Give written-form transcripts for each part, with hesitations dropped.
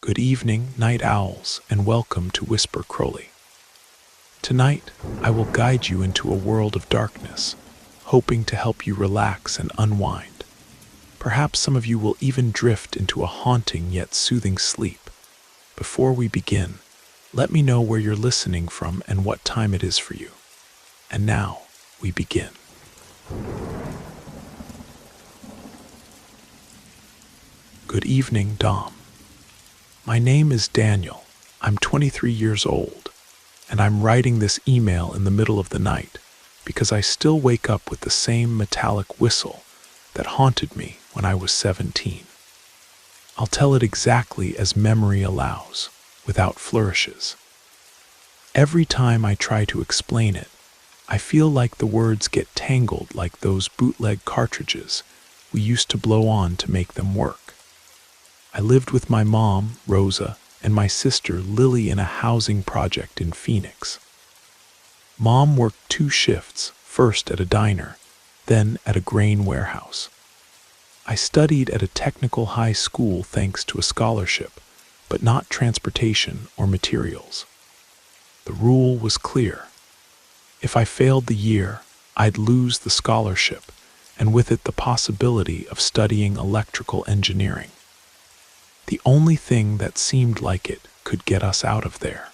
Good evening, night owls, and welcome to Whisper Crowley. Tonight, I will guide you into a world of darkness, hoping to help you relax and unwind. Perhaps some of you will even drift into a haunting yet soothing sleep. Before we begin, let me know where you're listening from and what time it is for you. And now, we begin. Good evening, Dom. My name is Daniel. I'm 23 years old, and I'm writing this email in the middle of the night because I still wake up with the same metallic whistle that haunted me when I was 17. I'll tell it exactly as memory allows, without flourishes. Every time I try to explain it, I feel like the words get tangled like those bootleg cartridges we used to blow on to make them work. I lived with my mom, Rosa, and my sister, Lily, in a housing project in Phoenix. Mom worked 2 shifts, first at a diner, then at a grain warehouse. I studied at a technical high school thanks to a scholarship, but not transportation or materials. The rule was clear. If I failed the year, I'd lose the scholarship, and with it the possibility of studying electrical engineering. The only thing that seemed like it could get us out of there.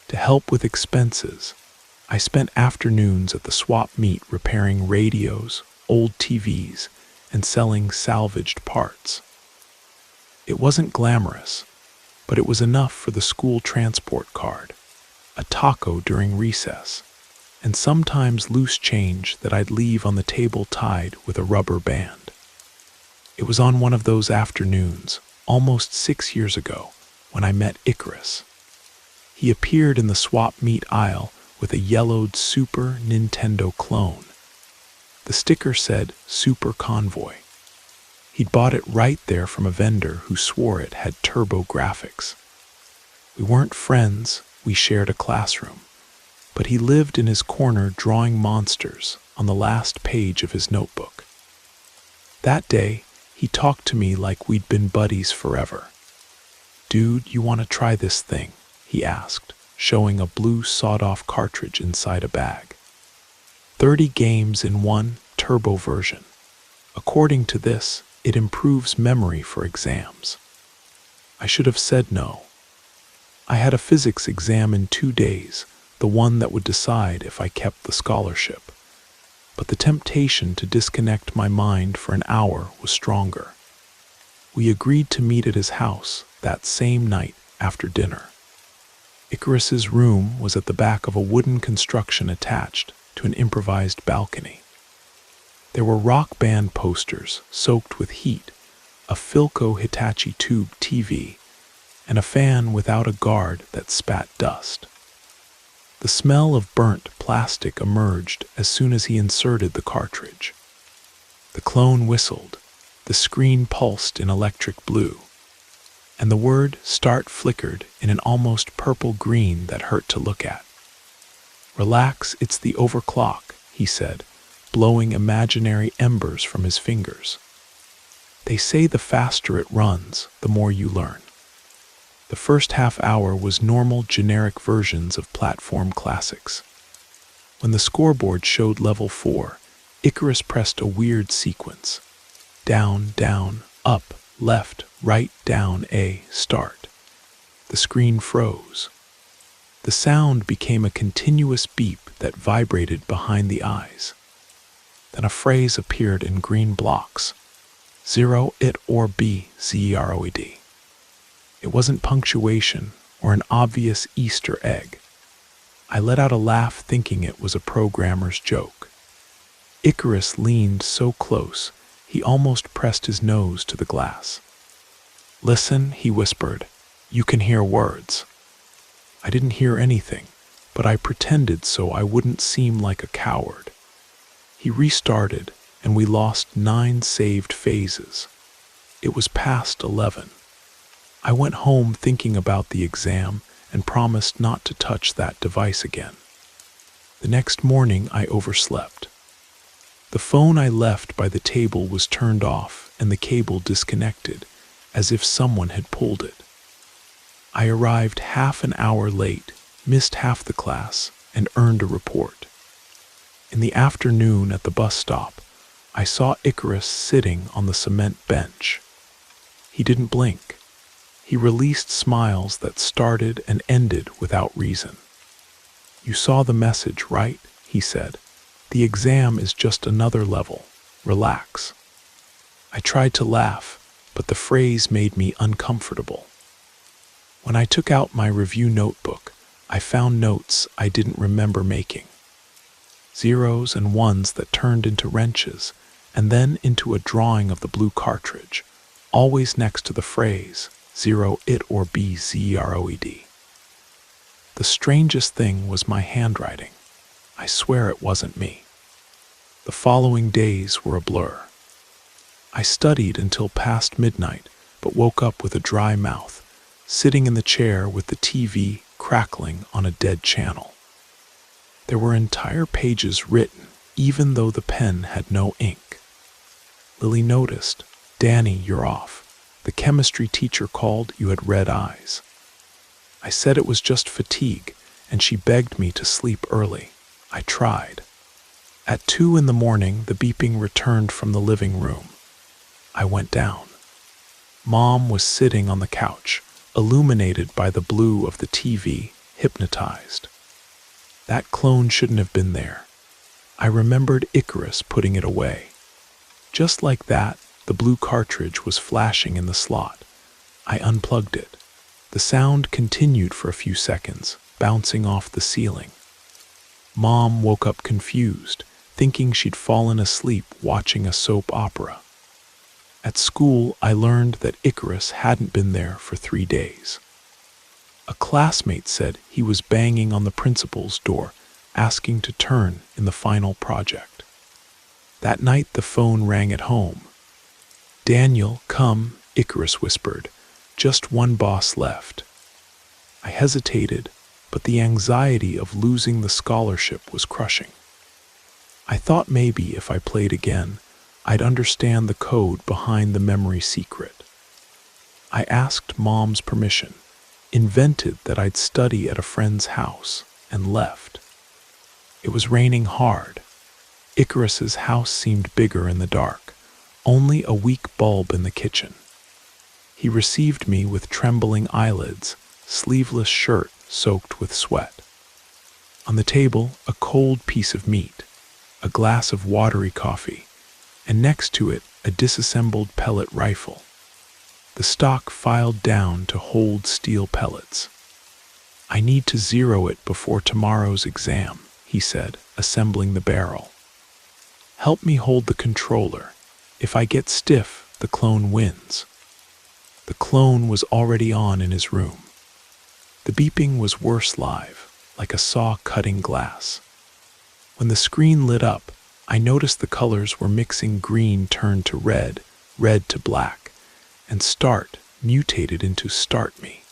To help with expenses, I spent afternoons at the swap meet repairing radios, old TVs, and selling salvaged parts. It wasn't glamorous, but it was enough for the school transport card, a taco during recess, and sometimes loose change that I'd leave on the table tied with a rubber band. It was on one of those afternoons, almost 6 years ago, when I met Icarus. He appeared in the swap meet aisle with a yellowed Super Nintendo clone. The sticker said Super Convoy. He'd bought it right there from a vendor who swore it had turbo graphics. We weren't friends, we shared a classroom, but he lived in his corner drawing monsters on the last page of his notebook. That day, he talked to me like we'd been buddies forever. "Dude, you want to try this thing?" he asked, showing a blue sawed-off cartridge inside a bag. 30 games in one turbo version. According to this, it improves memory for exams. I should have said no. I had a physics exam in 2 days, the one that would decide if I kept the scholarship. But the temptation to disconnect my mind for an hour was stronger. We agreed to meet at his house that same night after dinner. Icarus's room was at the back of a wooden construction attached to an improvised balcony. There were rock band posters soaked with heat, a Philco Hitachi tube TV, and a fan without a guard that spat dust. The smell of burnt plastic emerged as soon as he inserted the cartridge. The clone whistled, the screen pulsed in electric blue, and the word "start" flickered in an almost purple green that hurt to look at. "Relax, it's the overclock," he said, blowing imaginary embers from his fingers. "They say the faster it runs, the more you learn." The first half hour was normal generic versions of platform classics. When the scoreboard showed level 4, Icarus pressed a weird sequence. Down, down, up, left, right, down, A, start. The screen froze. The sound became a continuous beep that vibrated behind the eyes. Then a phrase appeared in green blocks. 0 it or B, ZEROED. It wasn't punctuation or an obvious Easter egg. I let out a laugh thinking it was a programmer's joke. Icarus leaned so close, he almost pressed his nose to the glass. "Listen," he whispered, "you can hear words." I didn't hear anything, but I pretended so I wouldn't seem like a coward. He restarted, and we lost 9 saved phases. It was past 11. I went home thinking about the exam and promised not to touch that device again. The next morning I overslept. The phone I left by the table was turned off and the cable disconnected, as if someone had pulled it. I arrived half an hour late, missed half the class, and earned a report. In the afternoon at the bus stop, I saw Icarus sitting on the cement bench. He didn't blink. He released smiles that started and ended without reason. "You saw the message, right?" he said. "The exam is just another level. Relax." I tried to laugh, but the phrase made me uncomfortable. When I took out my review notebook, I found notes I didn't remember making. Zeros and ones that turned into wrenches, and then into a drawing of the blue cartridge, always next to the phrase, 0 it or B zeroed. The strangest thing was my handwriting. I swear it wasn't me. The following days were a blur. I studied until past midnight, but woke up with a dry mouth, sitting in the chair with the TV crackling on a dead channel. There were entire pages written, even though the pen had no ink. Lily noticed. "Danny, you're off. The chemistry teacher called you had red eyes." I said it was just fatigue, and she begged me to sleep early. I tried. At 2 in the morning, the beeping returned from the living room. I went down. Mom was sitting on the couch, illuminated by the blue of the TV, hypnotized. That clone shouldn't have been there. I remembered Icarus putting it away. Just like that, the blue cartridge was flashing in the slot. I unplugged it. The sound continued for a few seconds, bouncing off the ceiling. Mom woke up confused, thinking she'd fallen asleep watching a soap opera. At school, I learned that Icarus hadn't been there for 3 days. A classmate said he was banging on the principal's door, asking to turn in the final project. That night, the phone rang at home. "Daniel, come," Icarus whispered. "Just one boss left." I hesitated, but the anxiety of losing the scholarship was crushing. I thought maybe if I played again, I'd understand the code behind the memory secret. I asked Mom's permission, invented that I'd study at a friend's house, and left. It was raining hard. Icarus's house seemed bigger in the dark, only a weak bulb in the kitchen. He received me with trembling eyelids, sleeveless shirt soaked with sweat. On the table, a cold piece of meat, a glass of watery coffee, and next to it, a disassembled pellet rifle. The stock filed down to hold steel pellets. "I need to zero it before tomorrow's exam," he said, assembling the barrel. "Help me hold the controller. If I get stiff, the clone wins." The clone was already on in his room. The beeping was worse live, like a saw cutting glass. When the screen lit up, I noticed the colors were mixing. Green turned to red, red to black, and start mutated into start me.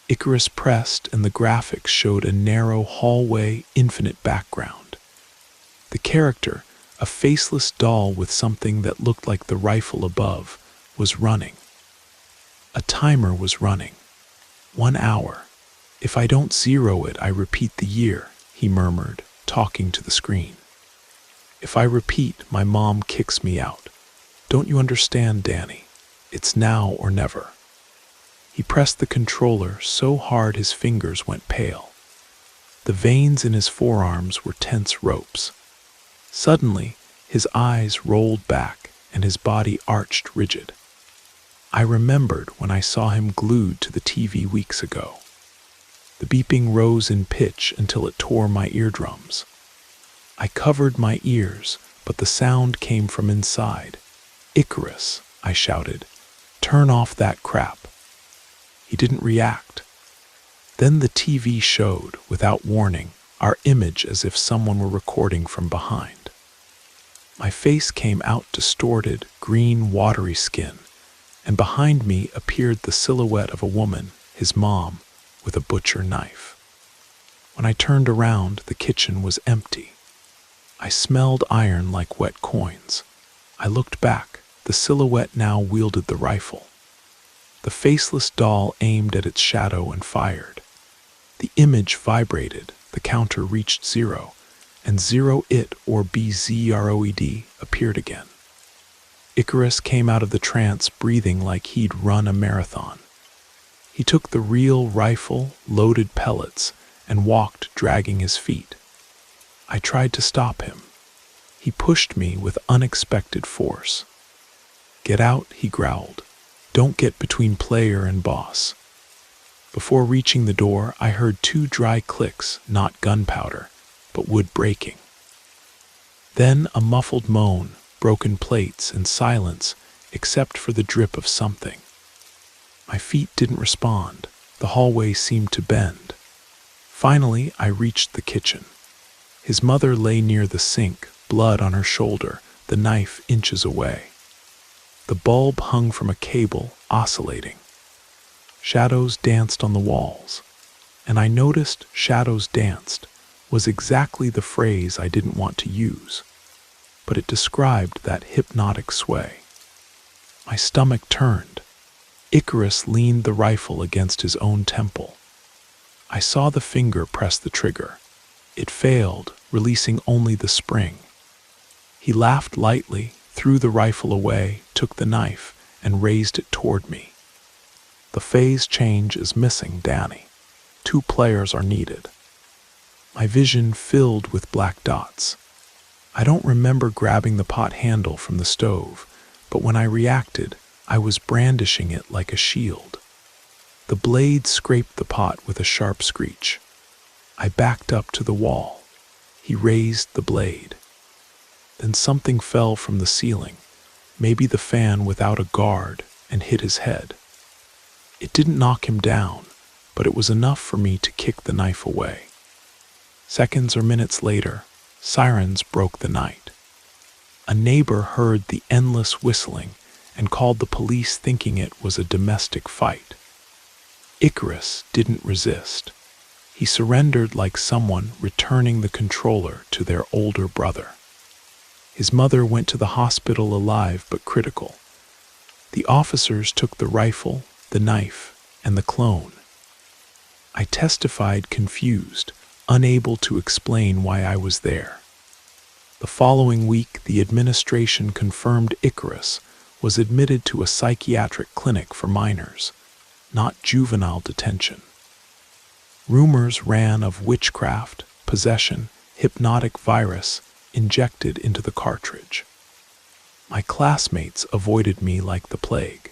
Icarus pressed and the graphics showed a narrow hallway, infinite background. The character, a faceless doll with something that looked like the rifle above, was running. A timer was running. 1 hour. "If I don't zero it, I repeat the year," he murmured, talking to the screen. "If I repeat, my mom kicks me out. Don't you understand, Danny? It's now or never." He pressed the controller so hard his fingers went pale. The veins in his forearms were tense ropes. Suddenly, his eyes rolled back and his body arched rigid. I remembered when I saw him glued to the TV weeks ago. The beeping rose in pitch until it tore my eardrums. I covered my ears, but the sound came from inside. "Icarus," I shouted, "turn off that crap." He didn't react. Then the TV showed, without warning, our image as if someone were recording from behind. My face came out distorted, green, watery skin, and behind me appeared the silhouette of a woman, his mom, with a butcher knife. When I turned around, the kitchen was empty. I smelled iron like wet coins. I looked back. The silhouette now wielded the rifle. The faceless doll aimed at its shadow and fired. The image vibrated, the counter reached 0, and 0 it or BZROED appeared again. Icarus came out of the trance breathing like he'd run a marathon. He took the real rifle, loaded pellets, and walked dragging his feet. I tried to stop him. He pushed me with unexpected force. "Get out," he growled. "Don't get between player and boss." Before reaching the door, I heard 2 dry clicks, not gunpowder, but wood breaking. Then a muffled moan, broken plates, and silence, except for the drip of something. My feet didn't respond. The hallway seemed to bend. Finally, I reached the kitchen. His mother lay near the sink, blood on her shoulder, the knife inches away. The bulb hung from a cable, oscillating. Shadows danced on the walls, and I noticed "shadows danced" was exactly the phrase I didn't want to use, but it described that hypnotic sway. My stomach turned. Icarus leaned the rifle against his own temple. I saw the finger press the trigger. It failed, releasing only the spring. He laughed lightly, threw the rifle away, took the knife, and raised it toward me. "The phase change is missing, Danny. 2 players are needed." My vision filled with black dots. I don't remember grabbing the pot handle from the stove, but when I reacted, I was brandishing it like a shield. The blade scraped the pot with a sharp screech. I backed up to the wall. He raised the blade. Then something fell from the ceiling, maybe the fan without a guard, and hit his head. It didn't knock him down, but it was enough for me to kick the knife away. Seconds or minutes later, sirens broke the night. A neighbor heard the endless whistling and called the police thinking it was a domestic fight. Icarus didn't resist. He surrendered like someone returning the controller to their older brother. His mother went to the hospital alive but critical. The officers took the rifle, the knife, and the clone. I testified confused, unable to explain why I was there. The following week, the administration confirmed Icarus was admitted to a psychiatric clinic for minors, not juvenile detention. Rumors ran of witchcraft, possession, hypnotic virus injected into the cartridge. My classmates avoided me like the plague.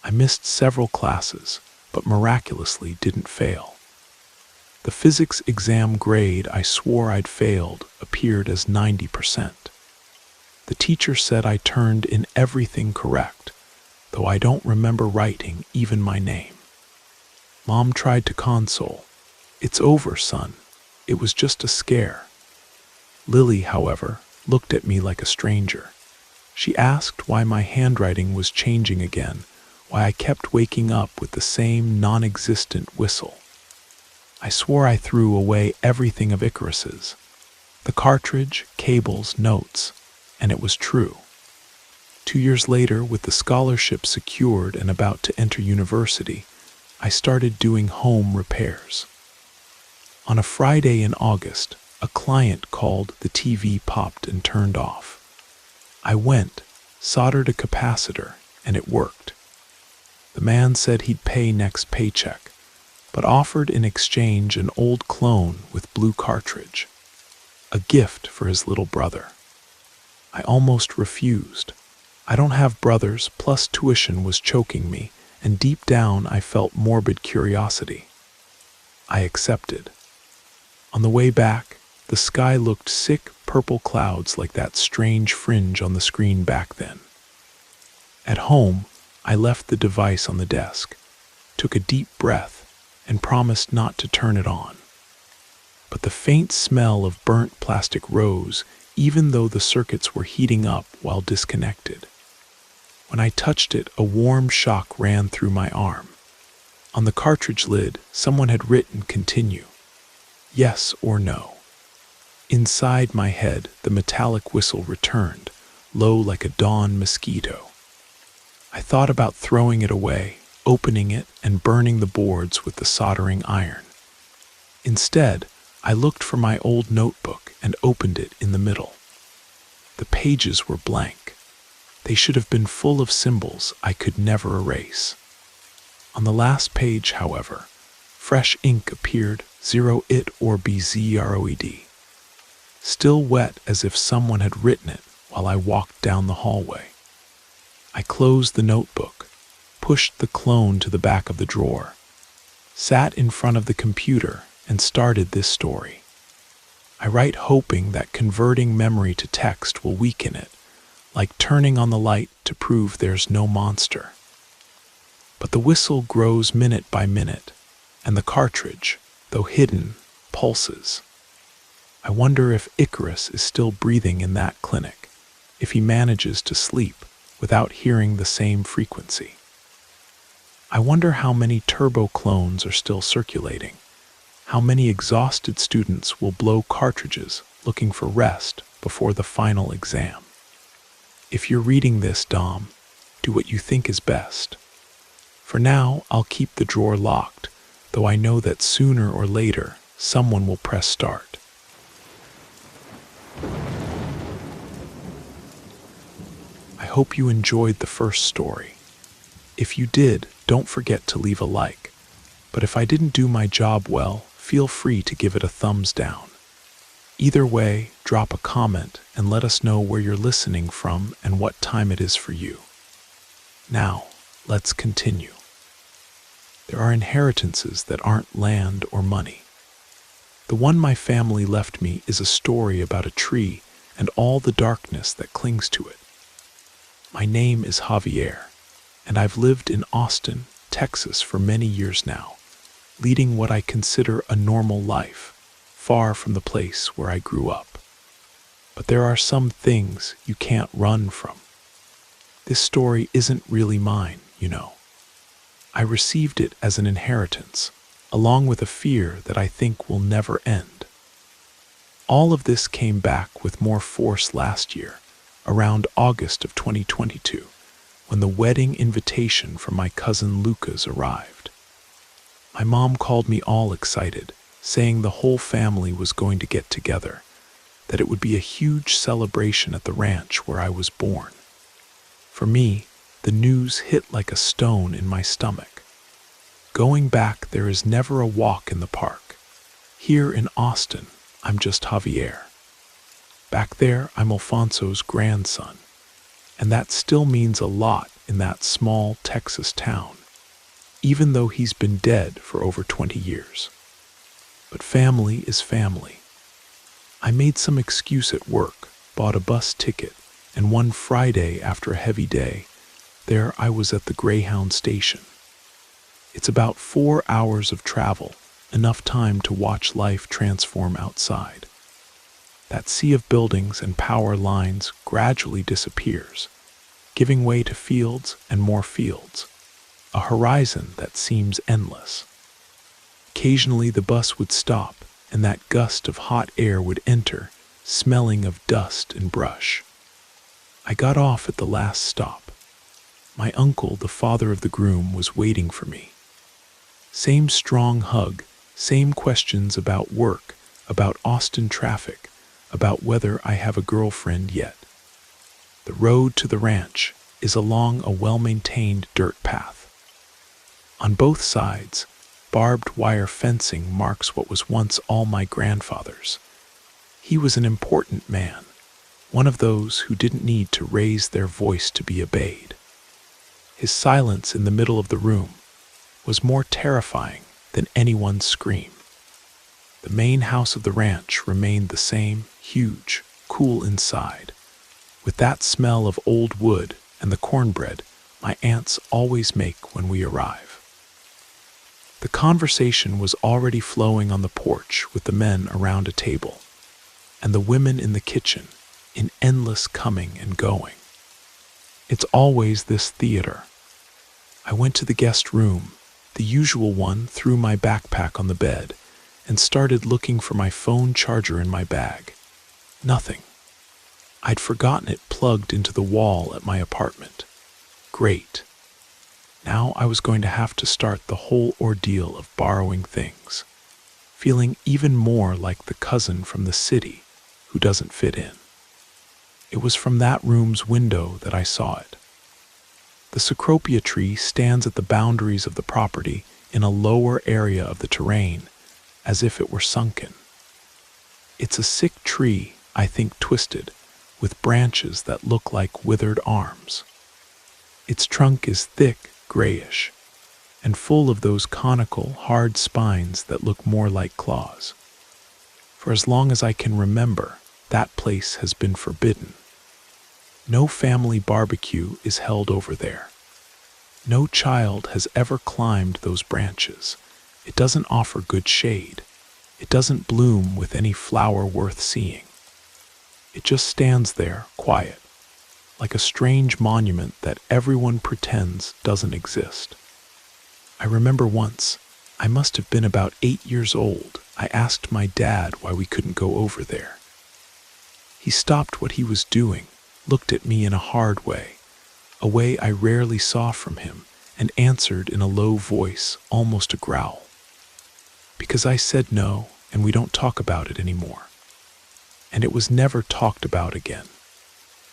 I missed several classes, but miraculously didn't fail. The physics exam grade I swore I'd failed appeared as 90%. The teacher said I turned in everything correct, though I don't remember writing even my name. Mom tried to console. "It's over, son. It was just a scare." Lily, however, looked at me like a stranger. She asked why my handwriting was changing again, why I kept waking up with the same non-existent whistle. I swore I threw away everything of Icarus's. The cartridge, cables, notes, and it was true. 2 years later, with the scholarship secured and about to enter university, I started doing home repairs. On a Friday in August, a client called, the TV popped and turned off. I went, soldered a capacitor, and it worked. The man said he'd pay next paycheck, but offered in exchange an old clone with blue cartridge, a gift for his little brother. I almost refused. I don't have brothers, plus tuition was choking me, and deep down I felt morbid curiosity. I accepted. On the way back, the sky looked sick purple clouds like that strange fringe on the screen back then. At home, I left the device on the desk, took a deep breath, and promised not to turn it on. But the faint smell of burnt plastic rose, even though the circuits were heating up while disconnected. When I touched it, a warm shock ran through my arm. On the cartridge lid, someone had written "Continue. Yes or no." Inside my head, the metallic whistle returned, low like a dawn mosquito. I thought about throwing it away, opening it and burning the boards with the soldering iron. Instead, I looked for my old notebook and opened it in the middle. The pages were blank. They should have been full of symbols I could never erase. On the last page, however, fresh ink appeared, 0 it or BZROED, still wet as if someone had written it while I walked down the hallway. I closed the notebook, pushed the clone to the back of the drawer, sat in front of the computer, and started this story. I write hoping that converting memory to text will weaken it, like turning on the light to prove there's no monster. But the whistle grows minute by minute, and the cartridge, though hidden, pulses. I wonder if Icarus is still breathing in that clinic, if he manages to sleep without hearing the same frequency. I wonder how many turbo clones are still circulating, how many exhausted students will blow cartridges looking for rest before the final exam. If you're reading this, Dom, do what you think is best. For now, I'll keep the drawer locked, though I know that sooner or later, someone will press start. I hope you enjoyed the first story. If you did, don't forget to leave a like. But if I didn't do my job well, feel free to give it a thumbs down. Either way, drop a comment and let us know where you're listening from and what time it is for you. Now, let's continue. There are inheritances that aren't land or money. The one my family left me is a story about a tree and all the darkness that clings to it. My name is Javier, and I've lived in Austin, Texas for many years now, leading what I consider a normal life, far from the place where I grew up. But there are some things you can't run from. This story isn't really mine, you know. I received it as an inheritance, along with a fear that I think will never end. All of this came back with more force last year, around August of 2022, when the wedding invitation from my cousin Lucas arrived. My mom called me all excited, saying the whole family was going to get together, that it would be a huge celebration at the ranch where I was born. For me, the news hit like a stone in my stomach. Going back, there is never a walk in the park. Here in Austin, I'm just Javier. Back there, I'm Alfonso's grandson, and that still means a lot in that small Texas town, even though he's been dead for over 20 years. But family is family. I made some excuse at work, bought a bus ticket, and one Friday after a heavy day, there I was at the Greyhound station. It's about 4 hours of travel, enough time to watch life transform outside. That sea of buildings and power lines gradually disappears, giving way to fields and more fields, a horizon that seems endless. Occasionally the bus would stop, and that gust of hot air would enter, smelling of dust and brush. I got off at the last stop. My uncle, the father of the groom, was waiting for me. Same strong hug, same questions about work, about Austin traffic, about whether I have a girlfriend yet. The road to the ranch is along a well-maintained dirt path. On both sides, barbed wire fencing marks what was once all my grandfather's. He was an important man, one of those who didn't need to raise their voice to be obeyed. His silence in the middle of the room was more terrifying than anyone's scream. The main house of the ranch remained the same, huge, cool inside, with that smell of old wood and the cornbread my aunts always make when we arrive. The conversation was already flowing on the porch with the men around a table, and the women in the kitchen, in endless coming and going. It's always this theater. I went to the guest room, the usual one, threw my backpack on the bed, and started looking for my phone charger in my bag. Nothing. I'd forgotten it plugged into the wall at my apartment. Great. Now I was going to have to start the whole ordeal of borrowing things, feeling even more like the cousin from the city who doesn't fit in. It was from that room's window that I saw it. The cecropia tree stands at the boundaries of the property in a lower area of the terrain, as if it were sunken. It's a sick tree, I think twisted, with branches that look like withered arms. Its trunk is thick, grayish, and full of those conical, hard spines that look more like claws. For as long as I can remember, that place has been forbidden. No family barbecue is held over there. No child has ever climbed those branches. It doesn't offer good shade. It doesn't bloom with any flower worth seeing. It just stands there, quiet, like a strange monument that everyone pretends doesn't exist. I remember once, I must have been about 8 years old, I asked my dad why we couldn't go over there. He stopped what he was doing, looked at me in a hard way, a way I rarely saw from him, and answered in a low voice, almost a growl. Because I said no, and we don't talk about it anymore. And it was never talked about again.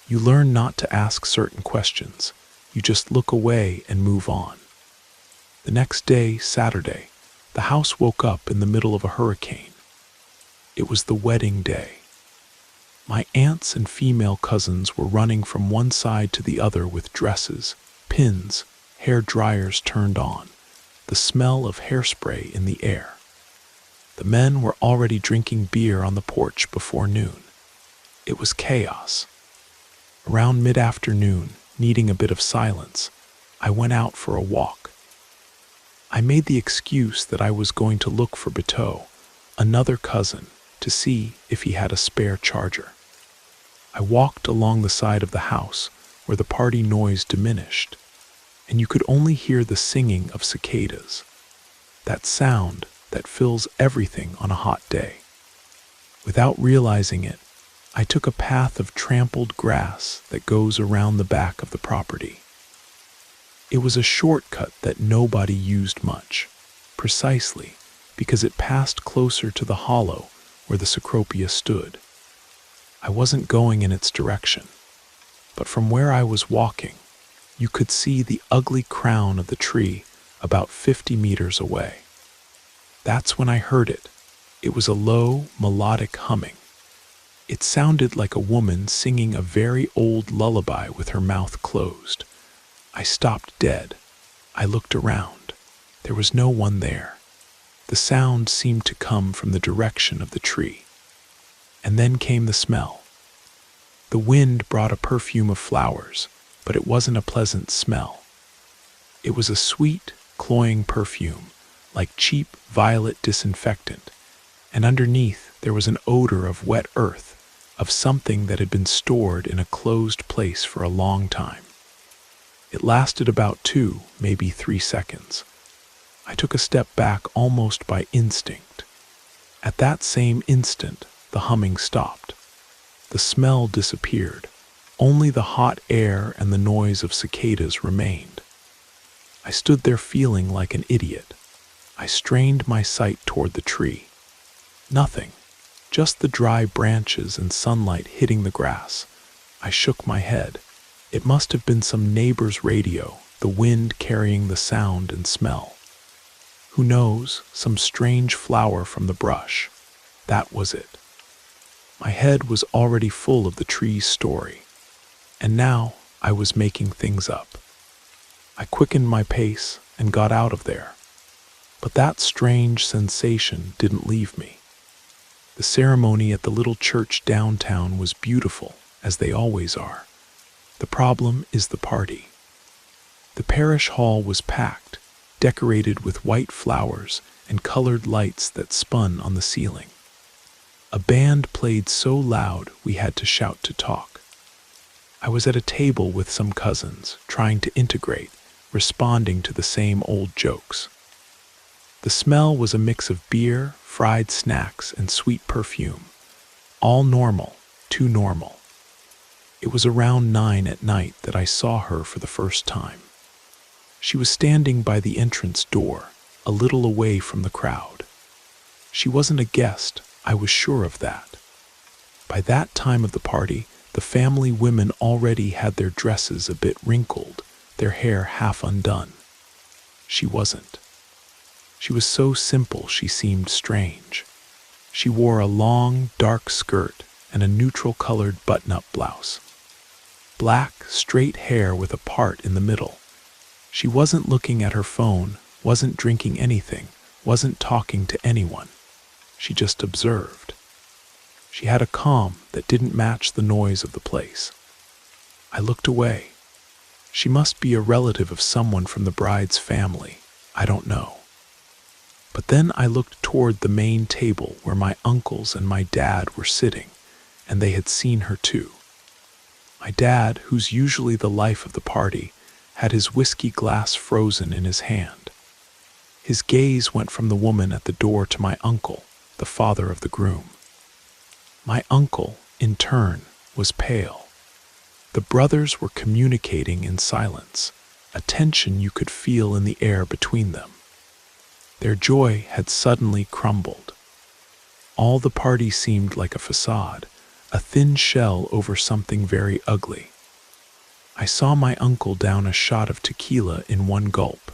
You learn not to ask certain questions. You just look away and move on. The next day, Saturday, the house woke up in the middle of a hurricane. It was the wedding day. My aunts and female cousins were running from one side to the other with dresses, pins, hair dryers turned on, the smell of hairspray in the air. The men were already drinking beer on the porch before noon. It was chaos. Around mid-afternoon, needing a bit of silence, I went out for a walk. I made the excuse that I was going to look for Bateau, another cousin, to see if he had a spare charger. I walked along the side of the house where the party noise diminished, and you could only hear the singing of cicadas, that sound that fills everything on a hot day. Without realizing it, I took a path of trampled grass that goes around the back of the property. It was a shortcut that nobody used much, precisely because it passed closer to the hollow where the cecropia stood. I wasn't going in its direction, but from where I was walking, you could see the ugly crown of the tree about 50 meters away. That's when I heard it. It was a low, melodic humming. It sounded like a woman singing a very old lullaby with her mouth closed. I stopped dead. I looked around. There was no one there. The sound seemed to come from the direction of the tree. And then came the smell. The wind brought a perfume of flowers, but it wasn't a pleasant smell. It was a sweet, cloying perfume, like cheap violet disinfectant, and underneath there was an odor of wet earth, of something that had been stored in a closed place for a long time. It lasted about 2, maybe 3 seconds. I took a step back almost by instinct. At that same instant, the humming stopped. The smell disappeared. Only the hot air and the noise of cicadas remained. I stood there feeling like an idiot. I strained my sight toward the tree. Nothing. Just the dry branches and sunlight hitting the grass. I shook my head. It must have been some neighbor's radio, the wind carrying the sound and smell. Who knows, some strange flower from the brush. That was it. My head was already full of the tree's story, and now I was making things up. I quickened my pace and got out of there. But that strange sensation didn't leave me. The ceremony at the little church downtown was beautiful, as they always are. The problem is the party. The parish hall was packed, decorated with white flowers and colored lights that spun on the ceiling. A band played so loud we had to shout to talk. I was at a table with some cousins, trying to integrate, responding to the same old jokes. The smell was a mix of beer, fried snacks, and sweet perfume. All normal, too normal. It was around 9 at night that I saw her for the first time. She was standing by the entrance door, a little away from the crowd. She wasn't a guest, I was sure of that. By that time of the party, the family women already had their dresses a bit wrinkled, their hair half undone. She wasn't. She was so simple she seemed strange. She wore a long, dark skirt and a neutral-colored button-up blouse. Black, straight hair with a part in the middle. She wasn't looking at her phone, wasn't drinking anything, wasn't talking to anyone. She just observed. She had a calm that didn't match the noise of the place. I looked away. She must be a relative of someone from the bride's family. I don't know. But then I looked toward the main table where my uncles and my dad were sitting, and they had seen her too. My dad, who's usually the life of the party, had his whiskey glass frozen in his hand. His gaze went from the woman at the door to my uncle, the father of the groom. My uncle, in turn, was pale. The brothers were communicating in silence, a tension you could feel in the air between them. Their joy had suddenly crumbled. All the party seemed like a facade, a thin shell over something very ugly. I saw my uncle down a shot of tequila in one gulp.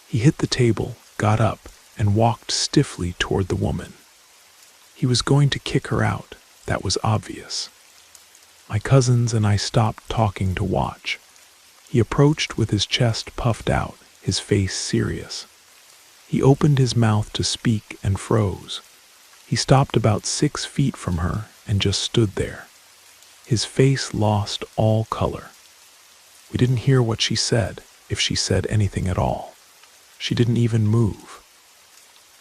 He hit the table, got up, and walked stiffly toward the woman. He was going to kick her out, that was obvious. My cousins and I stopped talking to watch. He approached with his chest puffed out, his face serious. He opened his mouth to speak and froze. He stopped about 6 feet from her and just stood there. His face lost all color. We didn't hear what she said, if she said anything at all. She didn't even move.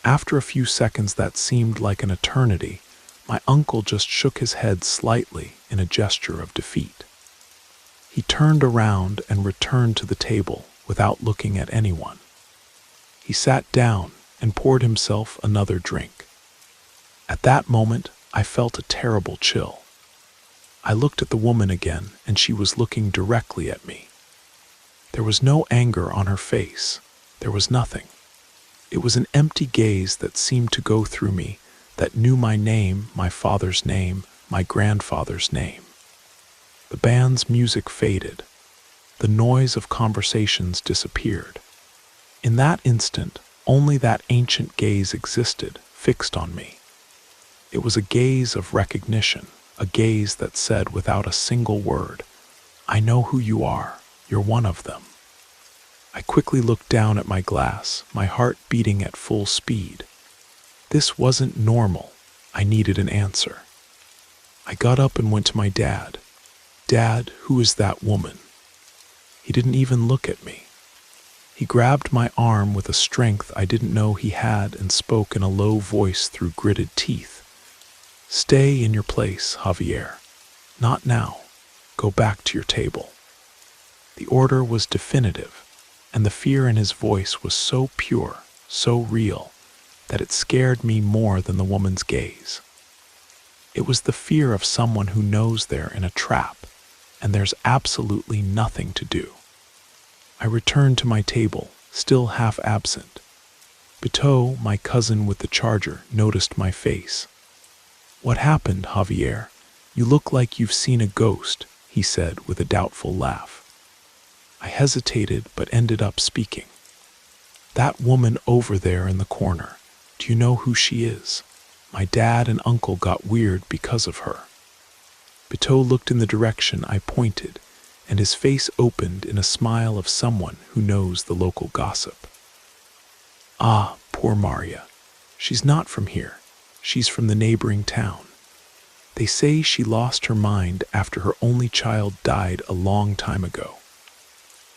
After a few seconds that seemed like an eternity, my uncle just shook his head slightly in a gesture of defeat. He turned around and returned to the table without looking at anyone. He sat down and poured himself another drink. At that moment, I felt a terrible chill. I looked at the woman again, and she was looking directly at me. There was no anger on her face. There was nothing. It was an empty gaze that seemed to go through me, that knew my name, my father's name, my grandfather's name. The band's music faded. The noise of conversations disappeared. In that instant, only that ancient gaze existed, fixed on me. It was a gaze of recognition, a gaze that said without a single word, "I know who you are, you're one of them." I quickly looked down at my glass, my heart beating at full speed. This wasn't normal. I needed an answer. I got up and went to my dad. "Dad, who is that woman?" He didn't even look at me. He grabbed my arm with a strength I didn't know he had and spoke in a low voice through gritted teeth. "Stay in your place, Javier. Not now. Go back to your table." The order was definitive, and the fear in his voice was so pure, so real, that it scared me more than the woman's gaze. It was the fear of someone who knows they're in a trap, and there's absolutely nothing to do. I returned to my table, still half absent. Beto, my cousin with the charger, noticed my face. "What happened, Javier? You look like you've seen a ghost," he said with a doubtful laugh. I hesitated but ended up speaking. "That woman over there in the corner, do you know who she is? My dad and uncle got weird because of her." Beto looked in the direction I pointed, and his face opened in a smile of someone who knows the local gossip. "Ah, poor Maria. She's not from here. She's from the neighboring town. They say she lost her mind after her only child died a long time ago.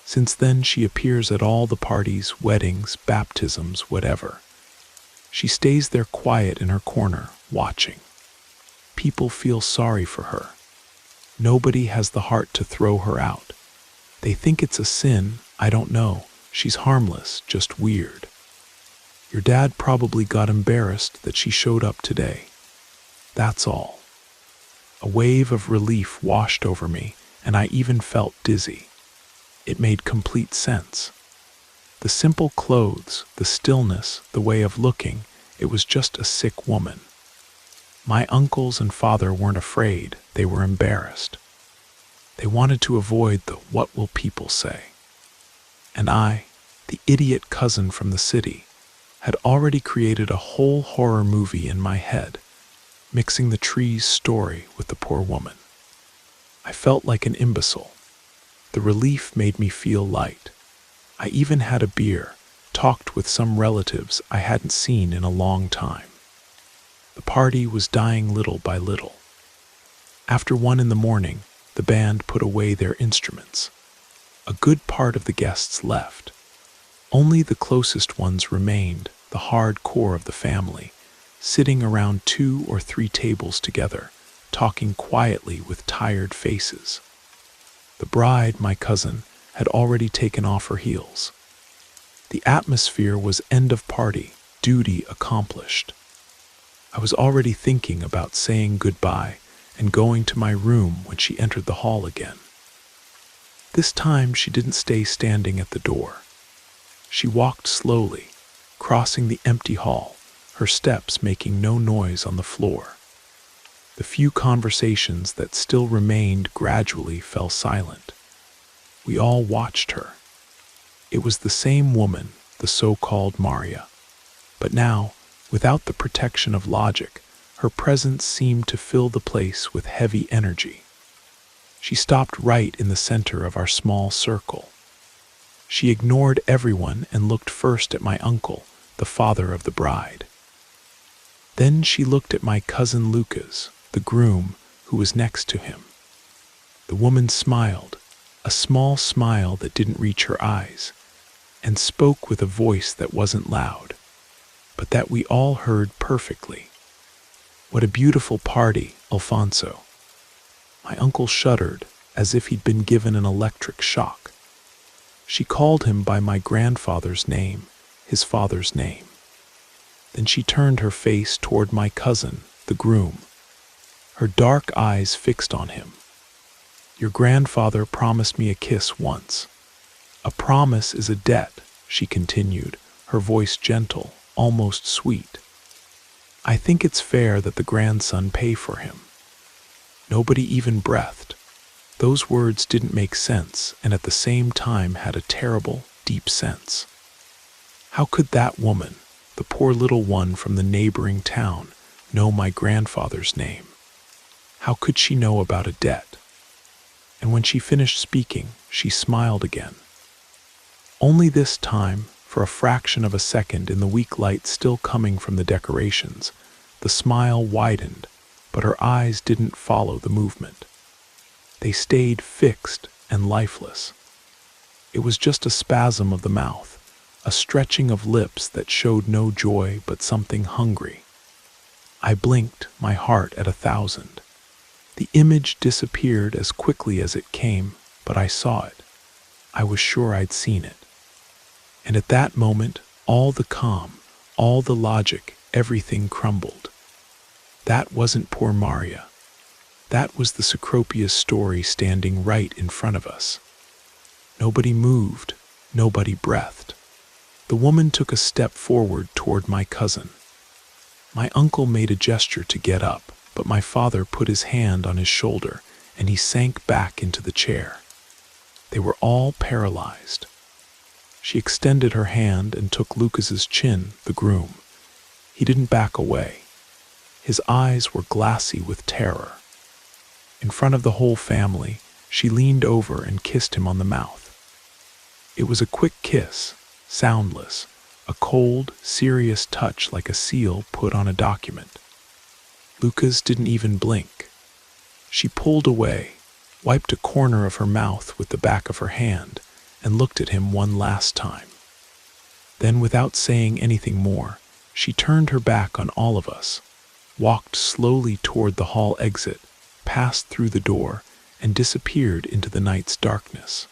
Since then, she appears at all the parties, weddings, baptisms, whatever. She stays there quiet in her corner, watching. People feel sorry for her. Nobody has the heart to throw her out. They think it's a sin, I don't know. She's harmless, just weird. Your dad probably got embarrassed that she showed up today. That's all." A wave of relief washed over me, and I even felt dizzy. It made complete sense. The simple clothes, the stillness, the way of looking, it was just a sick woman. My uncles and father weren't afraid, they were embarrassed. They wanted to avoid the "what will people say?" And I, the idiot cousin from the city, had already created a whole horror movie in my head, mixing the tree's story with the poor woman. I felt like an imbecile. The relief made me feel light. I even had a beer, talked with some relatives I hadn't seen in a long time. The party was dying little by little. After 1 in the morning, the band put away their instruments. A good part of the guests left. Only the closest ones remained, the hard core of the family, sitting around 2 or 3 tables together, talking quietly with tired faces. The bride, my cousin, had already taken off her heels. The atmosphere was end of party, duty accomplished. I was already thinking about saying goodbye and going to my room when she entered the hall again. This time she didn't stay standing at the door. She walked slowly, crossing the empty hall, her steps making no noise on the floor. The few conversations that still remained gradually fell silent. We all watched her. It was the same woman, the so-called Maria. But now, without the protection of logic, her presence seemed to fill the place with heavy energy. She stopped right in the center of our small circle. She ignored everyone and looked first at my uncle, the father of the bride. Then she looked at my cousin Lucas, the groom, who was next to him. The woman smiled, a small smile that didn't reach her eyes, and spoke with a voice that wasn't loud, but that we all heard perfectly. "What a beautiful party, Alfonso." My uncle shuddered, as if he'd been given an electric shock. She called him by my grandfather's name, his father's name. Then she turned her face toward my cousin, the groom, her dark eyes fixed on him. "Your grandfather promised me a kiss once. A promise is a debt," she continued, her voice gentle, almost sweet. "I think it's fair that the grandson pay for him." Nobody even breathed. Those words didn't make sense and at the same time had a terrible, deep sense. How could that woman, the poor little one from the neighboring town, know my grandfather's name? How could she know about a debt? And when she finished speaking, she smiled again. Only this time, for a fraction of a second in the weak light still coming from the decorations, the smile widened, but her eyes didn't follow the movement. They stayed fixed and lifeless. It was just a spasm of the mouth, a stretching of lips that showed no joy but something hungry. I blinked, my heart at 1,000. The image disappeared as quickly as it came, but I saw it. I was sure I'd seen it. And at that moment, all the calm, all the logic, everything crumbled. That wasn't poor Maria. That was the Cecropia's story standing right in front of us. Nobody moved, nobody breathed. The woman took a step forward toward my cousin. My uncle made a gesture to get up, but my father put his hand on his shoulder, and he sank back into the chair. They were all paralyzed. She extended her hand and took Lucas's chin, the groom. He didn't back away. His eyes were glassy with terror. In front of the whole family, she leaned over and kissed him on the mouth. It was a quick kiss, soundless, a cold, serious touch like a seal put on a document. Lucas didn't even blink. She pulled away, wiped a corner of her mouth with the back of her hand, and looked at him one last time. Then, without saying anything more, she turned her back on all of us, walked slowly toward the hall exit, passed through the door, and disappeared into the night's darkness.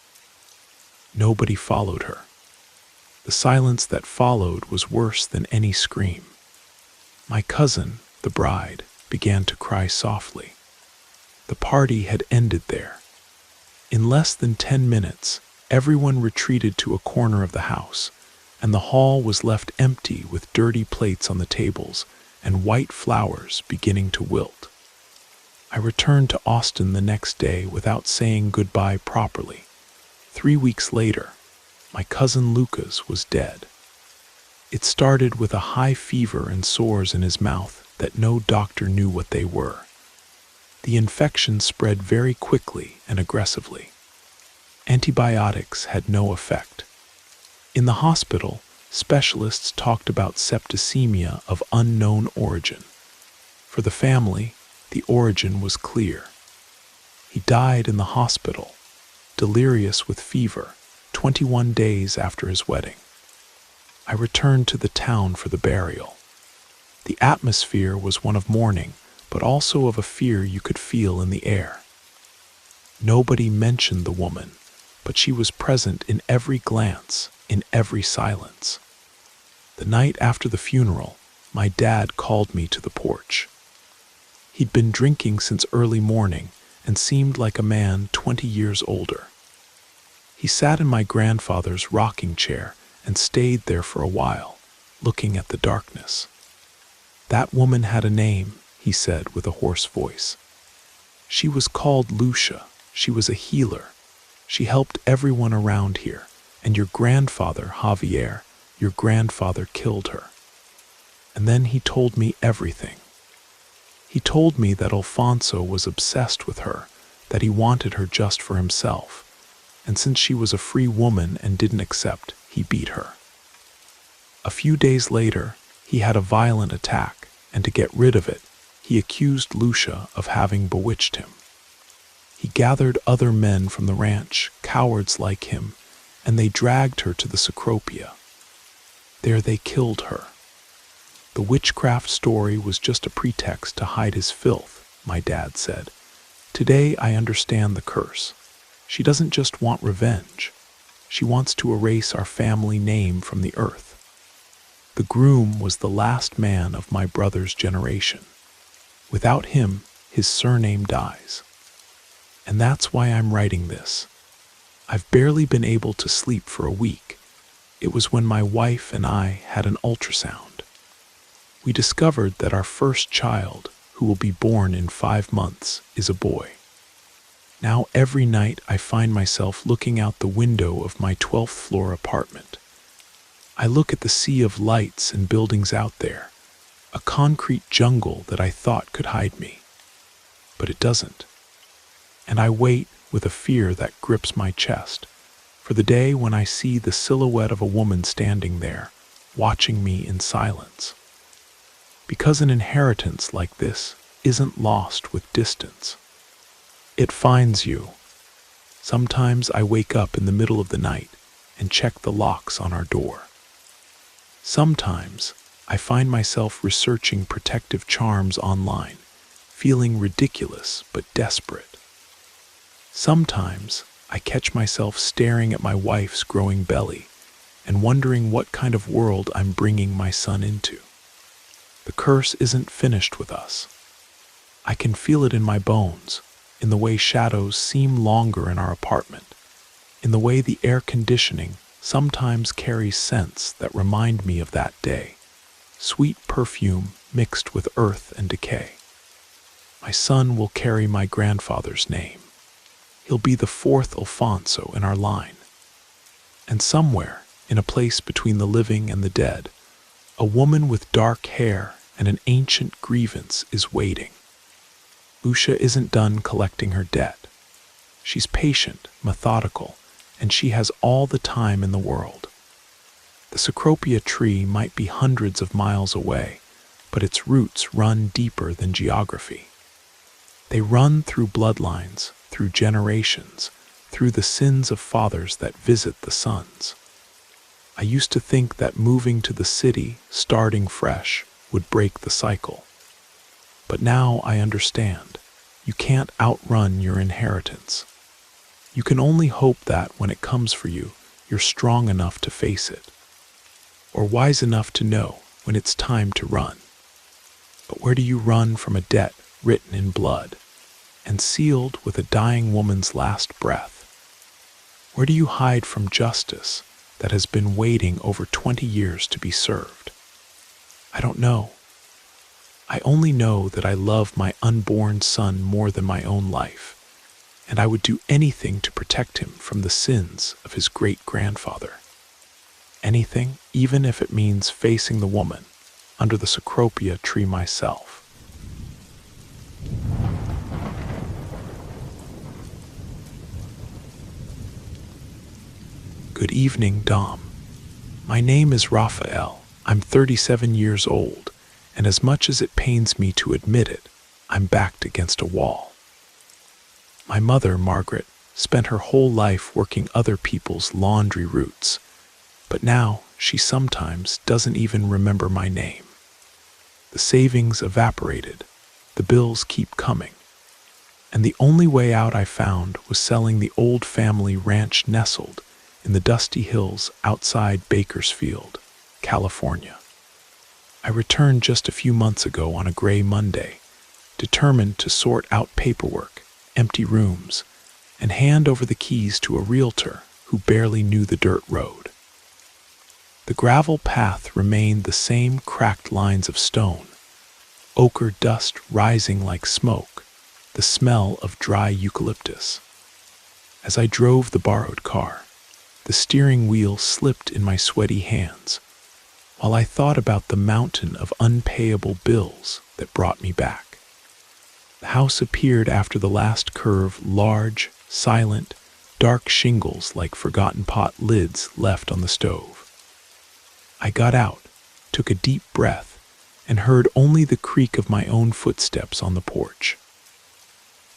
Nobody followed her. The silence that followed was worse than any scream. My cousin, the bride, began to cry softly. The party had ended there. In less than 10 minutes, everyone retreated to a corner of the house, and the hall was left empty with dirty plates on the tables and white flowers beginning to wilt. I returned to Austin the next day without saying goodbye properly. 3 weeks later, my cousin Lucas was dead. It started with a high fever and sores in his mouth that no doctor knew what they were. The infection spread very quickly and aggressively. Antibiotics had no effect. In the hospital, specialists talked about septicemia of unknown origin. For the family, the origin was clear. He died in the hospital, delirious with fever, 21 days after his wedding. I returned to the town for the burial. The atmosphere was one of mourning, but also of a fear you could feel in the air. Nobody mentioned the woman, but she was present in every glance, in every silence. The night after the funeral, my dad called me to the porch. He'd been drinking since early morning and seemed like a man 20 years older. He sat in my grandfather's rocking chair and stayed there for a while, looking at the darkness. "That woman had a name," he said with a hoarse voice. "She was called Lucia. She was a healer. She helped everyone around here, and your grandfather, Javier, your grandfather killed her." And then he told me everything. He told me that Alfonso was obsessed with her, that he wanted her just for himself, and since she was a free woman and didn't accept, he beat her. A few days later, he had a violent attack, and to get rid of it, he accused Lucia of having bewitched him. He gathered other men from the ranch, cowards like him, and they dragged her to the Cecropia. There they killed her. The witchcraft story was just a pretext to hide his filth, my dad said. Today I understand the curse. She doesn't just want revenge. She wants to erase our family name from the earth. The groom was the last man of my brother's generation. Without him, his surname dies. And that's why I'm writing this. I've barely been able to sleep for a week. It was when my wife and I had an ultrasound. We discovered that our first child, who will be born in 5 months, is a boy. Now every night I find myself looking out the window of my 12th floor apartment. I look at the sea of lights and buildings out there, a concrete jungle that I thought could hide me. But it doesn't. And I wait with a fear that grips my chest for the day when I see the silhouette of a woman standing there, watching me in silence. Because an inheritance like this isn't lost with distance. It finds you. Sometimes I wake up in the middle of the night and check the locks on our door. Sometimes I find myself researching protective charms online, feeling ridiculous but desperate. Sometimes I catch myself staring at my wife's growing belly and wondering what kind of world I'm bringing my son into. The curse isn't finished with us. I can feel it in my bones, in the way shadows seem longer in our apartment, in the way the air conditioning sometimes carries scents that remind me of that day, sweet perfume mixed with earth and decay. My son will carry my grandfather's name. He'll be the 4th Alfonso in our line. And somewhere, in a place between the living and the dead, a woman with dark hair and an ancient grievance is waiting. Lucia isn't done collecting her debt. She's patient, methodical, and she has all the time in the world. The Cecropia tree might be hundreds of miles away, but its roots run deeper than geography. They run through bloodlines, through generations, through the sins of fathers that visit the sons. I used to think that moving to the city, starting fresh, would break the cycle. But now I understand. You can't outrun your inheritance. You can only hope that when it comes for you, you're strong enough to face it, or wise enough to know when it's time to run. But where do you run from a debt written in blood and sealed with a dying woman's last breath? Where do you hide from justice that has been waiting over 20 years to be served? I don't know. I only know that I love my unborn son more than my own life, and I would do anything to protect him from the sins of his great-grandfather. Anything, even if it means facing the woman under the cecropia tree myself. Good evening, Dom. My name is Raphael. I'm 37 years old, and as much as it pains me to admit it, I'm backed against a wall. My mother, Margaret, spent her whole life working other people's laundry routes, but now she sometimes doesn't even remember my name. The savings evaporated, the bills keep coming, and the only way out I found was selling the old family ranch nestled in the dusty hills outside Bakersfield, California. I returned just a few months ago on a gray Monday, determined to sort out paperwork, empty rooms, and hand over the keys to a realtor who barely knew the dirt road. The gravel path remained the same cracked lines of stone, ochre dust rising like smoke, the smell of dry eucalyptus. As I drove the borrowed car, the steering wheel slipped in my sweaty hands, while I thought about the mountain of unpayable bills that brought me back. The house appeared after the last curve, large, silent, dark shingles like forgotten pot lids left on the stove. I got out, took a deep breath, and heard only the creak of my own footsteps on the porch.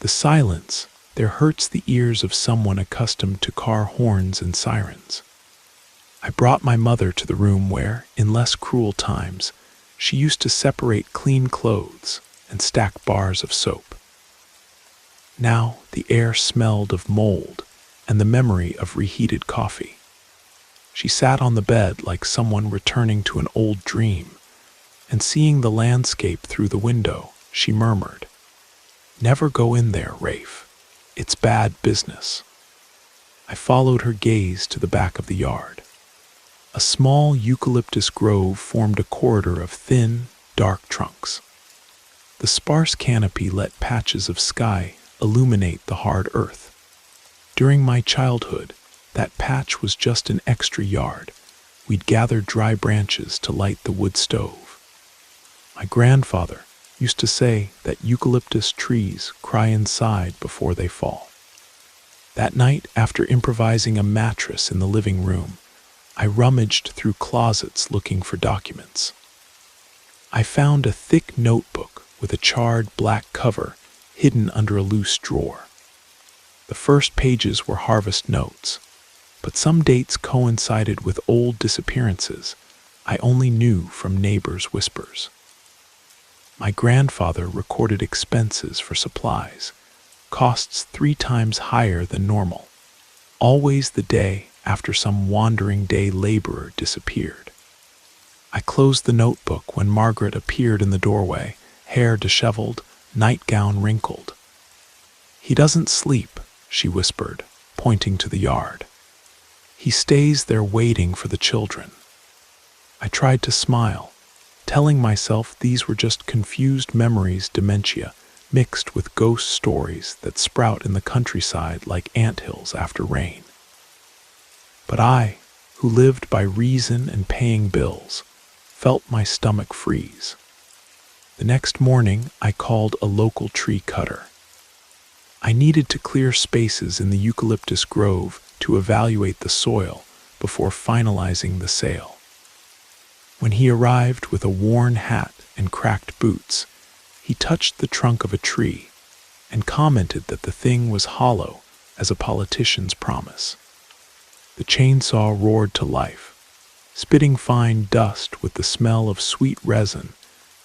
The silence there hurts the ears of someone accustomed to car horns and sirens. I brought my mother to the room where, in less cruel times, she used to separate clean clothes and stack bars of soap. Now the air smelled of mold and the memory of reheated coffee. She sat on the bed like someone returning to an old dream, and seeing the landscape through the window, she murmured, "Never go in there, Rafe. It's bad business." I followed her gaze to the back of the yard. A small eucalyptus grove formed a corridor of thin, dark trunks. The sparse canopy let patches of sky illuminate the hard earth. During my childhood, that patch was just an extra yard. We'd gather dry branches to light the wood stove. My grandfather used to say that eucalyptus trees cry inside before they fall. That night, after improvising a mattress in the living room, I rummaged through closets looking for documents. I found a thick notebook with a charred black cover hidden under a loose drawer. The first pages were harvest notes, but some dates coincided with old disappearances I only knew from neighbors' whispers. My grandfather recorded expenses for supplies, costs 3 times higher than normal, always the day after some wandering day laborer disappeared. I closed the notebook when Margaret appeared in the doorway, hair disheveled, nightgown wrinkled. "He doesn't sleep," she whispered, pointing to the yard. "He stays there waiting for the children." I tried to smile, telling myself these were just confused memories, dementia, mixed with ghost stories that sprout in the countryside like anthills after rain. But I, who lived by reason and paying bills, felt my stomach freeze. The next morning, I called a local tree cutter. I needed to clear spaces in the eucalyptus grove to evaluate the soil before finalizing the sale. When he arrived with a worn hat and cracked boots, he touched the trunk of a tree and commented that the thing was hollow as a politician's promise. The chainsaw roared to life, spitting fine dust with the smell of sweet resin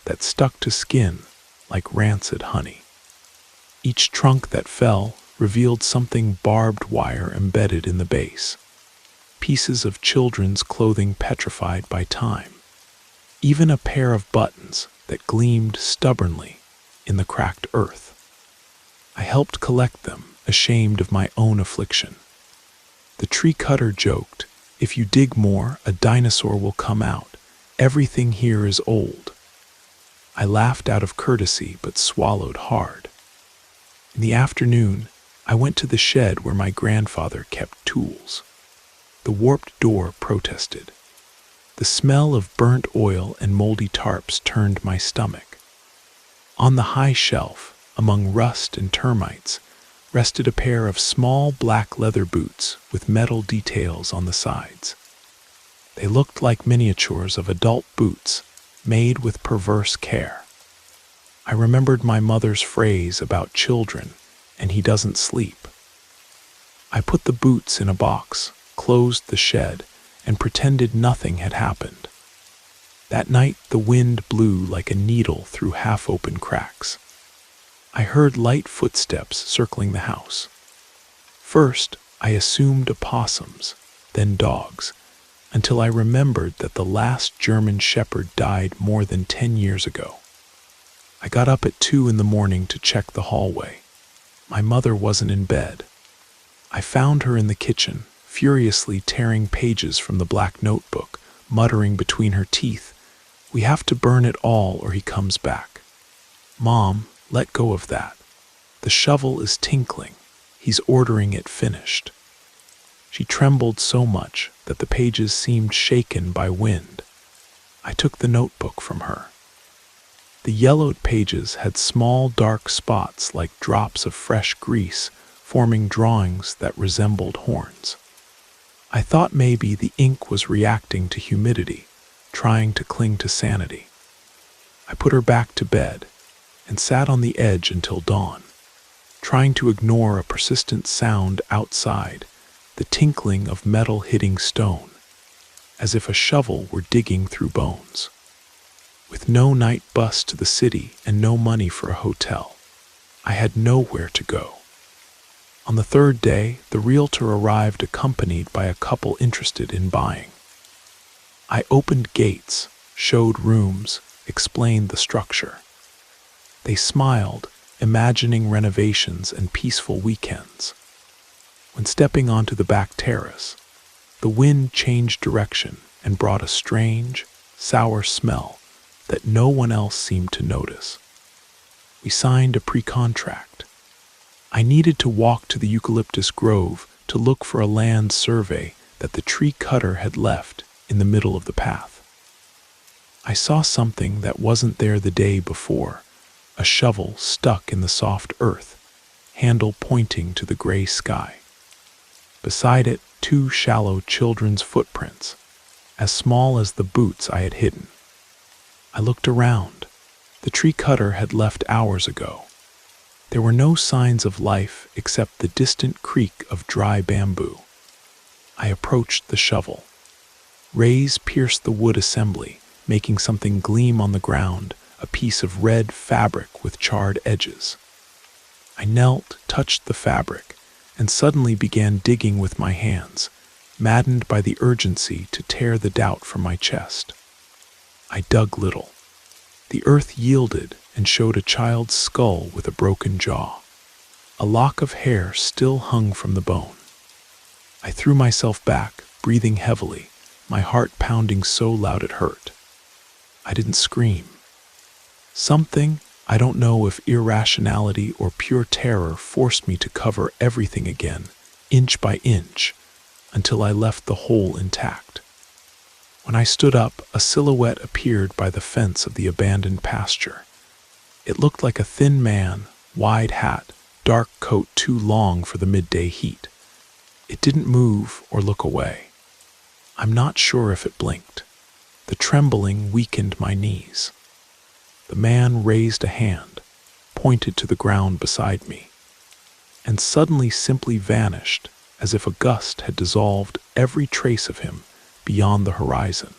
that stuck to skin like rancid honey. Each trunk that fell revealed something barbed wire embedded in the base, pieces of children's clothing petrified by time, even a pair of buttons that gleamed stubbornly in the cracked earth. I helped collect them, ashamed of my own affliction. The tree cutter joked, If you dig more, a dinosaur will come out. Everything here is old." I laughed out of courtesy, but swallowed hard. In the afternoon, I went to the shed where my grandfather kept tools. The warped door protested. The smell of burnt oil and moldy tarps turned my stomach. On the high shelf, among rust and termites, rested a pair of small black leather boots with metal details on the sides. They looked like miniatures of adult boots, made with perverse care. I remembered my mother's phrase about children, and he doesn't sleep. I put the boots in a box, closed the shed, and pretended nothing had happened. That night the wind blew like a needle through half-open cracks. I heard light footsteps circling the house. First, I assumed opossums, then dogs, until I remembered that the last German shepherd died more than 10 years ago. I got up at 2 in the morning to check the hallway. My mother wasn't in bed. I found her in the kitchen, furiously tearing pages from the black notebook, muttering between her teeth, "We have to burn it all or he comes back." "Mom, let go of that. The shovel is tinkling. He's ordering it finished." She trembled so much that the pages seemed shaken by wind. I took the notebook from her. The yellowed pages had small dark spots like drops of fresh grease, forming drawings that resembled horns. I thought maybe the ink was reacting to humidity, trying to cling to sanity. I put her back to bed and sat on the edge until dawn, trying to ignore a persistent sound outside, the tinkling of metal hitting stone, as if a shovel were digging through bones. With no night bus to the city and no money for a hotel, I had nowhere to go. On the third day, the realtor arrived accompanied by a couple interested in buying. I opened gates, showed rooms, explained the structure. They smiled, imagining renovations and peaceful weekends. When stepping onto the back terrace, the wind changed direction and brought a strange, sour smell that no one else seemed to notice. We signed a pre-contract. I needed to walk to the eucalyptus grove to look for a land survey that the tree cutter had left in the middle of the path. I saw something that wasn't there the day before, a shovel stuck in the soft earth, handle pointing to the gray sky. Beside it, 2 shallow children's footprints, as small as the boots I had hidden. I looked around. The tree cutter had left hours ago. There were no signs of life except the distant creak of dry bamboo. I approached the shovel. Rays pierced the wood assembly, making something gleam on the ground, a piece of red fabric with charred edges. I knelt, touched the fabric, and suddenly began digging with my hands, maddened by the urgency to tear the doubt from my chest. I dug little. The earth yielded and showed a child's skull with a broken jaw. A lock of hair still hung from the bone. I threw myself back, breathing heavily, my heart pounding so loud it hurt. I didn't scream. Something, I don't know if irrationality or pure terror, forced me to cover everything again, inch by inch, until I left the hole intact. When I stood up, a silhouette appeared by the fence of the abandoned pasture. It looked like a thin man, wide hat, dark coat too long for the midday heat. It didn't move or look away. I'm not sure if it blinked. The trembling weakened my knees. The man raised a hand, pointed to the ground beside me, and suddenly simply vanished, as if a gust had dissolved every trace of him beyond the horizon.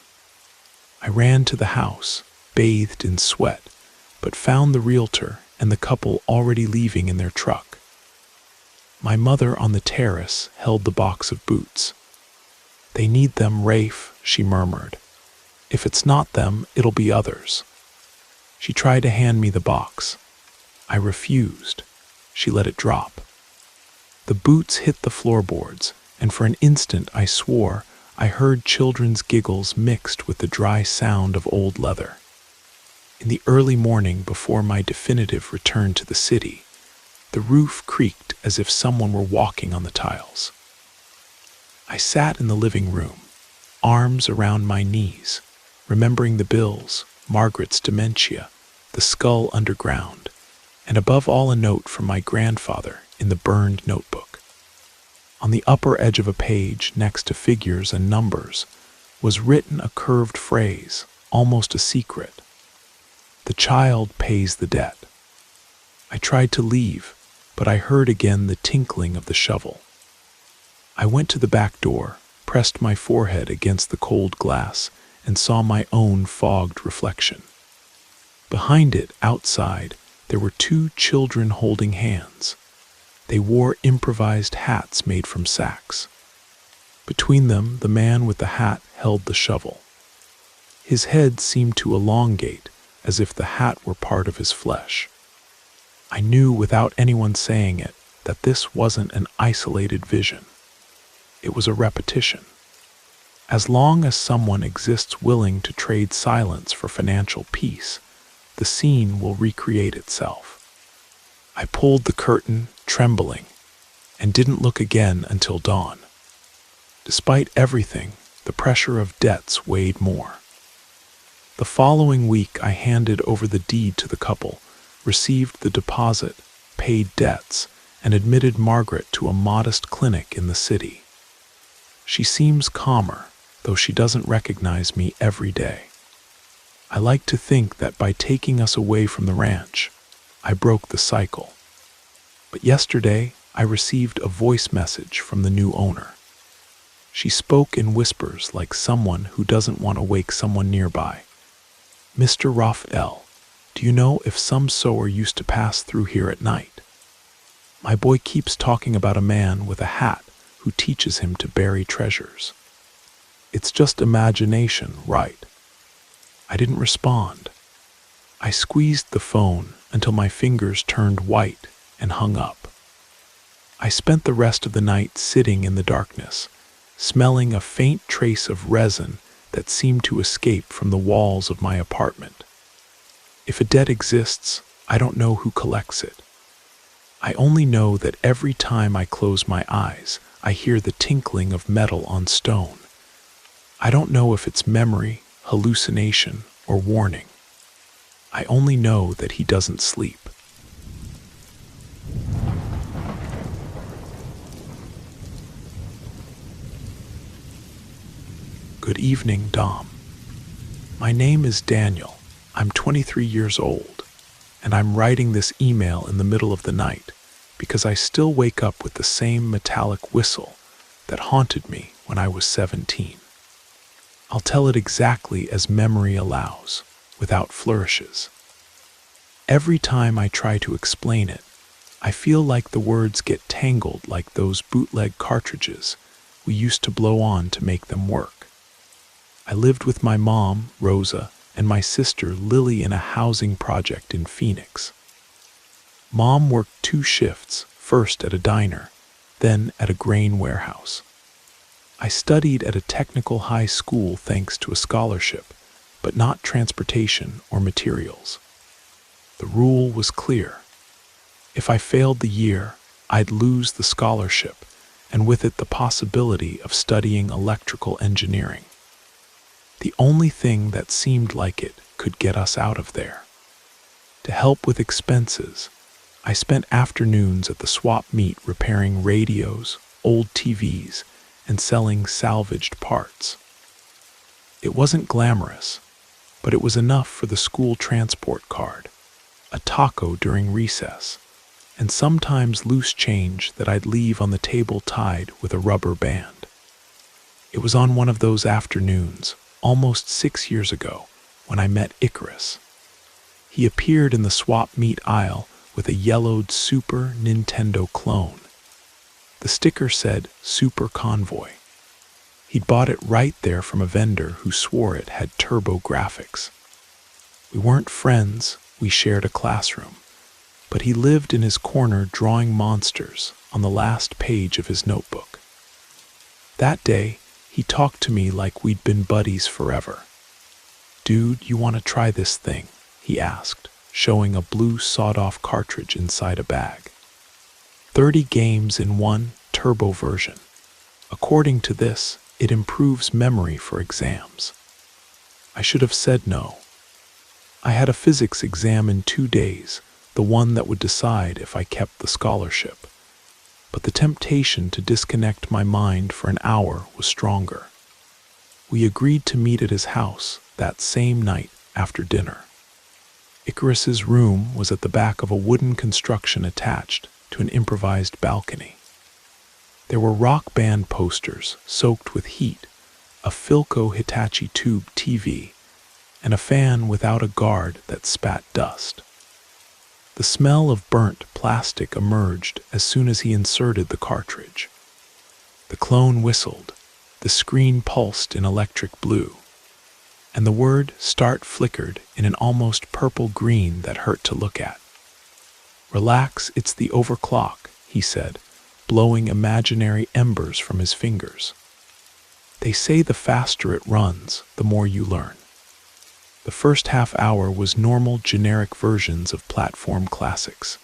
I ran to the house, bathed in sweat, but found the realtor and the couple already leaving in their truck. My mother on the terrace held the box of boots. "They need them, Rafe," she murmured. "If it's not them, it'll be others." She tried to hand me the box. I refused. She let it drop. The boots hit the floorboards, and for an instant I swore I heard children's giggles mixed with the dry sound of old leather. In the early morning before my definitive return to the city, the roof creaked as if someone were walking on the tiles. I sat in the living room, arms around my knees, remembering the bills, Margaret's dementia, the skull underground, and above all a note from my grandfather in the burned notebook. On the upper edge of a page, next to figures and numbers, was written a curved phrase, almost a secret. The child pays the debt. I tried to leave, but I heard again the tinkling of the shovel. I went to the back door, pressed my forehead against the cold glass, and saw my own fogged reflection. Behind it, outside, there were two children holding hands. They wore improvised hats made from sacks. Between them, the man with the hat held the shovel. His head seemed to elongate, as if the hat were part of his flesh. I knew without anyone saying it that this wasn't an isolated vision. It was a repetition. As long as someone exists willing to trade silence for financial peace, the scene will recreate itself. I pulled the curtain, trembling, and didn't look again until dawn. Despite everything, the pressure of debts weighed more. The following week, I handed over the deed to the couple, received the deposit, paid debts, and admitted Margaret to a modest clinic in the city. She seems calmer, though she doesn't recognize me every day. I like to think that by taking us away from the ranch, I broke the cycle. But yesterday, I received a voice message from the new owner. She spoke in whispers like someone who doesn't want to wake someone nearby. "Mr. Raphael, do you know if some sower used to pass through here at night? My boy keeps talking about a man with a hat who teaches him to bury treasures. It's just imagination, right?" I didn't respond. I squeezed the phone until my fingers turned white and hung up. I spent the rest of the night sitting in the darkness, smelling a faint trace of resin that seemed to escape from the walls of my apartment. If a debt exists, I don't know who collects it. I only know that every time I close my eyes, I hear the tinkling of metal on stone. I don't know if it's memory, hallucination, or warning. I only know that he doesn't sleep. Good evening, Dom. My name is Daniel. I'm 23 years old, and I'm writing this email in the middle of the night because I still wake up with the same metallic whistle that haunted me when I was 17. I'll tell it exactly as memory allows, without flourishes. Every time I try to explain it, I feel like the words get tangled like those bootleg cartridges we used to blow on to make them work. I lived with my mom, Rosa, and my sister, Lily, in a housing project in Phoenix. Mom worked 2 shifts, first at a diner, then at a grain warehouse. I studied at a technical high school thanks to a scholarship, but not transportation or materials. The rule was clear. If I failed the year, I'd lose the scholarship, and with it the possibility of studying electrical engineering. The only thing that seemed like it could get us out of there. To help with expenses, I spent afternoons at the swap meet repairing radios, old TVs, and selling salvaged parts. It wasn't glamorous, but it was enough for the school transport card, a taco during recess, and sometimes loose change that I'd leave on the table tied with a rubber band. It was on one of those afternoons, almost 6 years ago, when I met Icarus. He appeared in the swap meet aisle with a yellowed Super Nintendo clone. The sticker said Super Convoy. He'd bought it right there from a vendor who swore it had turbo graphics. We weren't friends, we shared a classroom, but he lived in his corner drawing monsters on the last page of his notebook. That day, he He talked to me like we'd been buddies forever. "Dude, you want to try this thing?" he asked, showing a blue sawed-off cartridge inside a bag. 30 games in one turbo version. According to this, it improves memory for exams. I should have said no. I had a physics exam in 2 days, the one that would decide if I kept the scholarship. But the temptation to disconnect my mind for an hour was stronger. We agreed to meet at his house that same night after dinner. Icarus's room was at the back of a wooden construction attached to an improvised balcony. There were rock band posters soaked with heat, a Philco Hitachi tube TV, and a fan without a guard that spat dust. The smell of burnt plastic emerged as soon as he inserted the cartridge. The clone whistled, the screen pulsed in electric blue, and the word "start" flickered in an almost purple green that hurt to look at. "Relax, it's the overclock," he said, blowing imaginary embers from his fingers. "They say the faster it runs, the more you learn." The first half hour was normal, generic versions of platform classics.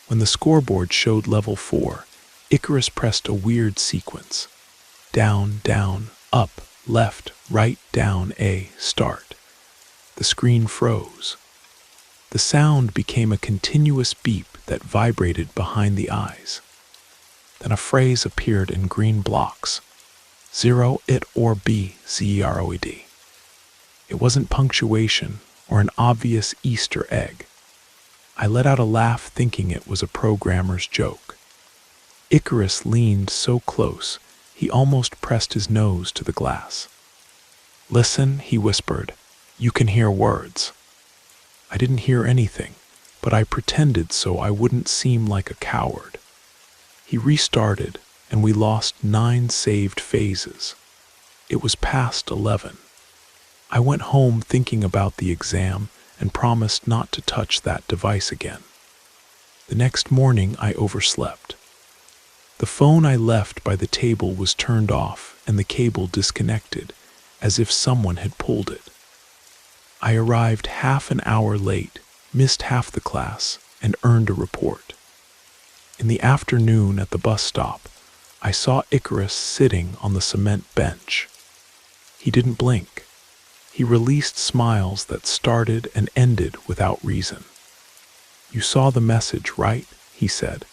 When the scoreboard showed level 4, Icarus pressed a weird sequence. Down, down, up, left, right, down, A, start. The screen froze. The sound became a continuous beep that vibrated behind the eyes. Then a phrase appeared in green blocks. 0, it, or B, ZEROED. It wasn't punctuation or an obvious Easter egg. I let out a laugh thinking it was a programmer's joke. Icarus leaned so close, he almost pressed his nose to the glass. "Listen," he whispered, "you can hear words." I didn't hear anything, but I pretended so I wouldn't seem like a coward. He restarted, and we lost 9 saved phases. It was past 11. I went home thinking about the exam and promised not to touch that device again. The next morning I overslept. The phone I left by the table was turned off and the cable disconnected, as if someone had pulled it. I arrived half an hour late, missed half the class, and earned a report. In the afternoon at the bus stop, I saw Icarus sitting on the cement bench. He didn't blink. He released smiles that started and ended without reason. "You saw the message, right?" he said.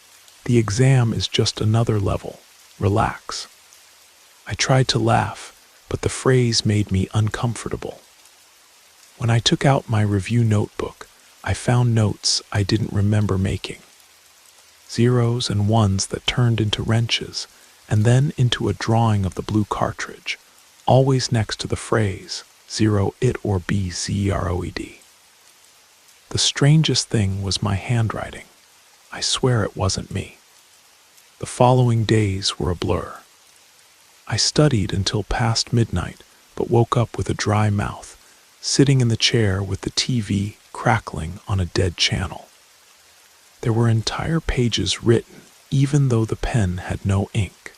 "The exam is just another level. Relax." I tried to laugh, but the phrase made me uncomfortable. When I took out my review notebook, I found notes I didn't remember making. Zeros and ones that turned into wrenches, and then into a drawing of the blue cartridge, always next to the phrase, 0, it, or B, ZEROED. The strangest thing was my handwriting. I swear it wasn't me. The following days were a blur. I studied until past midnight, but woke up with a dry mouth, sitting in the chair with the TV crackling on a dead channel. There were entire pages written, even though the pen had no ink.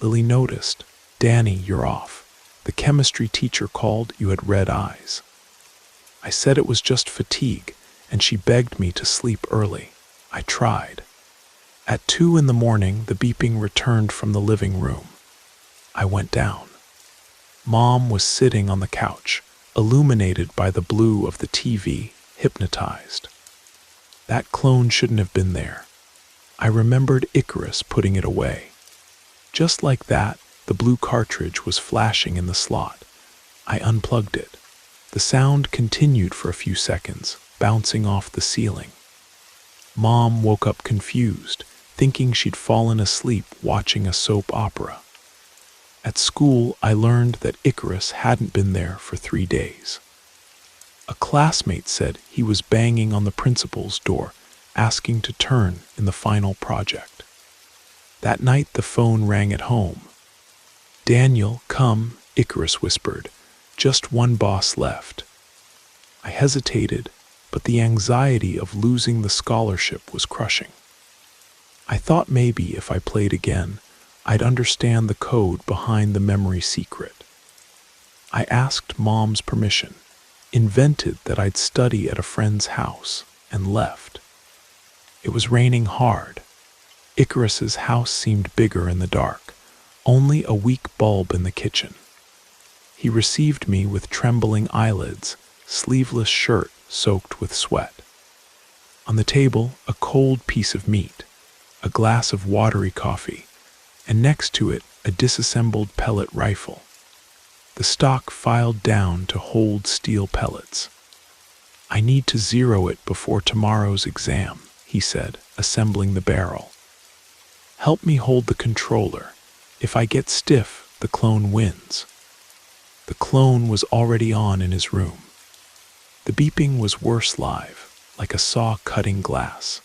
Lily noticed. "Danny, you're off. The chemistry teacher called you had red eyes." I said it was just fatigue, and she begged me to sleep early. I tried. At 2 in the morning, the beeping returned from the living room. I went down. Mom was sitting on the couch, illuminated by the blue of the TV, hypnotized. That clone shouldn't have been there. I remembered Icarus putting it away. Just like that, the blue cartridge was flashing in the slot. I unplugged it. The sound continued for a few seconds, bouncing off the ceiling. Mom woke up confused, thinking she'd fallen asleep watching a soap opera. At school, I learned that Icarus hadn't been there for 3 days. A classmate said he was banging on the principal's door, asking to turn in the final project. That night, the phone rang at home. "Daniel, come," Icarus whispered. "Just one boss left." I hesitated, but the anxiety of losing the scholarship was crushing. I thought maybe if I played again, I'd understand the code behind the memory secret. I asked Mom's permission, invented that I'd study at a friend's house, and left. It was raining hard. Icarus's house seemed bigger in the dark, only a weak bulb in the kitchen. He received me with trembling eyelids, sleeveless shirt soaked with sweat. On the table, a cold piece of meat, a glass of watery coffee, and next to it, a disassembled pellet rifle. The stock filed down to hold steel pellets. "I need to zero it before tomorrow's exam," he said, assembling the barrel. "Help me hold the controller. If I get stiff, the clone wins." The clone was already on in his room. The beeping was worse live, like a saw cutting glass.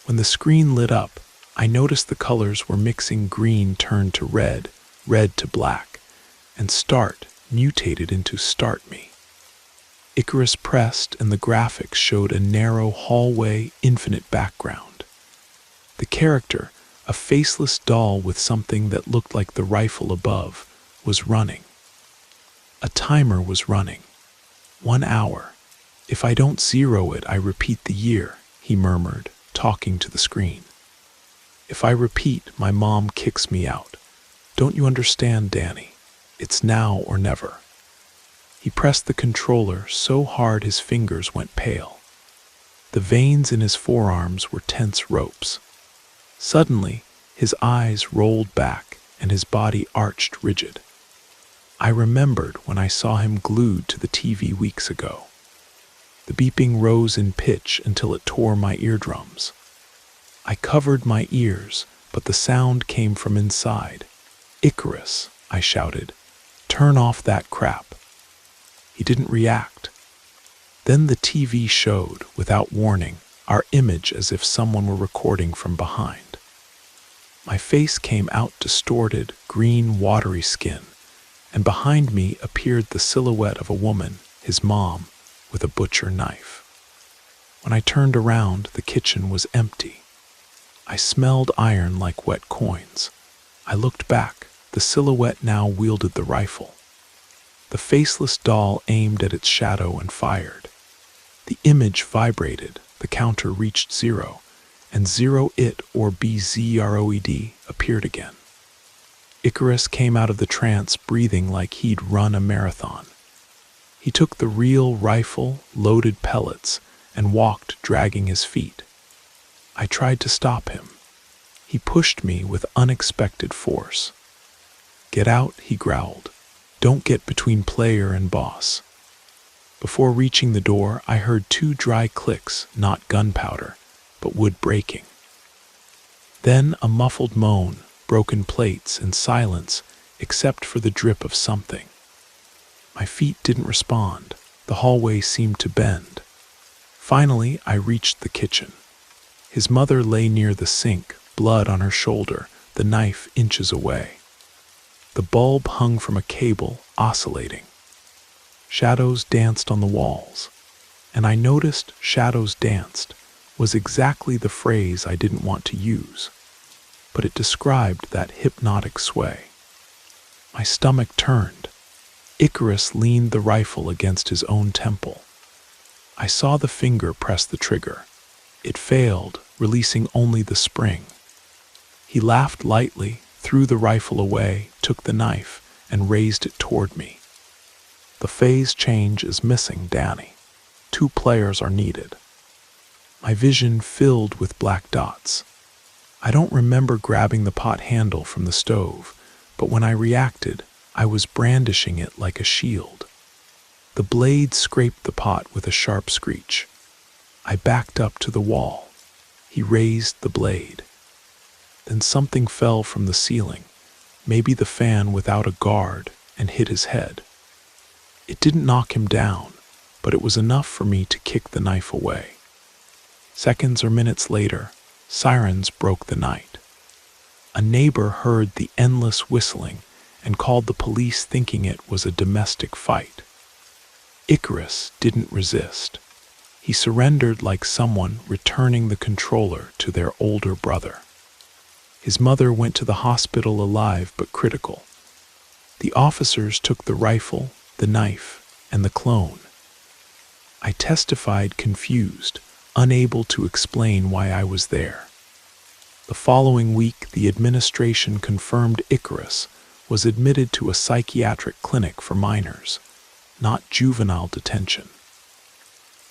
When the screen lit up, I noticed the colors were mixing. Green turned to red, red to black, and start mutated into start me. Icarus pressed and the graphics showed a narrow hallway, infinite background. The character, a faceless doll with something that looked like the rifle above, was running. A timer was running. 1 hour. "If I don't zero it, I repeat the year," he murmured, talking to the screen. "If I repeat, my mom kicks me out. Don't you understand, Danny? It's now or never." He pressed the controller so hard his fingers went pale. The veins in his forearms were tense ropes. Suddenly, his eyes rolled back and his body arched rigid. I remembered when I saw him glued to the TV weeks ago. The beeping rose in pitch until it tore my eardrums. I covered my ears, but the sound came from inside. "Icarus," I shouted, "turn off that crap." He didn't react. Then the TV showed, without warning, our image as if someone were recording from behind. My face came out distorted, green, watery skin, and behind me appeared the silhouette of a woman, his mom, with a butcher knife. When I turned around, the kitchen was empty. I smelled iron like wet coins. I looked back. The silhouette now wielded the rifle. The faceless doll aimed at its shadow and fired. The image vibrated, the counter reached 0, and 0 it or BZROED appeared again. Icarus came out of the trance breathing like he'd run a marathon. He took the real rifle, loaded pellets, and walked dragging his feet. I tried to stop him. He pushed me with unexpected force. "Get out," he growled. "Don't get between player and boss." Before reaching the door, I heard 2 dry clicks, not gunpowder, but wood breaking. Then a muffled moan, broken plates, and silence, except for the drip of something. My feet didn't respond. The hallway seemed to bend. Finally, I reached the kitchen. His mother lay near the sink, blood on her shoulder, the knife inches away. The bulb hung from a cable, oscillating. Shadows danced on the walls, and I noticed "shadows danced" was exactly the phrase I didn't want to use, but it described that hypnotic sway. My stomach turned. Icarus leaned the rifle against his own temple. I saw the finger press the trigger. It failed, releasing only the spring. He laughed lightly, threw the rifle away, took the knife, and raised it toward me. "The phase change is missing, Danny. 2 players are needed." My vision filled with black dots. I don't remember grabbing the pot handle from the stove, but when I reacted, I was brandishing it like a shield. The blade scraped the pot with a sharp screech. I backed up to the wall. He raised the blade. Then something fell from the ceiling, maybe the fan without a guard, and hit his head. It didn't knock him down, but it was enough for me to kick the knife away. Seconds or minutes later, sirens broke the night. A neighbor heard the endless whistling and called the police thinking it was a domestic fight. Icarus didn't resist. He surrendered like someone returning the controller to their older brother. His mother went to the hospital alive but critical. The officers took the rifle, the knife, and the clone. I testified confused, unable to explain why I was there. The following week, the administration confirmed Icarus was admitted to a psychiatric clinic for minors, not juvenile detention.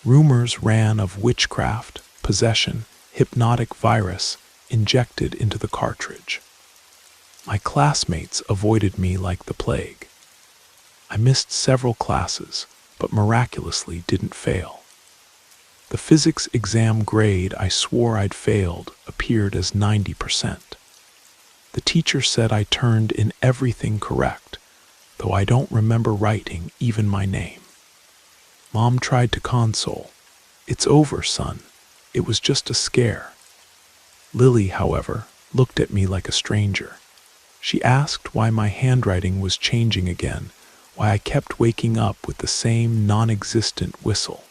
Rumors ran of witchcraft, possession, hypnotic virus injected into the cartridge. My classmates avoided me like the plague. I missed several classes, but miraculously didn't fail. The physics exam grade I swore I'd failed appeared as 90%. The teacher said I turned in everything correct, though I don't remember writing even my name. Mom tried to console. "It's over, son. It was just a scare." Lily, however, looked at me like a stranger. She asked why my handwriting was changing again, why I kept waking up with the same non-existent whistle.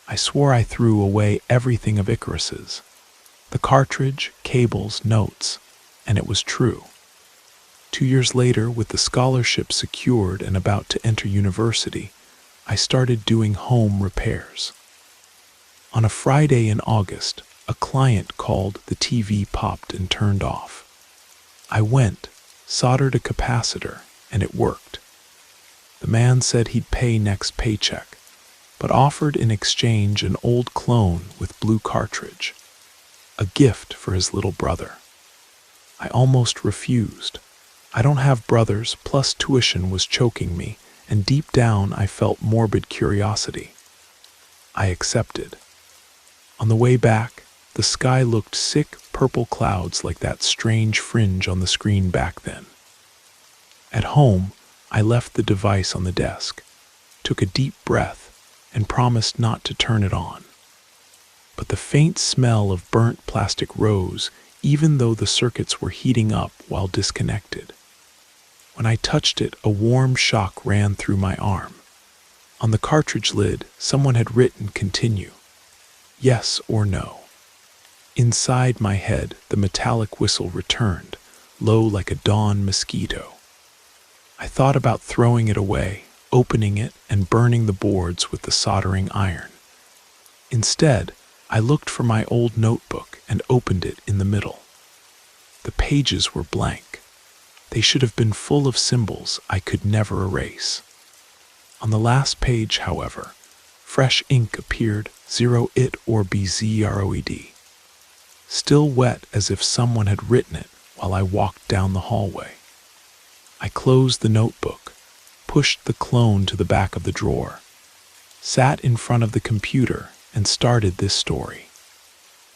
I swore I threw away everything of Icarus's, the cartridge, cables, notes, and it was true. 2 years later, with the scholarship secured and about to enter university, I started doing home repairs. On a Friday in August, a client called, the TV popped and turned off. I went, soldered a capacitor, and it worked. The man said he'd pay next paycheck, but offered in exchange an old clone with blue cartridge, a gift for his little brother. I almost refused. I don't have brothers, plus tuition was choking me, and deep down I felt morbid curiosity. I accepted. On the way back, the sky looked sick purple clouds like that strange fringe on the screen back then. At home, I left the device on the desk, took a deep breath, and promised not to turn it on. But the faint smell of burnt plastic rose, even though the circuits were heating up while disconnected. When I touched it, a warm shock ran through my arm. On the cartridge lid, someone had written "Continue. Yes or no." Inside my head, the metallic whistle returned, low like a dawn mosquito. I thought about throwing it away, opening it, and burning the boards with the soldering iron. Instead, I looked for my old notebook and opened it in the middle. The pages were blank. They should have been full of symbols I could never erase. On the last page, however, fresh ink appeared, 0 it or BZROED. Still wet as if someone had written it while I walked down the hallway. I closed the notebook, pushed the clone to the back of the drawer, sat in front of the computer, and started this story.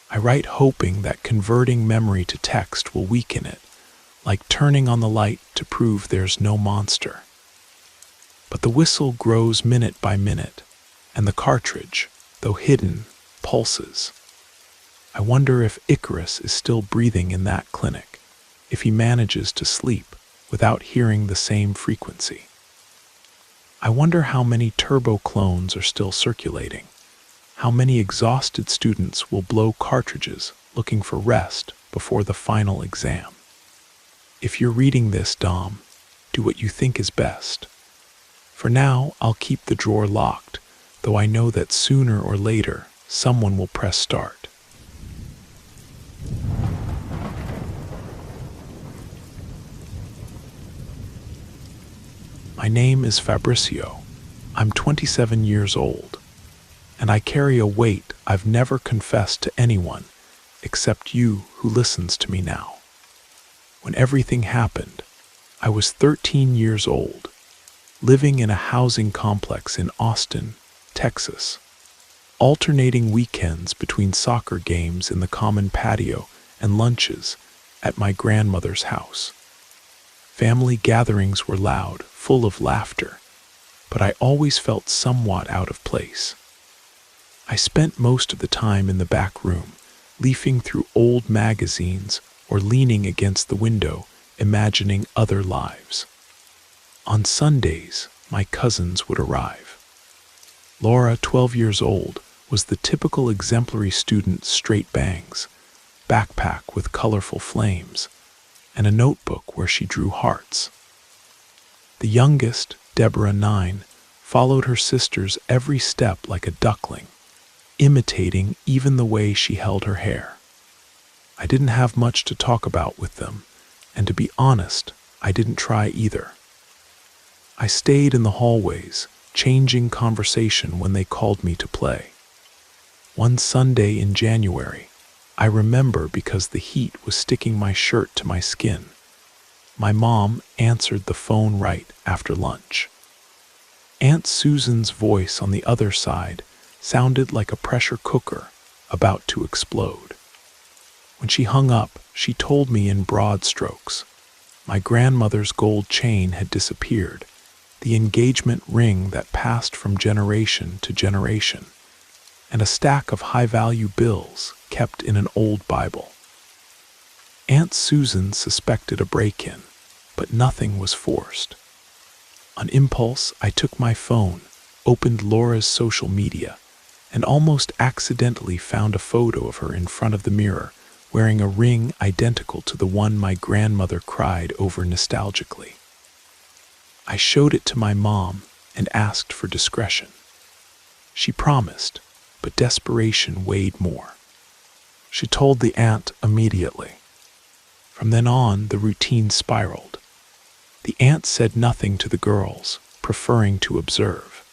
I write hoping that converting memory to text will weaken it, like turning on the light to prove there's no monster. But the whistle grows minute by minute, and the cartridge, though hidden, pulses. I wonder if Icarus is still breathing in that clinic, if he manages to sleep without hearing the same frequency. I wonder how many turbo clones are still circulating, how many exhausted students will blow cartridges looking for rest before the final exam. If you're reading this, Dom, do what you think is best. For now, I'll keep the drawer locked, though I know that sooner or later, someone will press start. My name is Fabricio. I'm 27 years old, and I carry a weight I've never confessed to anyone except you who listens to me now. When everything happened, I was 13 years old, living in a housing complex in Austin, Texas, alternating weekends between soccer games in the common patio and lunches at my grandmother's house. Family gatherings were loud, full of laughter, but I always felt somewhat out of place. I spent most of the time in the back room, leafing through old magazines or leaning against the window, imagining other lives. On Sundays, my cousins would arrive. Laura, 12 years old, was the typical exemplary student, straight bangs, backpack with colorful flames, and a notebook where she drew hearts. The youngest, Deborah 9, followed her sister's every step like a duckling, imitating even the way she held her hair. I didn't have much to talk about with them, and to be honest, I didn't try either. I stayed in the hallways, changing conversation when they called me to play. One Sunday in January, I remember because the heat was sticking my shirt to my skin. My mom answered the phone right after lunch. Aunt Susan's voice on the other side sounded like a pressure cooker about to explode. When she hung up, she told me in broad strokes. My grandmother's gold chain had disappeared, the engagement ring that passed from generation to generation, and a stack of high-value bills kept in an old Bible. Aunt Susan suspected a break-in, but nothing was forced. On impulse, I took my phone, opened Laura's social media, and almost accidentally found a photo of her in front of the mirror, wearing a ring identical to the one my grandmother cried over nostalgically. I showed it to my mom and asked for discretion. She promised, but desperation weighed more. She told the aunt immediately. From then on, the routine spiraled. The aunt said nothing to the girls, preferring to observe.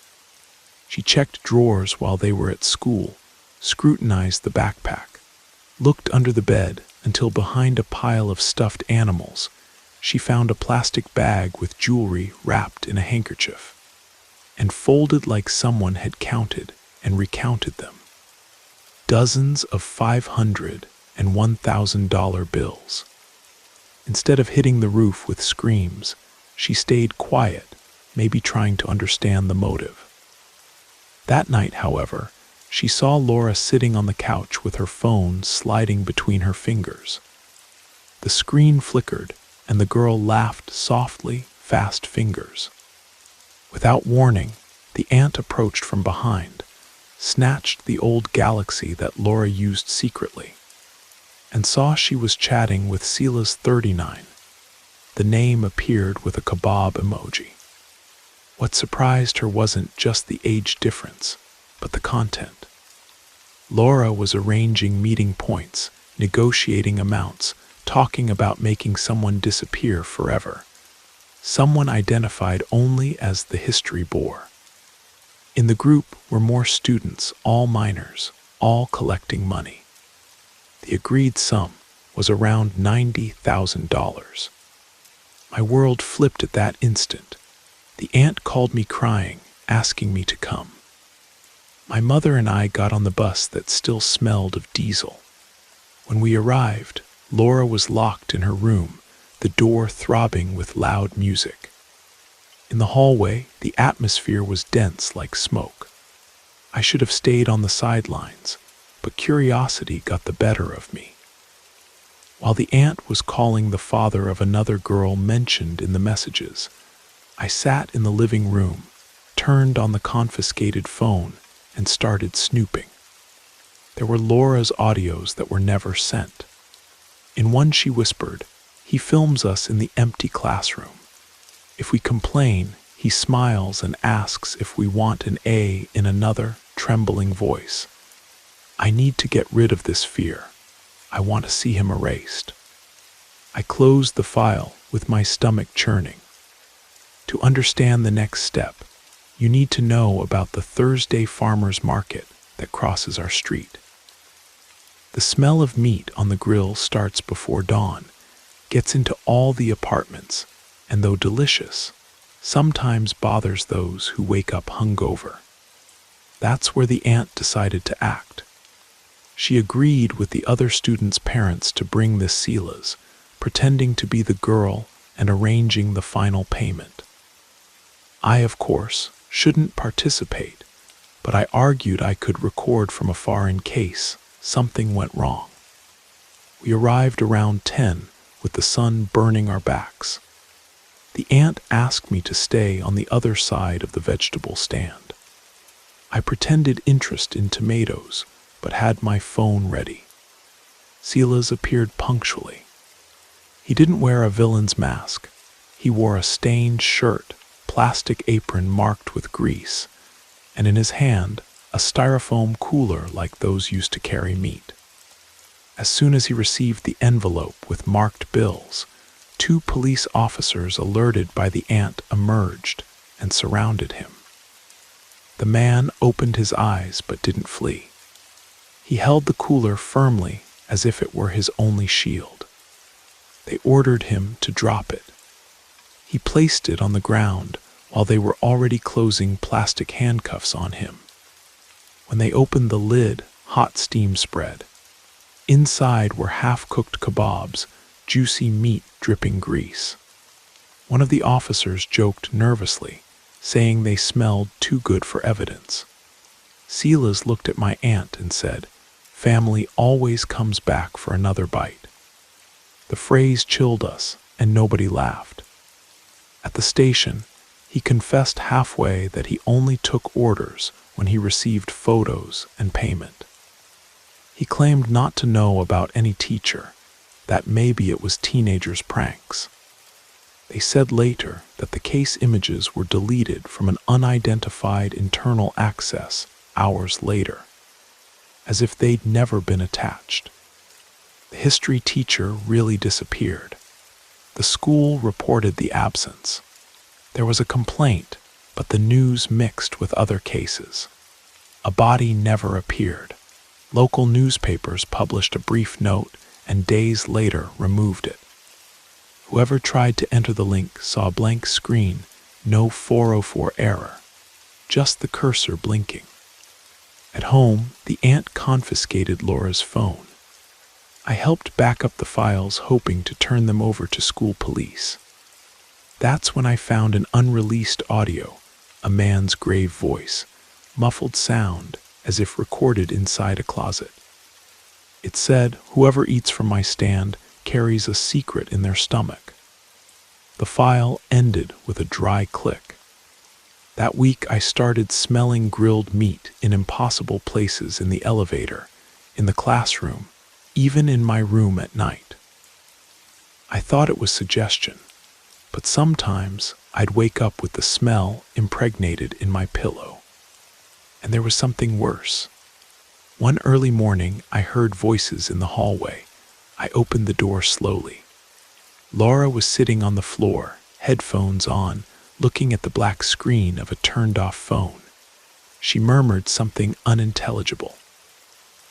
She checked drawers while they were at school, scrutinized the backpack, looked under the bed until behind a pile of stuffed animals, she found a plastic bag with jewelry wrapped in a handkerchief, and folded like someone had counted and recounted them. Dozens of $500 and $1,000 bills. Instead of hitting the roof with screams, she stayed quiet, maybe trying to understand the motive. That night, however, she saw Laura sitting on the couch with her phone sliding between her fingers. The screen flickered, and the girl laughed softly, fast fingers. Without warning, the aunt approached from behind, snatched the old Galaxy that Laura used secretly, and saw she was chatting with Silas 39. The name appeared with a kebab emoji. What surprised her wasn't just the age difference, but the content. Laura was arranging meeting points, negotiating amounts, talking about making someone disappear forever. Someone identified only as the history bore. In the group were more students, all minors, all collecting money. The agreed sum was around $90,000. My world flipped at that instant. The aunt called me crying, asking me to come. My mother and I got on the bus that still smelled of diesel. When we arrived, Laura was locked in her room, the door throbbing with loud music. In the hallway, the atmosphere was dense like smoke. I should have stayed on the sidelines, but curiosity got the better of me. While the aunt was calling the father of another girl mentioned in the messages, I sat in the living room, turned on the confiscated phone, and started snooping. There were Laura's audios that were never sent. In one she whispered, "He films us in the empty classroom. If we complain, he smiles and asks if we want an A in another, trembling voice. I need to get rid of this fear. I want to see him erased." I closed the file with my stomach churning. To understand the next step, you need to know about the Thursday farmers market that crosses our street. The smell of meat on the grill starts before dawn, gets into all the apartments, and though delicious, sometimes bothers those who wake up hungover. That's where the aunt decided to act. She agreed with the other students' parents to bring this Silas, pretending to be the girl and arranging the final payment. I, of course, shouldn't participate, but I argued I could record from afar in case something went wrong. We arrived around 10 with the sun burning our backs. The aunt asked me to stay on the other side of the vegetable stand. I pretended interest in tomatoes, but had my phone ready. Silas appeared punctually. He didn't wear a villain's mask. He wore a stained shirt, plastic apron marked with grease, and in his hand, a styrofoam cooler like those used to carry meat. As soon as he received the envelope with marked bills, 2 police officers alerted by the ant emerged and surrounded him. The man opened his eyes but didn't flee. He held the cooler firmly as if it were his only shield. They ordered him to drop it. He placed it on the ground while they were already closing plastic handcuffs on him. When they opened the lid, hot steam spread. Inside were half-cooked kebabs, juicy meat dripping grease. One of the officers joked nervously, saying they smelled too good for evidence. Silas looked at my aunt and said, "Family always comes back for another bite." The phrase chilled us, and nobody laughed. At the station, he confessed halfway that he only took orders when he received photos and payment. He claimed not to know about any teacher, that maybe it was teenagers' pranks. They said later that the case images were deleted from an unidentified internal access hours later, as if they'd never been attached. The history teacher really disappeared. The school reported the absence. There was a complaint, but the news mixed with other cases. A body never appeared. Local newspapers published a brief note and days later removed it. Whoever tried to enter the link saw a blank screen, no 404 error, just the cursor blinking. At home, the aunt confiscated Laura's phone. I helped back up the files, hoping to turn them over to school police. That's when I found an unreleased audio, a man's grave voice, muffled sound as if recorded inside a closet. It said, "Whoever eats from my stand carries a secret in their stomach." The file ended with a dry click. That week I started smelling grilled meat in impossible places, in the elevator, in the classroom, even in my room at night. I thought it was suggestion, but sometimes I'd wake up with the smell impregnated in my pillow. And there was something worse. One early morning, I heard voices in the hallway. I opened the door slowly. Laura was sitting on the floor, headphones on, looking at the black screen of a turned-off phone. She murmured something unintelligible.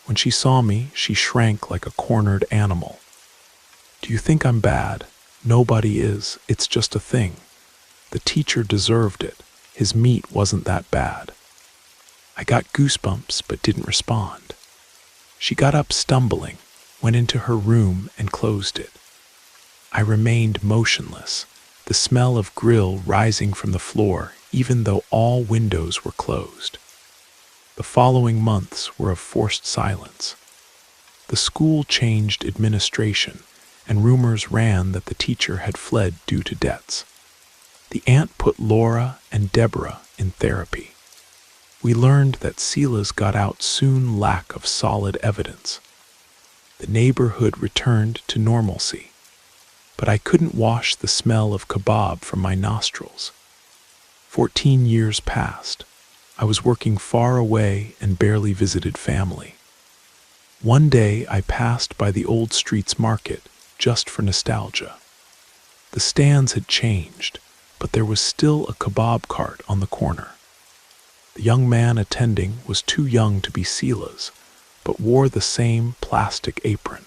When she saw me, she shrank like a cornered animal. "Do you think I'm bad? Nobody is. It's just a thing. The teacher deserved it. His meat wasn't that bad." I got goosebumps but didn't respond. She got up stumbling, went into her room and closed it. I remained motionless, the smell of grill rising from the floor even though all windows were closed. The following months were of forced silence. The school changed administration, and rumors ran that the teacher had fled due to debts. The aunt put Laura and Deborah in therapy. We learned that Silas got out soon, lack of solid evidence. The neighborhood returned to normalcy, but I couldn't wash the smell of kebab from my nostrils. 14 years passed. I was working far away and barely visited family. One day I passed by the old streets market just for nostalgia. The stands had changed, but there was still a kebab cart on the corner. The young man attending was too young to be Silas, but wore the same plastic apron.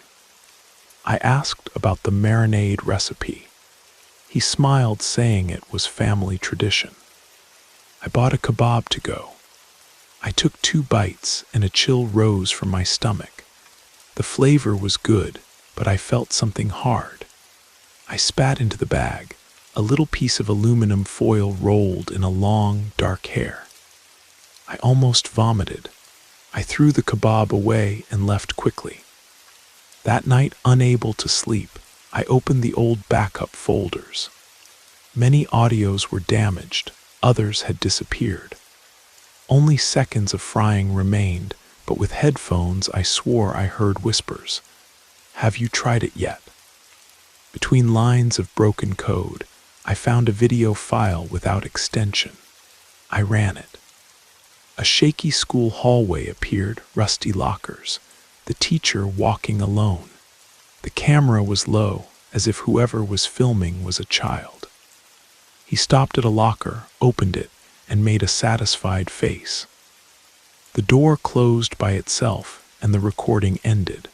I asked about the marinade recipe. He smiled, saying it was family tradition. I bought a kebab to go. I took 2 bites and a chill rose from my stomach. The flavor was good, but I felt something hard. I spat into the bag. A little piece of aluminum foil rolled in a long, dark hair. I almost vomited. I threw the kebab away and left quickly. That night, unable to sleep, I opened the old backup folders. Many audios were damaged, others had disappeared. Only seconds of frying remained, but with headphones I swore I heard whispers. Have you tried it yet? Between lines of broken code, I found a video file without extension. I ran it. A shaky school hallway appeared, rusty lockers, the teacher walking alone. The camera was low, as if whoever was filming was a child. He stopped at a locker, opened it, and made a satisfied face. The door closed by itself, and the recording ended.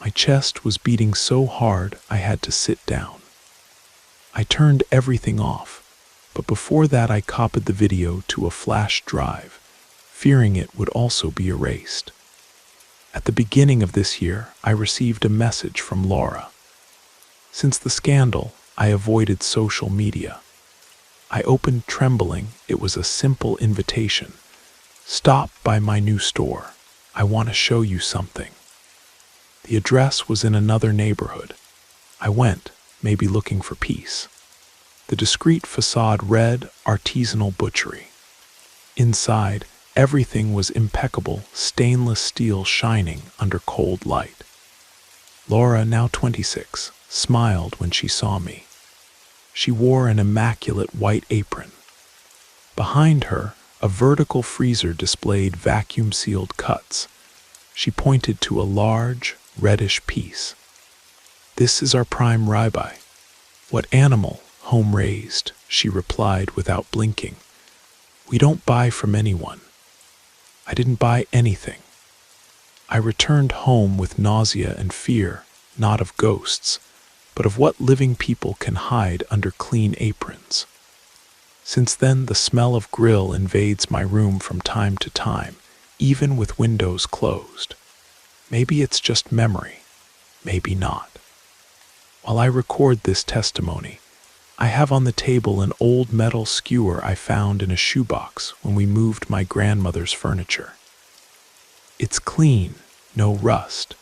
My chest was beating so hard I had to sit down. I turned everything off, but before that I copied the video to a flash drive, fearing it would also be erased. At the beginning of this year, I received a message from Laura. Since the scandal, I avoided social media. I opened trembling. It was a simple invitation. Stop by my new store. I want to show you something. The address was in another neighborhood. I went, maybe looking for peace. The discreet facade read Artisanal Butchery. Inside, everything was impeccable, stainless steel shining under cold light. Laura, now 26, smiled when she saw me. She wore an immaculate white apron. Behind her, a vertical freezer displayed vacuum-sealed cuts. She pointed to a large, reddish piece. This is our prime ribeye. What animal? Home-raised, she replied without blinking. We don't buy from anyone. I didn't buy anything. I returned home with nausea and fear, not of ghosts, but of what living people can hide under clean aprons. Since then, the smell of grill invades my room from time to time, even with windows closed. Maybe it's just memory, maybe not. While I record this testimony, I have on the table an old metal skewer I found in a shoebox when we moved my grandmother's furniture. It's clean, no rust,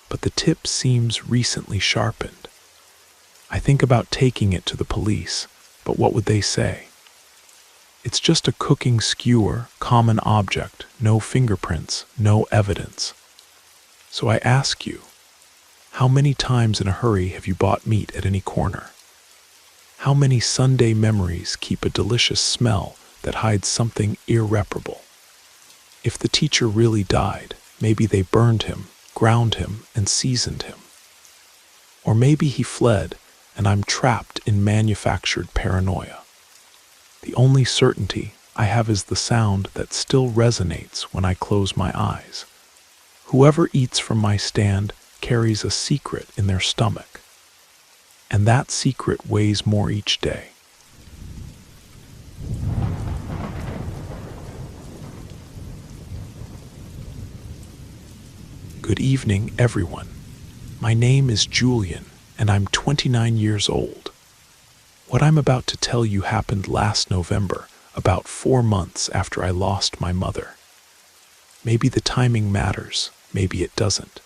but the tip seems recently sharpened. I think about taking it to the police, but what would they say? It's just a cooking skewer, common object, no fingerprints, no evidence. So I ask you, how many times in a hurry have you bought meat at any corner? How many Sunday memories keep a delicious smell that hides something irreparable? If the teacher really died, maybe they burned him, ground him, and seasoned him. Or maybe he fled, and I'm trapped in manufactured paranoia. The only certainty I have is the sound that still resonates when I close my eyes. Whoever eats from my stand carries a secret in their stomach, and that secret weighs more each day. Good evening, everyone. My name is Julian, and I'm 29 years old. What I'm about to tell you happened last November, about 4 months after I lost my mother. Maybe the timing matters, maybe it doesn't.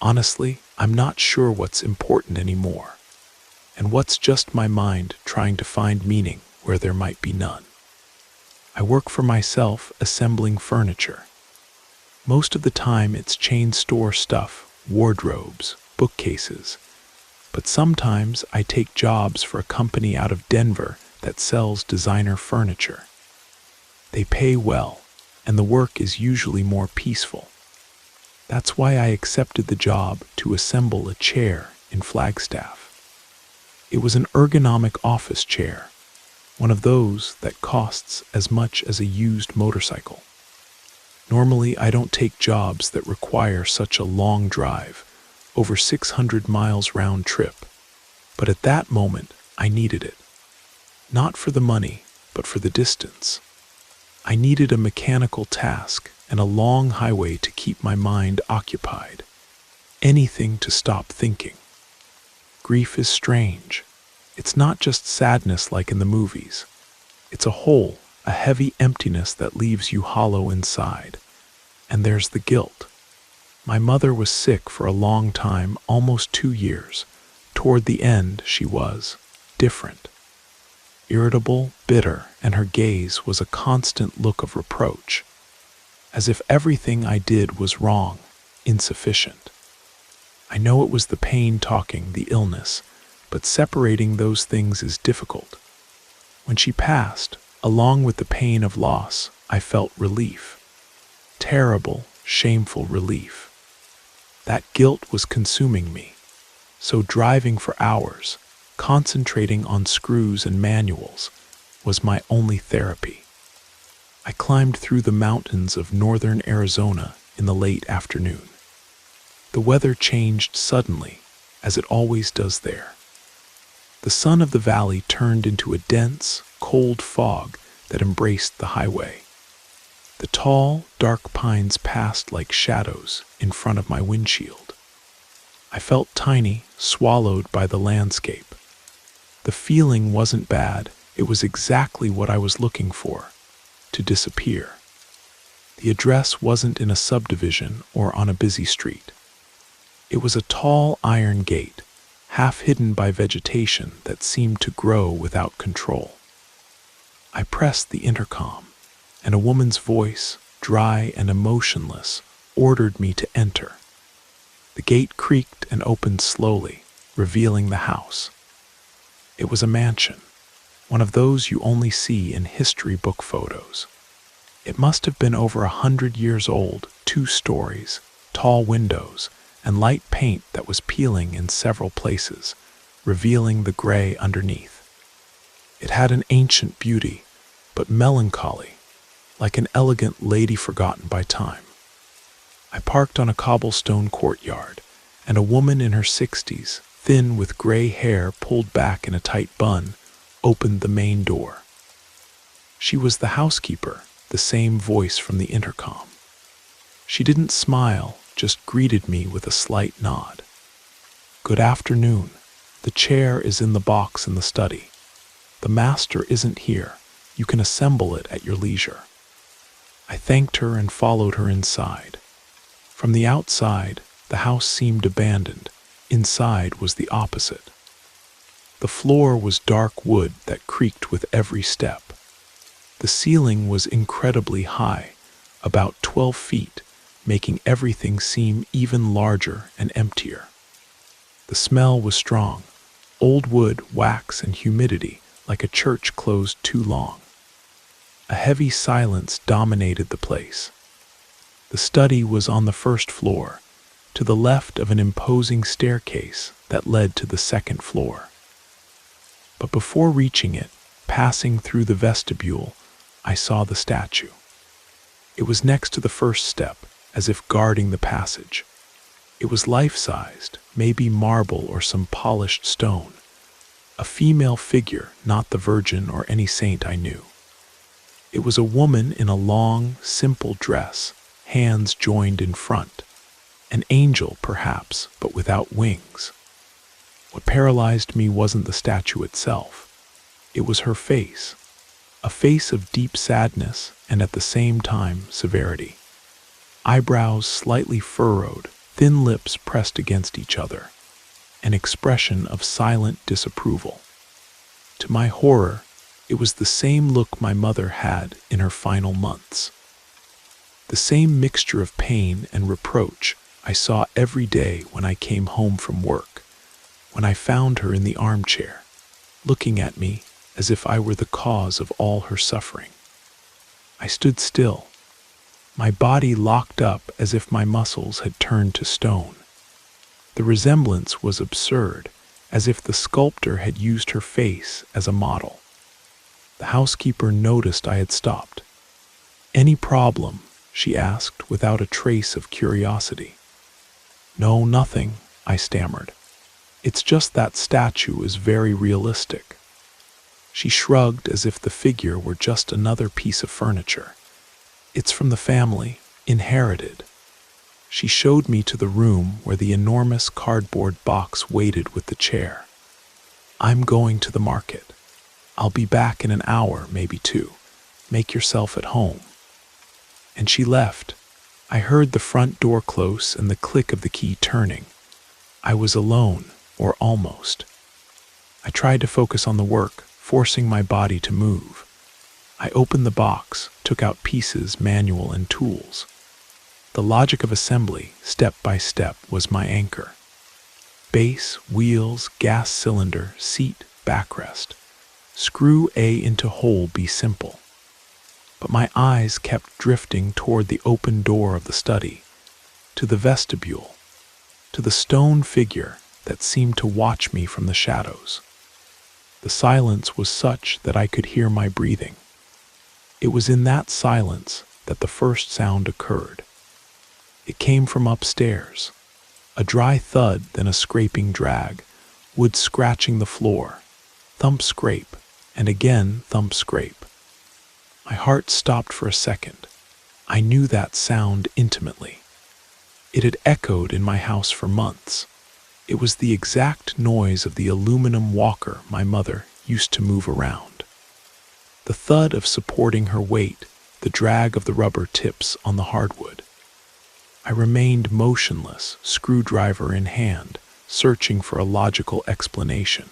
Honestly, I'm not sure what's important anymore, and what's just my mind trying to find meaning where there might be none. I work for myself assembling furniture. Most of the time it's chain store stuff, wardrobes, bookcases, but sometimes I take jobs for a company out of Denver that sells designer furniture. They pay well, and the work is usually more peaceful. That's why I accepted the job to assemble a chair in Flagstaff. It was an ergonomic office chair, one of those that costs as much as a used motorcycle. Normally, I don't take jobs that require such a long drive, over 600 miles round trip, but at that moment, I needed it. Not for the money, but for the distance. I needed a mechanical task and a long highway to keep my mind occupied. Anything to stop thinking. Grief is strange. It's not just sadness like in the movies. It's a hole, a heavy emptiness that leaves you hollow inside. And there's the guilt. My mother was sick for a long time, almost 2 years. Toward the end, she was different. Irritable, bitter, and her gaze was a constant look of reproach, as if everything I did was wrong, insufficient. I know it was the pain talking, the illness, but separating those things is difficult. When she passed, along with the pain of loss, I felt relief. Terrible, shameful relief. That guilt was consuming me. So driving for hours, concentrating on screws and manuals, was my only therapy. I climbed through the mountains of northern Arizona in the late afternoon. The weather changed suddenly, as it always does there. The sun of the valley turned into a dense, cold fog that embraced the highway. The tall, dark pines passed like shadows in front of my windshield. I felt tiny, swallowed by the landscape. The feeling wasn't bad, it was exactly what I was looking for, to disappear. The address wasn't in a subdivision or on a busy street. It was a tall iron gate, half hidden by vegetation that seemed to grow without control. I pressed the intercom, and a woman's voice, dry and emotionless, ordered me to enter. The gate creaked and opened slowly, revealing the house. It was a mansion, one of those you only see in history book photos. It must have been over 100 years old, 2 stories, tall windows, and light paint that was peeling in several places, revealing the gray underneath. It had an ancient beauty, but melancholy, like an elegant lady forgotten by time. I parked on a cobblestone courtyard, and a woman in her 60s, thin with gray hair pulled back in a tight bun, opened the main door. She was the housekeeper, the same voice from the intercom. She didn't smile, just greeted me with a slight nod. "Good afternoon. The chair is in the box in the study. The master isn't here. You can assemble it at your leisure." I thanked her and followed her inside. From the outside, the house seemed abandoned. Inside was the opposite. The floor was dark wood that creaked with every step. The ceiling was incredibly high, about 12 feet, making everything seem even larger and emptier. The smell was strong, old wood, wax, and humidity, like a church closed too long. A heavy silence dominated the place. The study was on the first floor, to the left of an imposing staircase that led to the second floor. But before reaching it, passing through the vestibule, I saw the statue. It was next to the first step, as if guarding the passage. It was life-sized, maybe marble or some polished stone. A female figure, not the Virgin or any saint I knew. It was a woman in a long, simple dress, hands joined in front. An angel, perhaps, but without wings. What paralyzed me wasn't the statue itself. It was her face. A face of deep sadness and at the same time severity. Eyebrows slightly furrowed, thin lips pressed against each other. An expression of silent disapproval. To my horror, it was the same look my mother had in her final months. The same mixture of pain and reproach I saw every day when I came home from work, when I found her in the armchair, looking at me as if I were the cause of all her suffering. I stood still, my body locked up as if my muscles had turned to stone. The resemblance was absurd, as if the sculptor had used her face as a model. The housekeeper noticed I had stopped. "Any problem?" she asked without a trace of curiosity. "No, nothing," I stammered. "It's just that statue is very realistic." She shrugged as if the figure were just another piece of furniture. "It's from the family, inherited." She showed me to the room where the enormous cardboard box waited with the chair. "I'm going to the market. I'll be back in an hour, maybe 2. Make yourself at home." And she left. I heard the front door close and the click of the key turning. I was alone, or almost. I tried to focus on the work, forcing my body to move. I opened the box, took out pieces, manual, and tools. The logic of assembly, step by step, was my anchor. Base, wheels, gas cylinder, seat, backrest. Screw A into hole be simple. But my eyes kept drifting toward the open door of the study, to the vestibule, to the stone figure that seemed to watch me from the shadows. The silence was such that I could hear my breathing. It was in that silence that the first sound occurred. It came from upstairs, a dry thud, then a scraping drag, wood scratching the floor, thump scrape, and again thump scrape. My heart stopped for a second. I knew that sound intimately. It had echoed in my house for months. It was the exact noise of the aluminum walker my mother used to move around. The thud of supporting her weight, the drag of the rubber tips on the hardwood. I remained motionless, screwdriver in hand, searching for a logical explanation.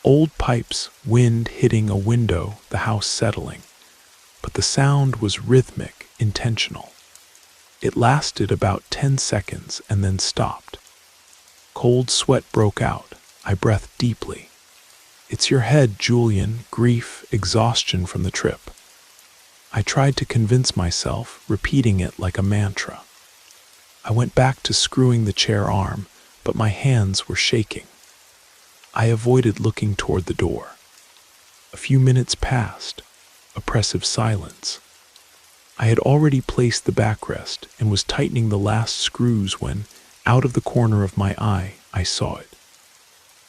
Old pipes, wind hitting a window, the house settling. But the sound was rhythmic, intentional. It lasted about 10 seconds and then stopped. Cold sweat broke out. I breathed deeply. It's your head, Julian, grief, exhaustion from the trip. I tried to convince myself, repeating it like a mantra. I went back to screwing the chair arm, but my hands were shaking. I avoided looking toward the door. A few minutes passed, oppressive silence. I had already placed the backrest and was tightening the last screws when, out of the corner of my eye, I saw it.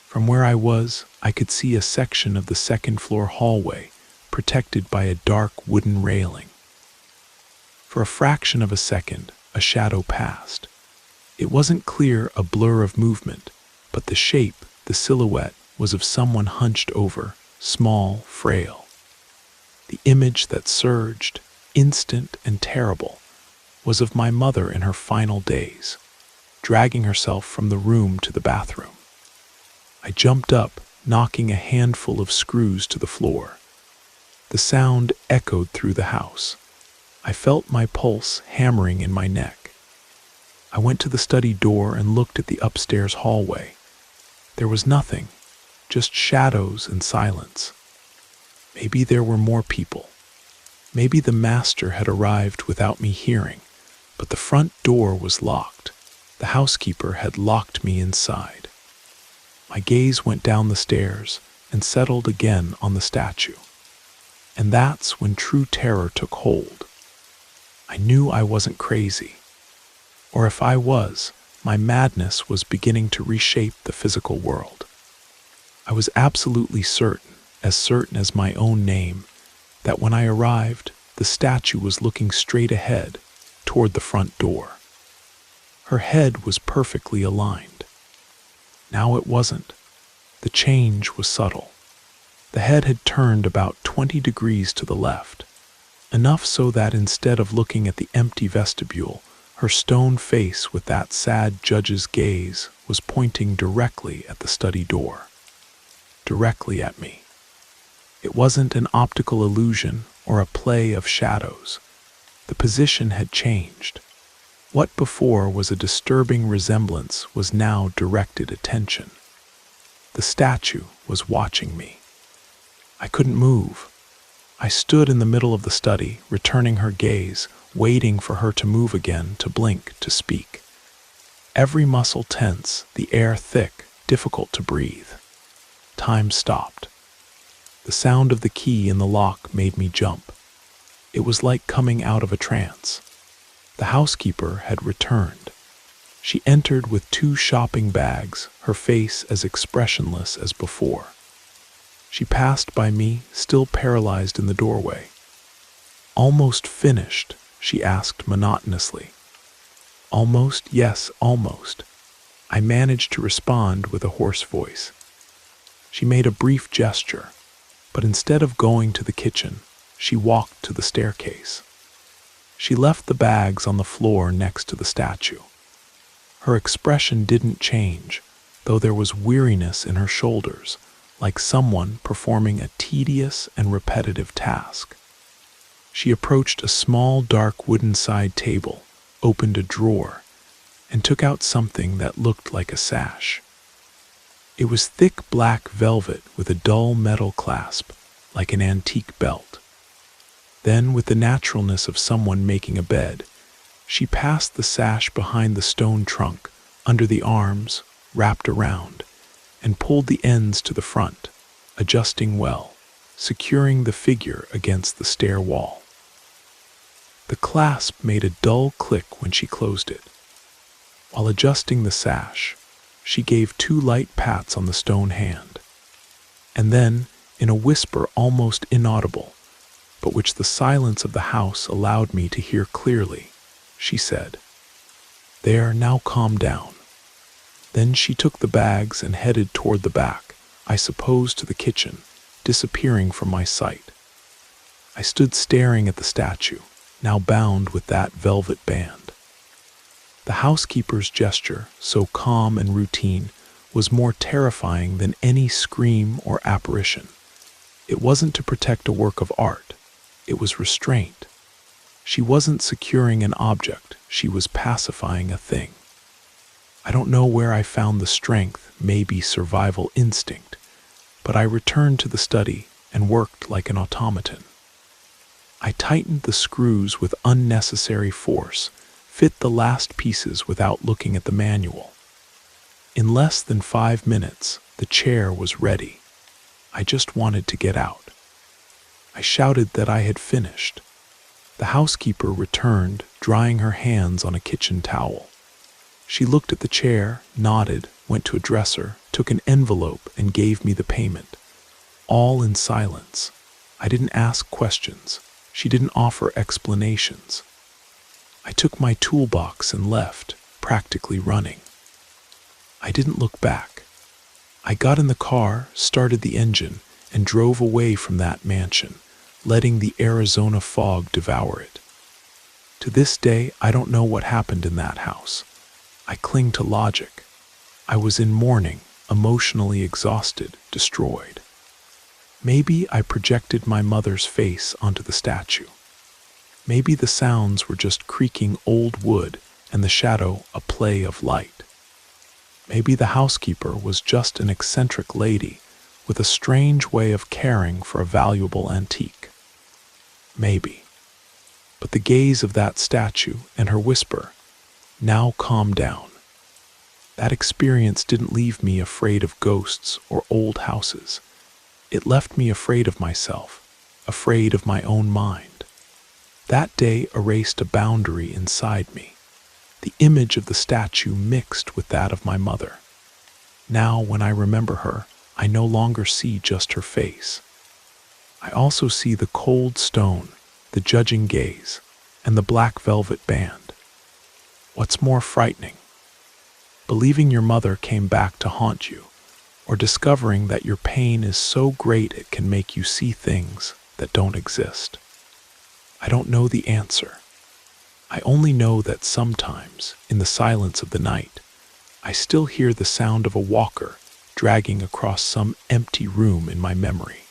From where I was, I could see a section of the second-floor hallway, protected by a dark wooden railing. For a fraction of a second, a shadow passed. It wasn't clear, a blur of movement, but the shape, the silhouette, was of someone hunched over, small, frail. The image that surged, instant and terrible, was of my mother in her final days, dragging herself from the room to the bathroom. I jumped up, knocking a handful of screws to the floor. The sound echoed through the house. I felt my pulse hammering in my neck. I went to the study door and looked at the upstairs hallway. There was nothing, just shadows and silence. Maybe there were more people. Maybe the master had arrived without me hearing, but the front door was locked. The housekeeper had locked me inside. My gaze went down the stairs and settled again on the statue. And that's when true terror took hold. I knew I wasn't crazy. Or if I was, my madness was beginning to reshape the physical world. I was absolutely certain as my own name, that when I arrived, the statue was looking straight ahead, toward the front door. Her head was perfectly aligned. Now it wasn't. The change was subtle. The head had turned about 20 degrees to the left, enough so that instead of looking at the empty vestibule, her stone face with that sad judge's gaze was pointing directly at the study door. Directly at me. It wasn't an optical illusion or a play of shadows. The position had changed. What before was a disturbing resemblance was now directed attention. The statue was watching me. I couldn't move. I stood in the middle of the study, returning her gaze, waiting for her to move again, to blink, to speak. Every muscle tense, the air thick, difficult to breathe. Time stopped. The sound of the key in the lock made me jump. It was like coming out of a trance. The housekeeper had returned. She entered with 2 shopping bags, her face as expressionless as before. She passed by me, still paralyzed in the doorway. "Almost finished?" she asked monotonously. "Almost, yes, almost," I managed to respond with a hoarse voice. She made a brief gesture, but instead of going to the kitchen, she walked to the staircase. She left the bags on the floor next to the statue. Her expression didn't change, though there was weariness in her shoulders, like someone performing a tedious and repetitive task. She approached a small, dark wooden side table, opened a drawer, and took out something that looked like a sash. It was thick black velvet with a dull metal clasp, like an antique belt. Then, with the naturalness of someone making a bed, she passed the sash behind the stone trunk, under the arms, wrapped around, and pulled the ends to the front, adjusting well, securing the figure against the stair wall. The clasp made a dull click when she closed it. While adjusting the sash, she gave 2 light pats on the stone hand. And then, in a whisper almost inaudible, but which the silence of the house allowed me to hear clearly, she said, "There, now calm down." Then she took the bags and headed toward the back, I suppose to the kitchen, disappearing from my sight. I stood staring at the statue, now bound with that velvet band. The housekeeper's gesture, so calm and routine, was more terrifying than any scream or apparition. It wasn't to protect a work of art. It was restraint. She wasn't securing an object, she was pacifying a thing. I don't know where I found the strength, maybe survival instinct, but I returned to the study and worked like an automaton. I tightened the screws with unnecessary force, fit the last pieces without looking at the manual. In less than 5 minutes, the chair was ready. I just wanted to get out. I shouted that I had finished. The housekeeper returned, drying her hands on a kitchen towel. She looked at the chair, nodded, went to a dresser, took an envelope, and gave me the payment. All in silence. I didn't ask questions. She didn't offer explanations. I took my toolbox and left, practically running. I didn't look back. I got in the car, started the engine, and drove away from that mansion, letting the Arizona fog devour it. To this day, I don't know what happened in that house. I cling to logic. I was in mourning, emotionally exhausted, destroyed. Maybe I projected my mother's face onto the statue. Maybe the sounds were just creaking old wood and the shadow a play of light. Maybe the housekeeper was just an eccentric lady with a strange way of caring for a valuable antique. Maybe. But the gaze of that statue and her whisper, "Now calm down." That experience didn't leave me afraid of ghosts or old houses. It left me afraid of myself, afraid of my own mind. That day erased a boundary inside me. The image of the statue mixed with that of my mother. Now, when I remember her, I no longer see just her face. I also see the cold stone, the judging gaze, and the black velvet band. What's more frightening? Believing your mother came back to haunt you, or discovering that your pain is so great it can make you see things that don't exist. I don't know the answer. I only know that sometimes, in the silence of the night, I still hear the sound of a walker dragging across some empty room in my memory.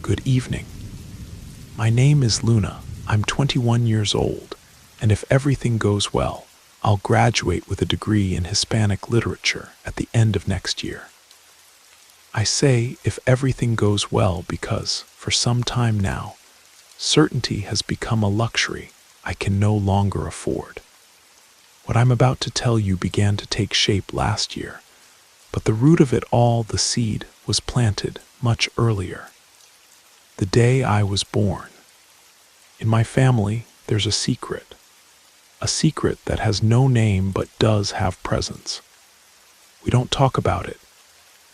Good evening. My name is Luna. I'm 21 years old, and if everything goes well, I'll graduate with a degree in Hispanic literature at the end of next year. I say if everything goes well because, for some time now, certainty has become a luxury I can no longer afford. What I'm about to tell you began to take shape last year, but the root of it all, the seed, was planted much earlier. The day I was born. In my family, there's a secret that has no name but does have presence. We don't talk about it,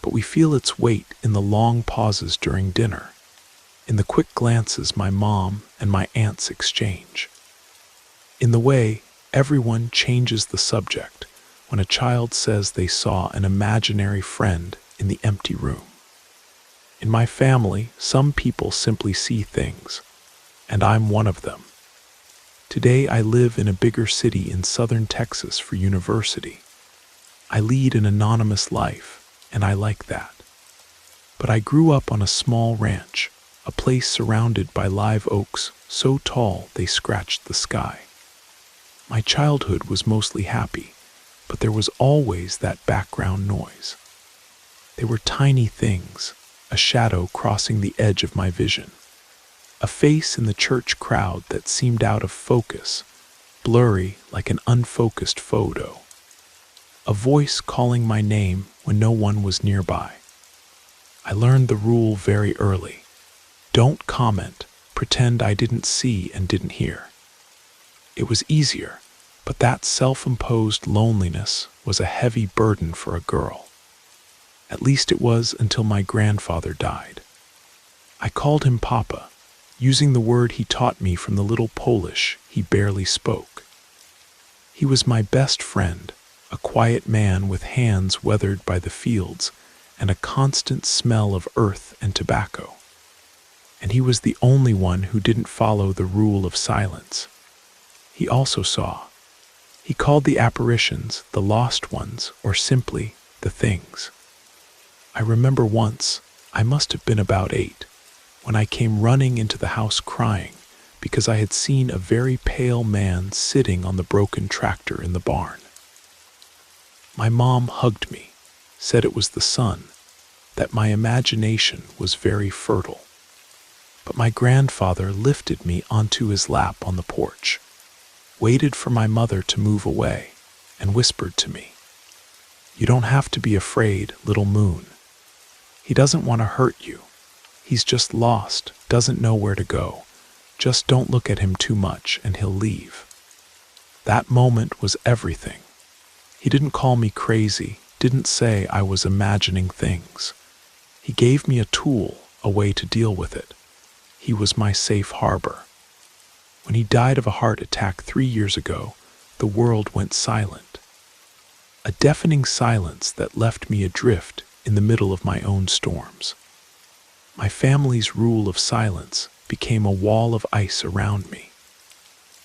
but we feel its weight in the long pauses during dinner, in the quick glances my mom and my aunts exchange, in the way everyone changes the subject when a child says they saw an imaginary friend in the empty room. In my family, some people simply see things, and I'm one of them. Today I live in a bigger city in southern Texas for university. I lead an anonymous life, and I like that. But I grew up on a small ranch, a place surrounded by live oaks so tall they scratched the sky. My childhood was mostly happy, but there was always that background noise. They were tiny things, a shadow crossing the edge of my vision, a face in the church crowd that seemed out of focus, blurry like an unfocused photo, a voice calling my name when no one was nearby. I learned the rule very early. Don't comment, pretend I didn't see and didn't hear. It was easier, but that self-imposed loneliness was a heavy burden for a girl. At least it was until my grandfather died. I called him Papa, using the word he taught me from the little Polish he barely spoke. He was my best friend, a quiet man with hands weathered by the fields and a constant smell of earth and tobacco. And he was the only one who didn't follow the rule of silence. He also saw. He called the apparitions the lost ones, or simply the things. I remember once, I must have been about 8, when I came running into the house crying because I had seen a very pale man sitting on the broken tractor in the barn. My mom hugged me, said it was the sun, that my imagination was very fertile. But my grandfather lifted me onto his lap on the porch, waited for my mother to move away, and whispered to me, "You don't have to be afraid, little moon. He doesn't want to hurt you. He's just lost, doesn't know where to go. Just don't look at him too much and he'll leave." That moment was everything. He didn't call me crazy, didn't say I was imagining things. He gave me a tool, a way to deal with it. He was my safe harbor. When he died of a heart attack 3 years ago, the world went silent. A deafening silence that left me adrift in the middle of my own storms. My family's rule of silence became a wall of ice around me.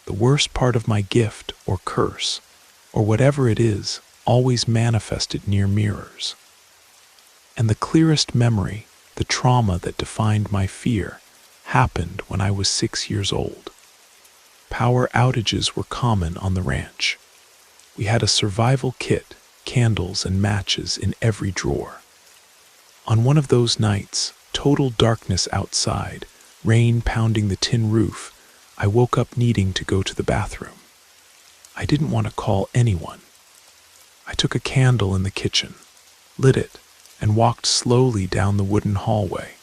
The worst part of my gift or curse, or whatever it is, always manifested near mirrors. And the clearest memory, the trauma that defined my fear, happened when I was 6 years old. Power outages were common on the ranch. We had a survival kit, candles and matches in every drawer. On one of those nights, total darkness outside, rain pounding the tin roof, I woke up needing to go to the bathroom. I didn't want to call anyone. I took a candle in the kitchen, lit it, and walked slowly down the wooden hallway.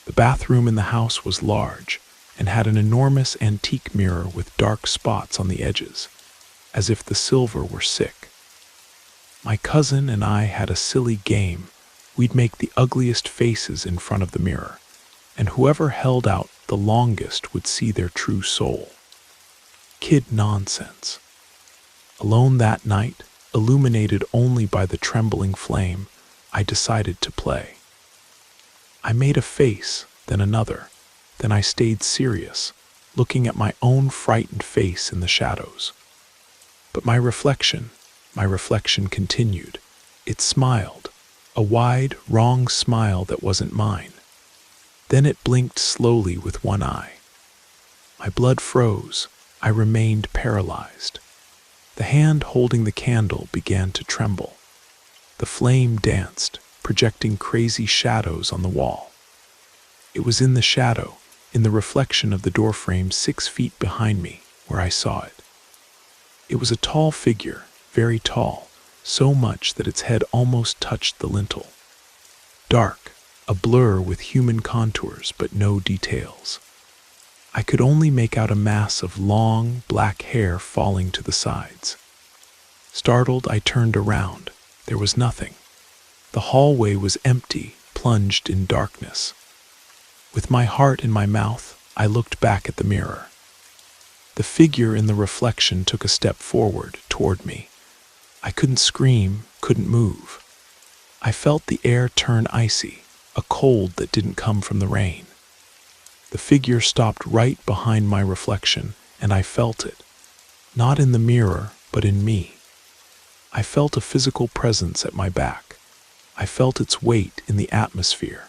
The bathroom in the house was large and had an enormous antique mirror with dark spots on the edges, as if the silver were sick. My cousin and I had a silly game. We'd make the ugliest faces in front of the mirror, and whoever held out the longest would see their true soul. Kid nonsense. Alone that night, illuminated only by the trembling flame, I decided to play. I made a face, then another, then I stayed serious, looking at my own frightened face in the shadows. But my reflection continued. It smiled, a wide, wrong smile that wasn't mine. Then it blinked slowly with one eye. My blood froze. I remained paralyzed. The hand holding the candle began to tremble. The flame danced, projecting crazy shadows on the wall. It was in the shadow, in the reflection of the doorframe 6 feet behind me, where I saw it. It was a tall figure, very tall, so much that its head almost touched the lintel. Dark, a blur with human contours but no details. I could only make out a mass of long, black hair falling to the sides. Startled, I turned around. There was nothing. The hallway was empty, plunged in darkness. With my heart in my mouth, I looked back at the mirror. The figure in the reflection took a step forward, toward me. I couldn't scream, couldn't move. I felt the air turn icy, a cold that didn't come from the rain. The figure stopped right behind my reflection, and I felt it. Not in the mirror, but in me. I felt a physical presence at my back. I felt its weight in the atmosphere.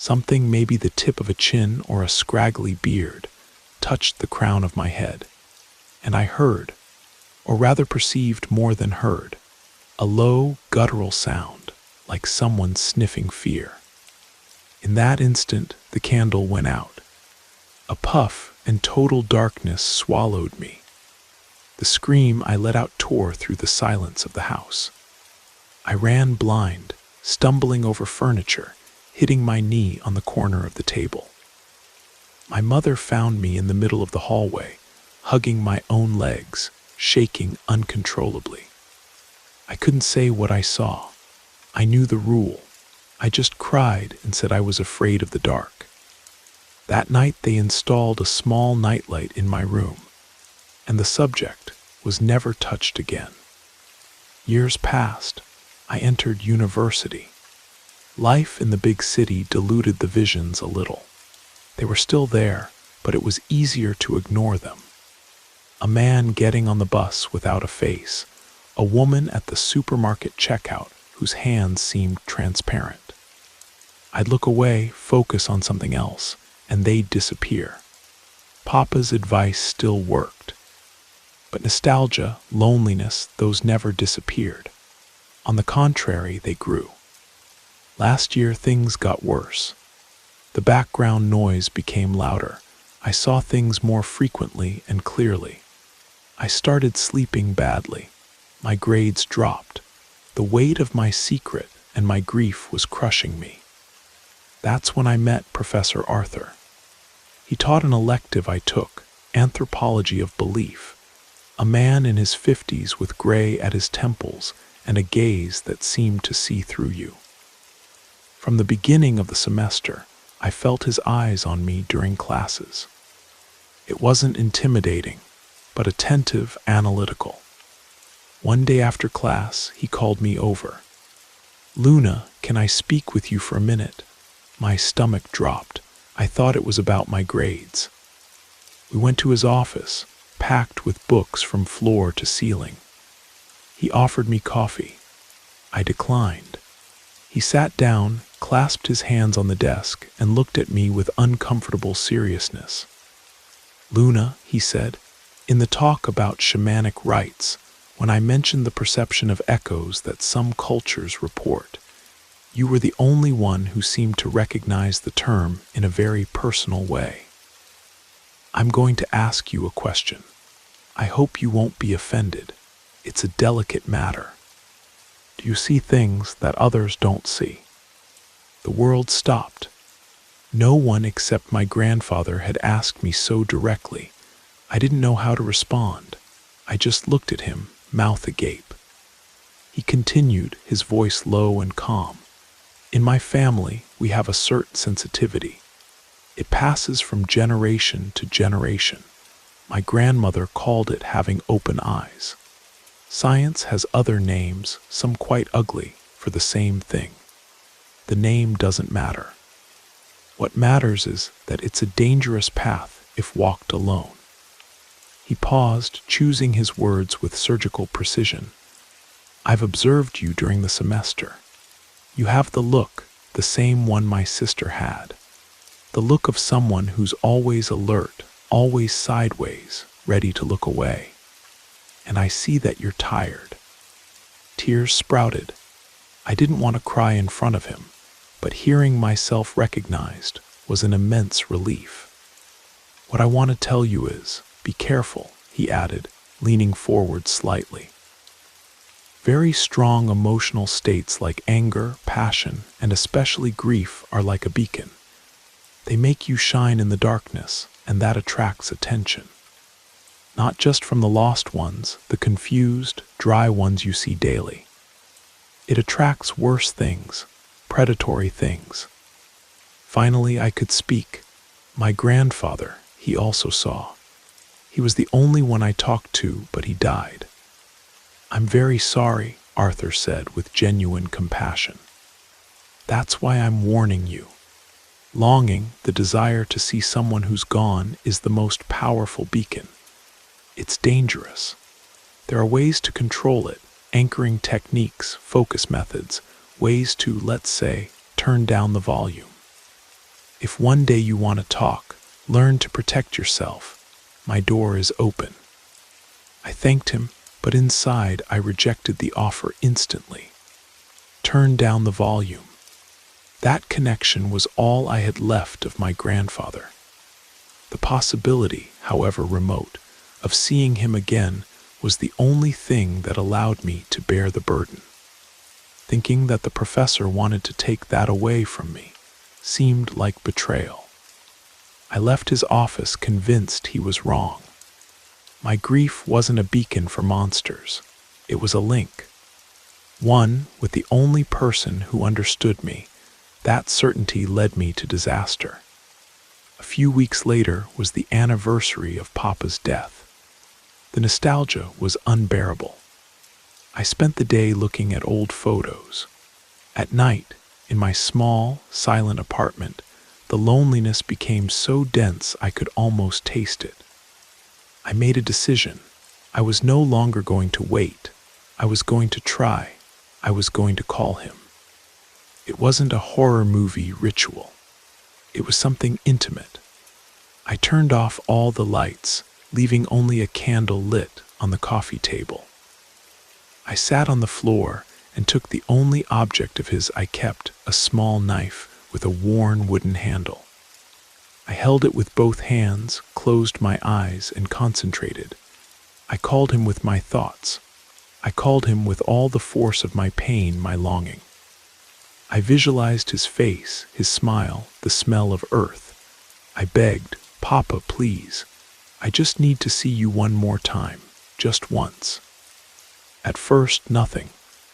Something, maybe the tip of a chin or a scraggly beard, touched the crown of my head, and I heard, or rather perceived more than heard, a low, guttural sound, like someone sniffing fear. In that instant, the candle went out. A puff and total darkness swallowed me. The scream I let out tore through the silence of the house. I ran blind, stumbling over furniture, hitting my knee on the corner of the table. My mother found me in the middle of the hallway, hugging my own legs, shaking uncontrollably. I couldn't say what I saw. I knew the rule. I just cried and said I was afraid of the dark. That night they installed a small nightlight in my room, and the subject was never touched again. Years passed. I entered university. Life in the big city diluted the visions a little. They were still there, but it was easier to ignore them. A man getting on the bus without a face, a woman at the supermarket checkout whose hands seemed transparent. I'd look away, focus on something else, and they'd disappear. Papa's advice still worked. But nostalgia, loneliness, those never disappeared. On the contrary, they grew. Last year, things got worse. The background noise became louder. I saw things more frequently and clearly. I started sleeping badly. My grades dropped. The weight of my secret and my grief was crushing me. That's when I met Professor Arthur. He taught an elective I took, Anthropology of Belief. A man in his 50s with gray at his temples and a gaze that seemed to see through you. From the beginning of the semester, I felt his eyes on me during classes. It wasn't intimidating, but attentive, analytical. One day after class, he called me over. "Luna, can I speak with you for a minute?" My stomach dropped. I thought it was about my grades. We went to his office, packed with books from floor to ceiling. He offered me coffee. I declined. He sat down, clasped his hands on the desk, and looked at me with uncomfortable seriousness. "Luna," he said, "in the talk about shamanic rites, when I mentioned the perception of echoes that some cultures report, you were the only one who seemed to recognize the term in a very personal way. I'm going to ask you a question. I hope you won't be offended. It's a delicate matter. Do you see things that others don't see?" The world stopped. No one except my grandfather had asked me so directly. I didn't know how to respond. I just looked at him, mouth agape. He continued, his voice low and calm. "In my family, we have a certain sensitivity. It passes from generation to generation. My grandmother called it having open eyes. Science has other names, some quite ugly, for the same thing. The name doesn't matter. What matters is that it's a dangerous path if walked alone." He paused, choosing his words with surgical precision. "I've observed you during the semester. You have the look, the same one my sister had. The look of someone who's always alert, always sideways, ready to look away. And I see that you're tired." Tears sprouted. I didn't want to cry in front of him, but hearing myself recognized was an immense relief. "What I want to tell you is, be careful," he added, leaning forward slightly. "Very strong emotional states like anger, passion, and especially grief are like a beacon. They make you shine in the darkness, and that attracts attention. Not just from the lost ones, the confused, dry ones you see daily. It attracts worse things, predatory things." Finally, I could speak. My grandfather, he also saw. He was the only one I talked to, but he died. "I'm very sorry," Arthur said with genuine compassion. "That's why I'm warning you. Longing, the desire to see someone who's gone, is the most powerful beacon. It's dangerous. There are ways to control it, anchoring techniques, focus methods, ways to, let's say, turn down the volume. If one day you want to talk, learn to protect yourself. My door is open." I thanked him, but inside I rejected the offer instantly. Turned down the volume. That connection was all I had left of my grandfather. The possibility, however remote, of seeing him again was the only thing that allowed me to bear the burden. Thinking that the professor wanted to take that away from me seemed like betrayal. I left his office convinced he was wrong. My grief wasn't a beacon for monsters. It was a link. One with the only person who understood me. That certainty led me to disaster. A few weeks later was the anniversary of Papa's death. The nostalgia was unbearable. I spent the day looking at old photos. At night, in my small, silent apartment, the loneliness became so dense I could almost taste it. I made a decision. I was no longer going to wait. I was going to try. I was going to call him. It wasn't a horror movie ritual. It was something intimate. I turned off all the lights, leaving only a candle lit on the coffee table. I sat on the floor and took the only object of his I kept, a small knife with a worn wooden handle. I held it with both hands, closed my eyes, and concentrated. I called him with my thoughts. I called him with all the force of my pain, my longing. I visualized his face, his smile, the smell of earth. I begged, "Papa, please. I just need to see you one more time, just once." At first, nothing.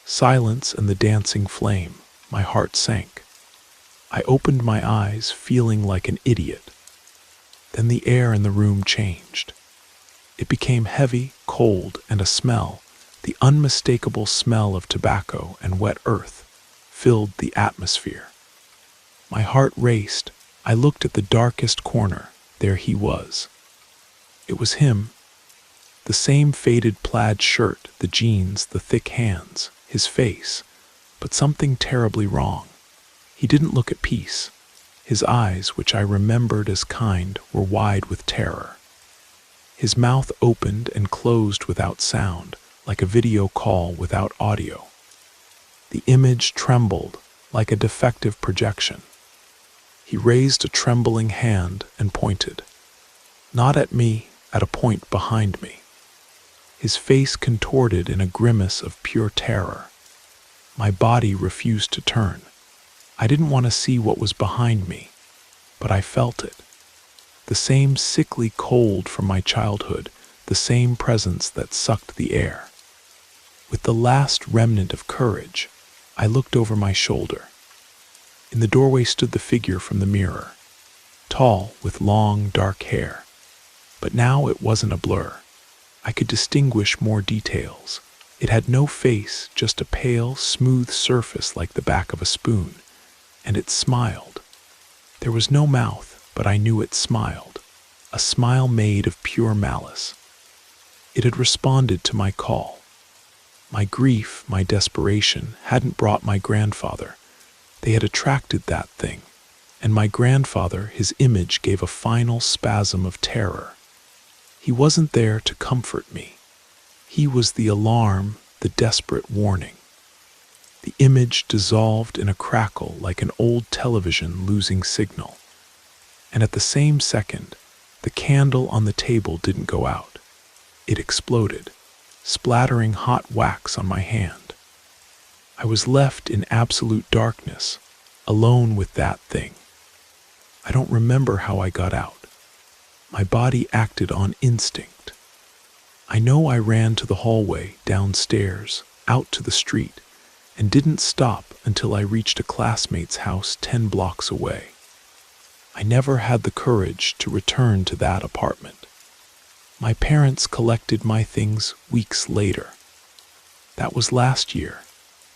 Silence and the dancing flame. My heart sank. I opened my eyes, feeling like an idiot. Then the air in the room changed. It became heavy, cold, and a smell, the unmistakable smell of tobacco and wet earth, filled the atmosphere. My heart raced. I looked at the darkest corner. There he was. It was him. The same faded plaid shirt, the jeans, the thick hands, his face, but something terribly wrong. He didn't look at peace. His eyes, which I remembered as kind, were wide with terror. His mouth opened and closed without sound, like a video call without audio. The image trembled like a defective projection. He raised a trembling hand and pointed. Not at me, at a point behind me. His face contorted in a grimace of pure terror. My body refused to turn. I didn't want to see what was behind me, but I felt it. The same sickly cold from my childhood, the same presence that sucked the air. With the last remnant of courage, I looked over my shoulder. In the doorway stood the figure from the mirror, tall, with long, dark hair. But now it wasn't a blur. I could distinguish more details. It had no face, just a pale, smooth surface like the back of a spoon. And it smiled. There was no mouth, but I knew it smiled. A smile made of pure malice. It had responded to my call. My grief, my desperation, hadn't brought my grandfather. They had attracted that thing. And my grandfather, his image gave a final spasm of terror. He wasn't there to comfort me. He was the alarm, the desperate warning. The image dissolved in a crackle like an old television losing signal. And at the same second, the candle on the table didn't go out. It exploded, splattering hot wax on my hand. I was left in absolute darkness, alone with that thing. I don't remember how I got out. My body acted on instinct. I know I ran to the hallway, downstairs, out to the street, and didn't stop until I reached a classmate's house 10 blocks away. I never had the courage to return to that apartment. My parents collected my things weeks later. That was last year.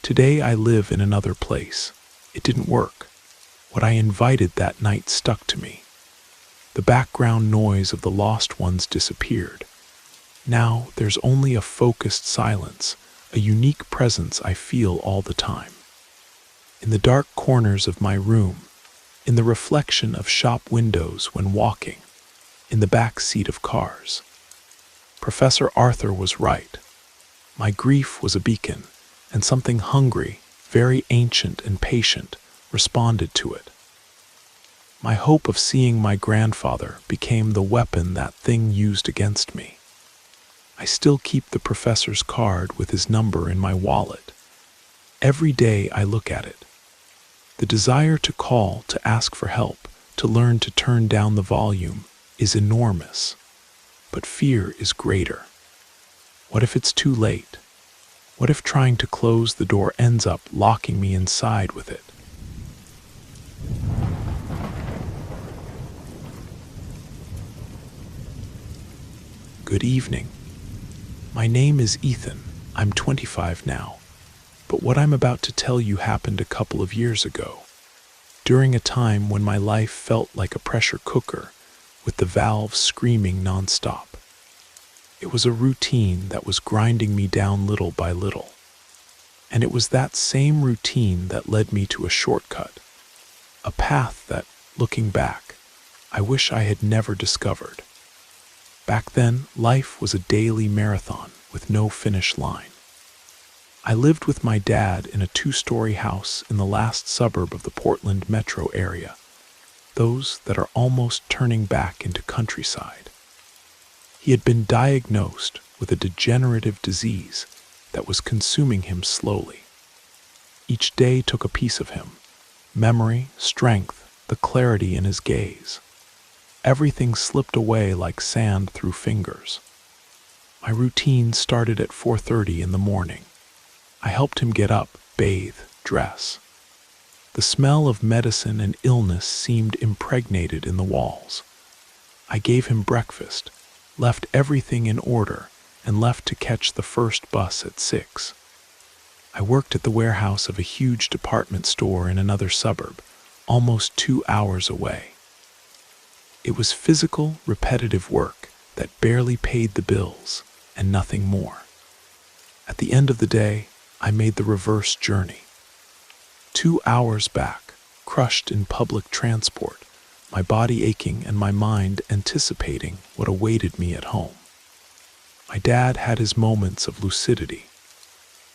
Today I live in another place. It didn't work. What I invited that night stuck to me. The background noise of the lost ones disappeared. Now there's only a focused silence, a unique presence I feel all the time. In the dark corners of my room, in the reflection of shop windows when walking, in the back seat of cars. Professor Arthur was right. My grief was a beacon, and something hungry, very ancient and patient, responded to it. My hope of seeing my grandfather became the weapon that thing used against me. I still keep the professor's card with his number in my wallet. Every day I look at it. The desire to call, to ask for help, to learn to turn down the volume is enormous, but fear is greater. What if it's too late? What if trying to close the door ends up locking me inside with it? Good evening. My name is Ethan. I'm 25 now. But what I'm about to tell you happened a couple of years ago, during a time when my life felt like a pressure cooker, with the valves screaming nonstop. It was a routine that was grinding me down little by little. And it was that same routine that led me to a shortcut, a path that, looking back, I wish I had never discovered. Back then, life was a daily marathon with no finish line. I lived with my dad in a 2-story house in the last suburb of the Portland metro area, those that are almost turning back into countryside. He had been diagnosed with a degenerative disease that was consuming him slowly. Each day took a piece of him, memory, strength, the clarity in his gaze. Everything slipped away like sand through fingers. My routine started at 4:30 in the morning. I helped him get up, bathe, dress. The smell of medicine and illness seemed impregnated in the walls. I gave him breakfast, left everything in order, and left to catch the first bus at 6. I worked at the warehouse of a huge department store in another suburb, almost 2 hours away. It was physical, repetitive work that barely paid the bills and nothing more. At the end of the day, I made the reverse journey. 2 hours back, crushed in public transport, my body aching and my mind anticipating what awaited me at home. My dad had his moments of lucidity.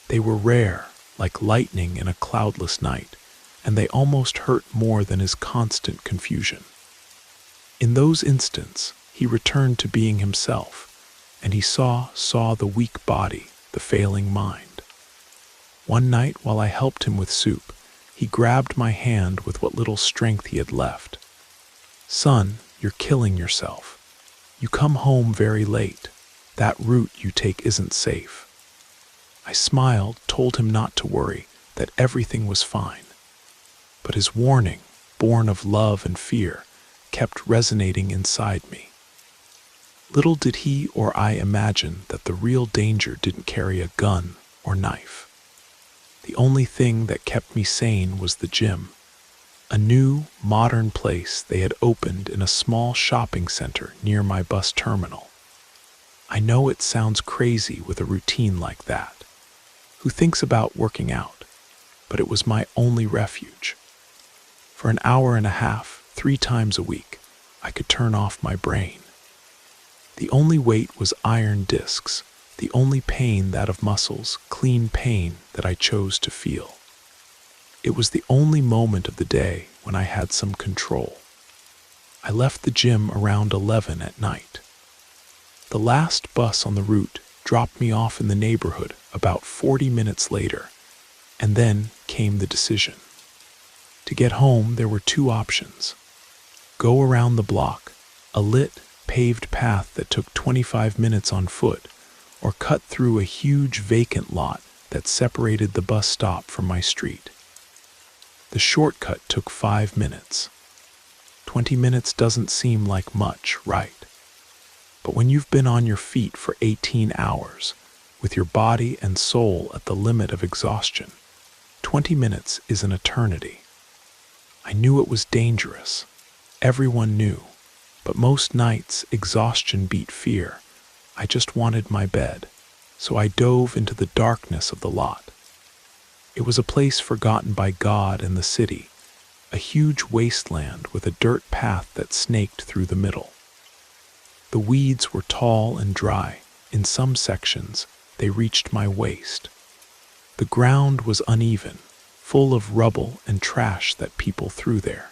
They were rare, like lightning in a cloudless night, and they almost hurt more than his constant confusion. In those instants, he returned to being himself, and he saw the weak body, the failing mind. One night, while I helped him with soup, he grabbed my hand with what little strength he had left. "Son, you're killing yourself. You come home very late. That route you take isn't safe." I smiled, told him not to worry, that everything was fine. But his warning, born of love and fear, kept resonating inside me. Little did he or I imagine that the real danger didn't carry a gun or knife. The only thing that kept me sane was the gym, a new, modern place they had opened in a small shopping center near my bus terminal. I know it sounds crazy with a routine like that. Who thinks about working out? But it was my only refuge. For an hour and a half, 3 times a week, I could turn off my brain. The only weight was iron discs, the only pain that of muscles, clean pain that I chose to feel. It was the only moment of the day when I had some control. I left the gym around 11 at night. The last bus on the route dropped me off in the neighborhood about 40 minutes later, and then came the decision. To get home, there were 2 options. Go around the block, a lit, paved path that took 25 minutes on foot, or cut through a huge vacant lot that separated the bus stop from my street. The shortcut took 5 minutes. 20 minutes doesn't seem like much, right? But when you've been on your feet for 18 hours, with your body and soul at the limit of exhaustion, 20 minutes is an eternity. I knew it was dangerous. Everyone knew. But most nights, exhaustion beat fear. I just wanted my bed, so I dove into the darkness of the lot. It was a place forgotten by God and the city, a huge wasteland with a dirt path that snaked through the middle. The weeds were tall and dry. In some sections, they reached my waist. The ground was uneven, full of rubble and trash that people threw there.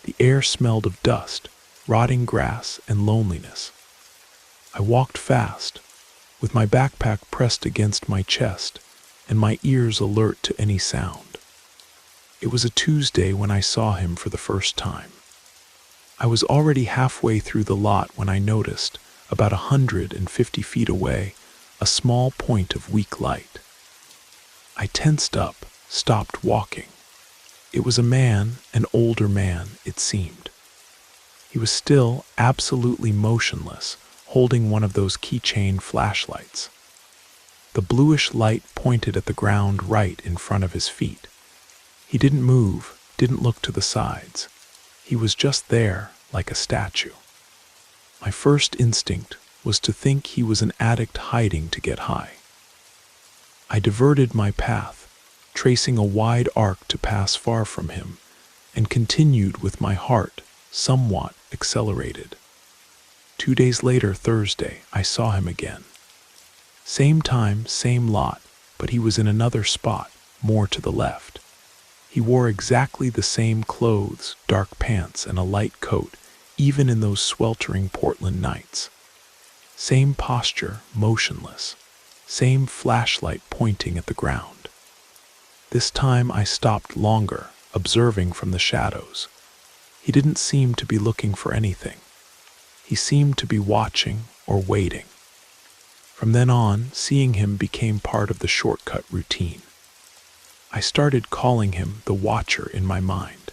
The air smelled of dust, rotting grass, and loneliness. I walked fast, with my backpack pressed against my chest and my ears alert to any sound. It was a Tuesday when I saw him for the first time. I was already halfway through the lot when I noticed, about 150 feet away, a small point of weak light. I tensed up, stopped walking. It was a man, an older man, it seemed. He was still absolutely motionless, holding one of those keychain flashlights. The bluish light pointed at the ground right in front of his feet. He didn't move, didn't look to the sides. He was just there, like a statue. My first instinct was to think he was an addict hiding to get high. I diverted my path, tracing a wide arc to pass far from him, and continued with my heart somewhat accelerated. 2 days later, Thursday, I saw him again. Same time, same lot, but he was in another spot, more to the left. He wore exactly the same clothes, dark pants and a light coat, even in those sweltering Portland nights. Same posture, motionless. Same flashlight pointing at the ground. This time I stopped longer, observing from the shadows. He didn't seem to be looking for anything. He seemed to be watching or waiting. From then on, seeing him became part of the shortcut routine. I started calling him the Watcher in my mind.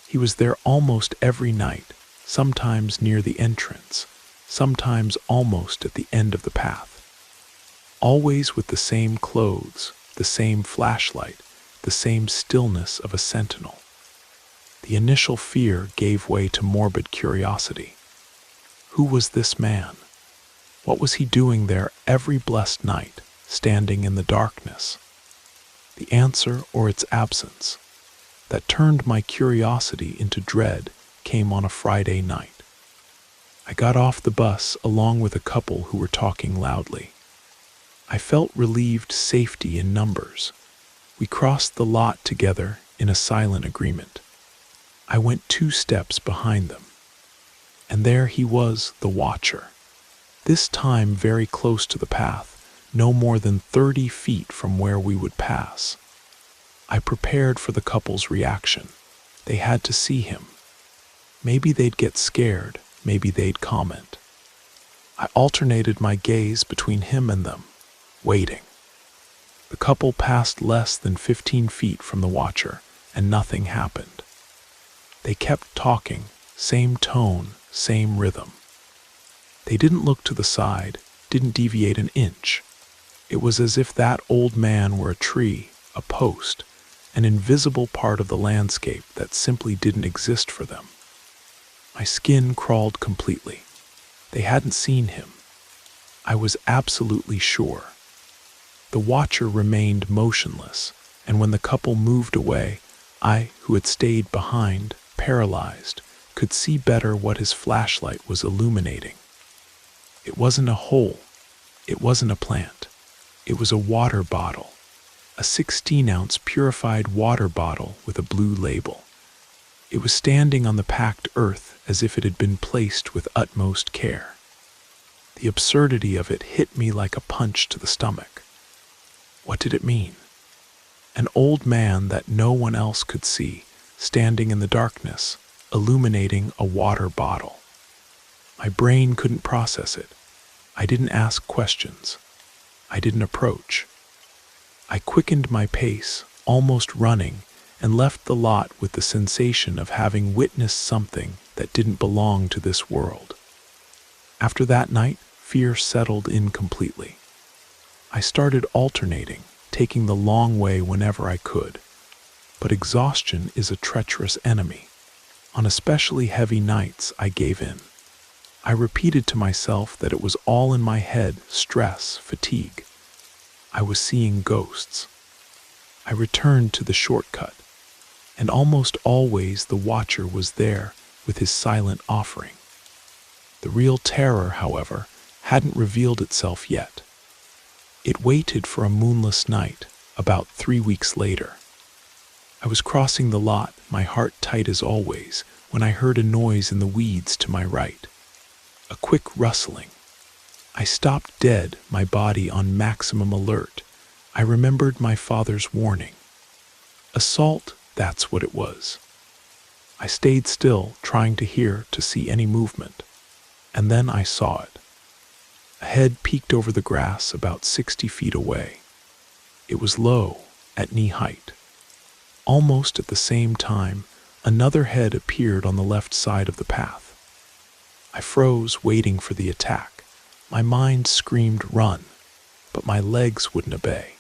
He was there almost every night, sometimes near the entrance, sometimes almost at the end of the path. Always with the same clothes, the same flashlight, the same stillness of a sentinel. The initial fear gave way to morbid curiosity. Who was this man? What was he doing there every blessed night, standing in the darkness? The answer, or its absence, that turned my curiosity into dread came on a Friday night. I got off the bus along with a couple who were talking loudly. I felt relieved safety in numbers. We crossed the lot together in a silent agreement. I went 2 steps behind them. And there he was, the Watcher. This time very close to the path, no more than 30 feet from where we would pass. I prepared for the couple's reaction. They had to see him. Maybe they'd get scared, maybe they'd comment. I alternated my gaze between him and them, waiting. The couple passed less than 15 feet from the Watcher, and nothing happened. They kept talking, same tone, same rhythm. They didn't look to the side, didn't deviate an inch. It was as if that old man were a tree, a post, an invisible part of the landscape that simply didn't exist for them. My skin crawled completely. They hadn't seen him. I was absolutely sure. The Watcher remained motionless, and when the couple moved away, I, who had stayed behind, paralyzed, could see better what his flashlight was illuminating. It wasn't a hole. It wasn't a plant. It was a water bottle, a 16-ounce purified water bottle with a blue label. It was standing on the packed earth as if it had been placed with utmost care. The absurdity of it hit me like a punch to the stomach. What did it mean? An old man that no one else could see, standing in the darkness, illuminating a water bottle. My brain couldn't process it. I didn't ask questions. I didn't approach. I quickened my pace, almost running, and left the lot with the sensation of having witnessed something that didn't belong to this world. After that night, fear settled in completely. I started alternating, taking the long way whenever I could. But exhaustion is a treacherous enemy. On especially heavy nights, I gave in. I repeated to myself that it was all in my head, stress, fatigue. I was seeing ghosts. I returned to the shortcut. and almost always the watcher was there with his silent offering. The real terror, however, hadn't revealed itself yet. It waited for a moonless night, about 3 weeks later. I was crossing the lot, my heart tight as always, when I heard a noise in the weeds to my right. A quick rustling. I stopped dead, my body on maximum alert. I remembered my father's warning. Assault, that's what it was. I stayed still, trying to see any movement. And then I saw it. A head peeked over the grass about 60 feet away. It was low, at knee height. Almost at the same time, another head appeared on the left side of the path. I froze, waiting for the attack. My mind screamed, "Run," but my legs wouldn't obey.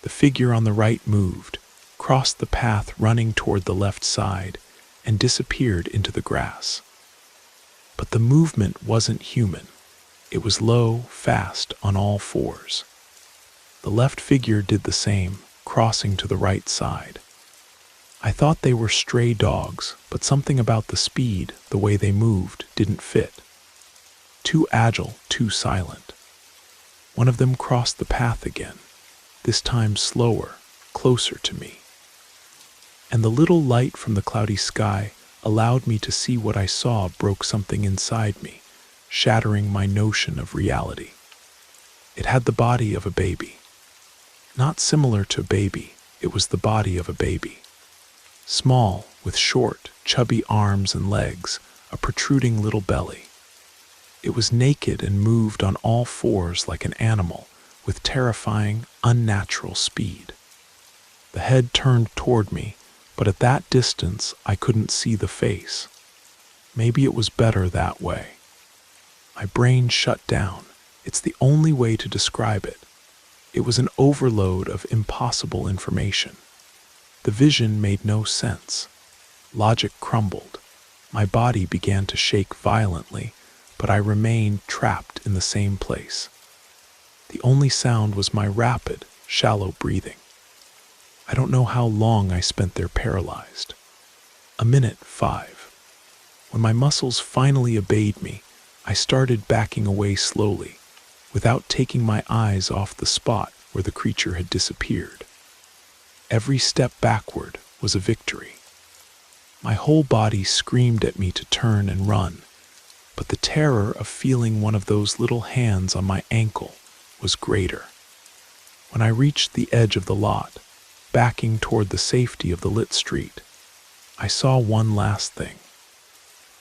The figure on the right moved, crossed the path running toward the left side, and disappeared into the grass. But the movement wasn't human. It was low, fast, on all fours. The left figure did the same, crossing to the right side. I thought they were stray dogs, but something about the speed, the way they moved, didn't fit. Too agile, too silent. One of them crossed the path again, this time slower, closer to me. And the little light from the cloudy sky allowed me to see what I saw broke something inside me, shattering my notion of reality. It had the body of a baby. Not similar to a baby, it was the body of a baby. Small, with short, chubby arms and legs, a protruding little belly. It was naked and moved on all fours like an animal, with terrifying, unnatural speed. The head turned toward me, but at that distance I couldn't see the face. Maybe it was better that way. My brain shut down. It's the only way to describe it. It was an overload of impossible information. The vision made no sense. Logic crumbled. My body began to shake violently, but I remained trapped in the same place. The only sound was my rapid, shallow breathing. I don't know how long I spent there paralyzed. A minute, 5. When my muscles finally obeyed me, I started backing away slowly, without taking my eyes off the spot where the creature had disappeared. Every step backward was a victory. My whole body screamed at me to turn and run, but the terror of feeling one of those little hands on my ankle was greater. When I reached the edge of the lot, backing toward the safety of the lit street, I saw one last thing.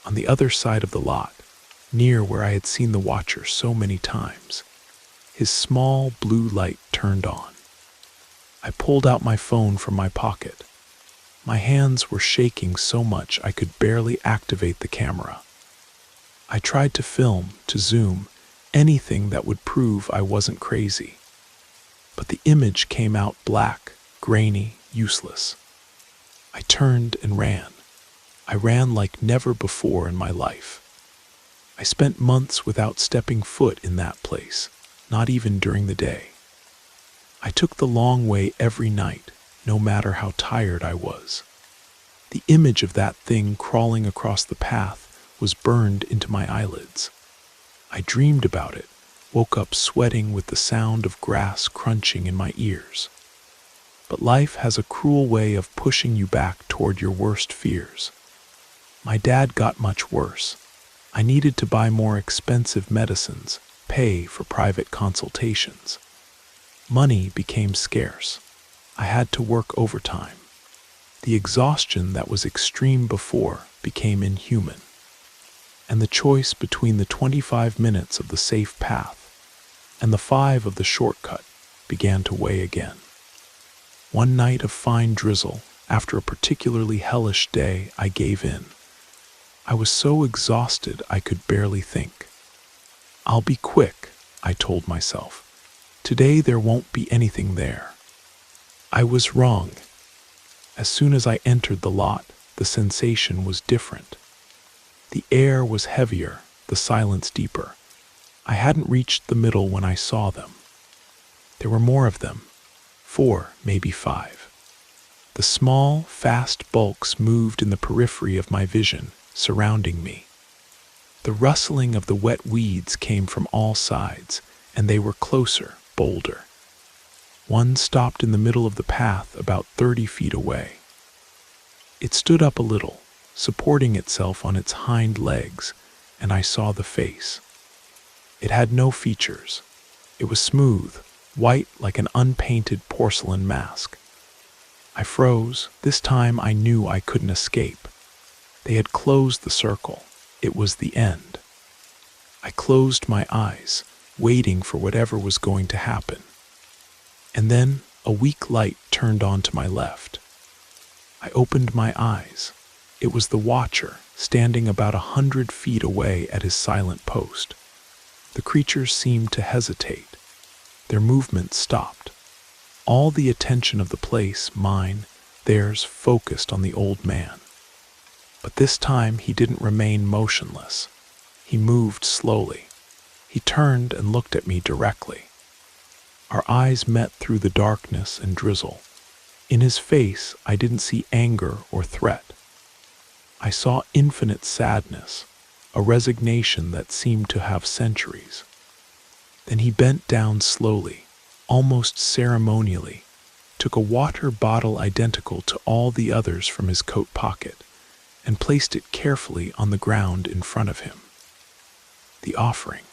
On the other side of the lot, near where I had seen the watcher so many times, his small blue light turned on. I pulled out my phone from my pocket. My hands were shaking so much I could barely activate the camera. I tried to film, to zoom, anything that would prove I wasn't crazy. But the image came out black, grainy, useless. I turned and ran. I ran like never before in my life. I spent months without stepping foot in that place, not even during the day. I took the long way every night, no matter how tired I was. The image of that thing crawling across the path was burned into my eyelids. I dreamed about it, woke up sweating with the sound of grass crunching in my ears. But life has a cruel way of pushing you back toward your worst fears. My dad got much worse. I needed to buy more expensive medicines, pay for private consultations. Money became scarce. I had to work overtime. The exhaustion that was extreme before became inhuman. And the choice between the 25 minutes of the safe path and the 5 of the shortcut began to weigh again. One night of fine drizzle, after a particularly hellish day, I gave in. I was so exhausted I could barely think. "I'll be quick," I told myself. "Today there won't be anything there." I was wrong. As soon as I entered the lot, the sensation was different. The air was heavier, the silence deeper. I hadn't reached the middle when I saw them. There were more of them, 4, maybe 5. The small, fast bulks moved in the periphery of my vision, surrounding me. The rustling of the wet weeds came from all sides, and they were closer, bolder. One stopped in the middle of the path about 30 feet away. It stood up a little, supporting itself on its hind legs, and I saw the face. It had no features. It was smooth, white like an unpainted porcelain mask. I froze. This time I knew I couldn't escape. They had closed the circle. It was the end. I closed my eyes, waiting for whatever was going to happen. And then a weak light turned on to my left. I opened my eyes. It was the Watcher, standing about 100 feet away at his silent post. The creatures seemed to hesitate. Their movement stopped. All the attention of the place, mine, theirs, focused on the old man. But this time he didn't remain motionless. He moved slowly. He turned and looked at me directly. Our eyes met through the darkness and drizzle. In his face, I didn't see anger or threat. I saw infinite sadness, a resignation that seemed to have centuries. Then he bent down slowly, almost ceremonially, took a water bottle identical to all the others from his coat pocket, and placed it carefully on the ground in front of him. The offering.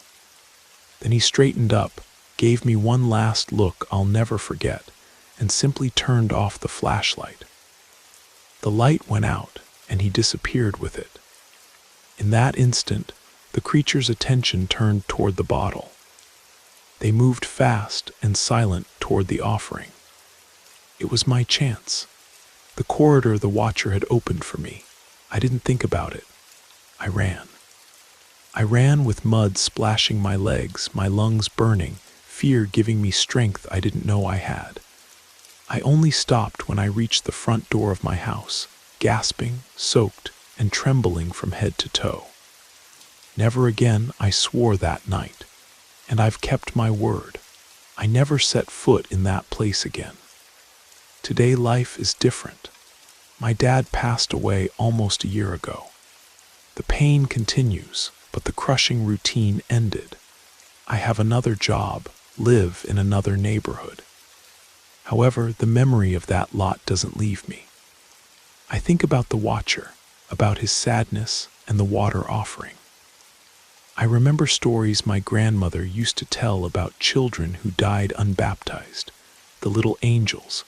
Then he straightened up, gave me one last look I'll never forget, and simply turned off the flashlight. The light went out, and he disappeared with it. In that instant, the creature's attention turned toward the bottle. They moved fast and silent toward the offering. It was my chance. The corridor the Watcher had opened for me. I didn't think about it. I ran. I ran with mud splashing my legs, my lungs burning, fear giving me strength I didn't know I had. I only stopped when I reached the front door of my house, gasping, soaked, and trembling from head to toe. Never again, I swore that night, and I've kept my word. I never set foot in that place again. Today life is different. My dad passed away almost a year ago. The pain continues, but the crushing routine ended. I have another job, live in another neighborhood. However, the memory of that lot doesn't leave me. I think about the Watcher, about his sadness and the water offering. I remember stories my grandmother used to tell about children who died unbaptized, the little angels,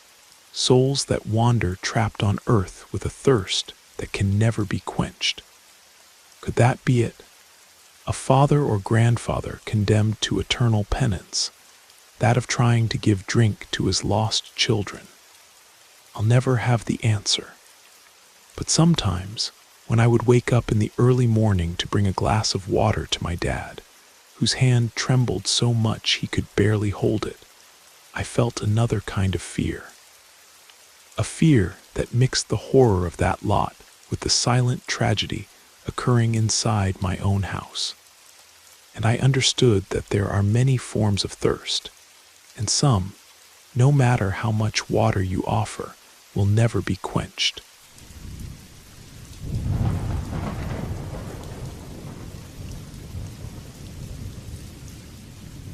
souls that wander trapped on earth with a thirst that can never be quenched. Could that be it? A father or grandfather condemned to eternal penance, that of trying to give drink to his lost children. I'll never have the answer. But sometimes, when I would wake up in the early morning to bring a glass of water to my dad, whose hand trembled so much he could barely hold it, I felt another kind of fear. A fear that mixed the horror of that lot with the silent tragedy occurring inside my own house. And I understood that there are many forms of thirst, and some, no matter how much water you offer, will never be quenched.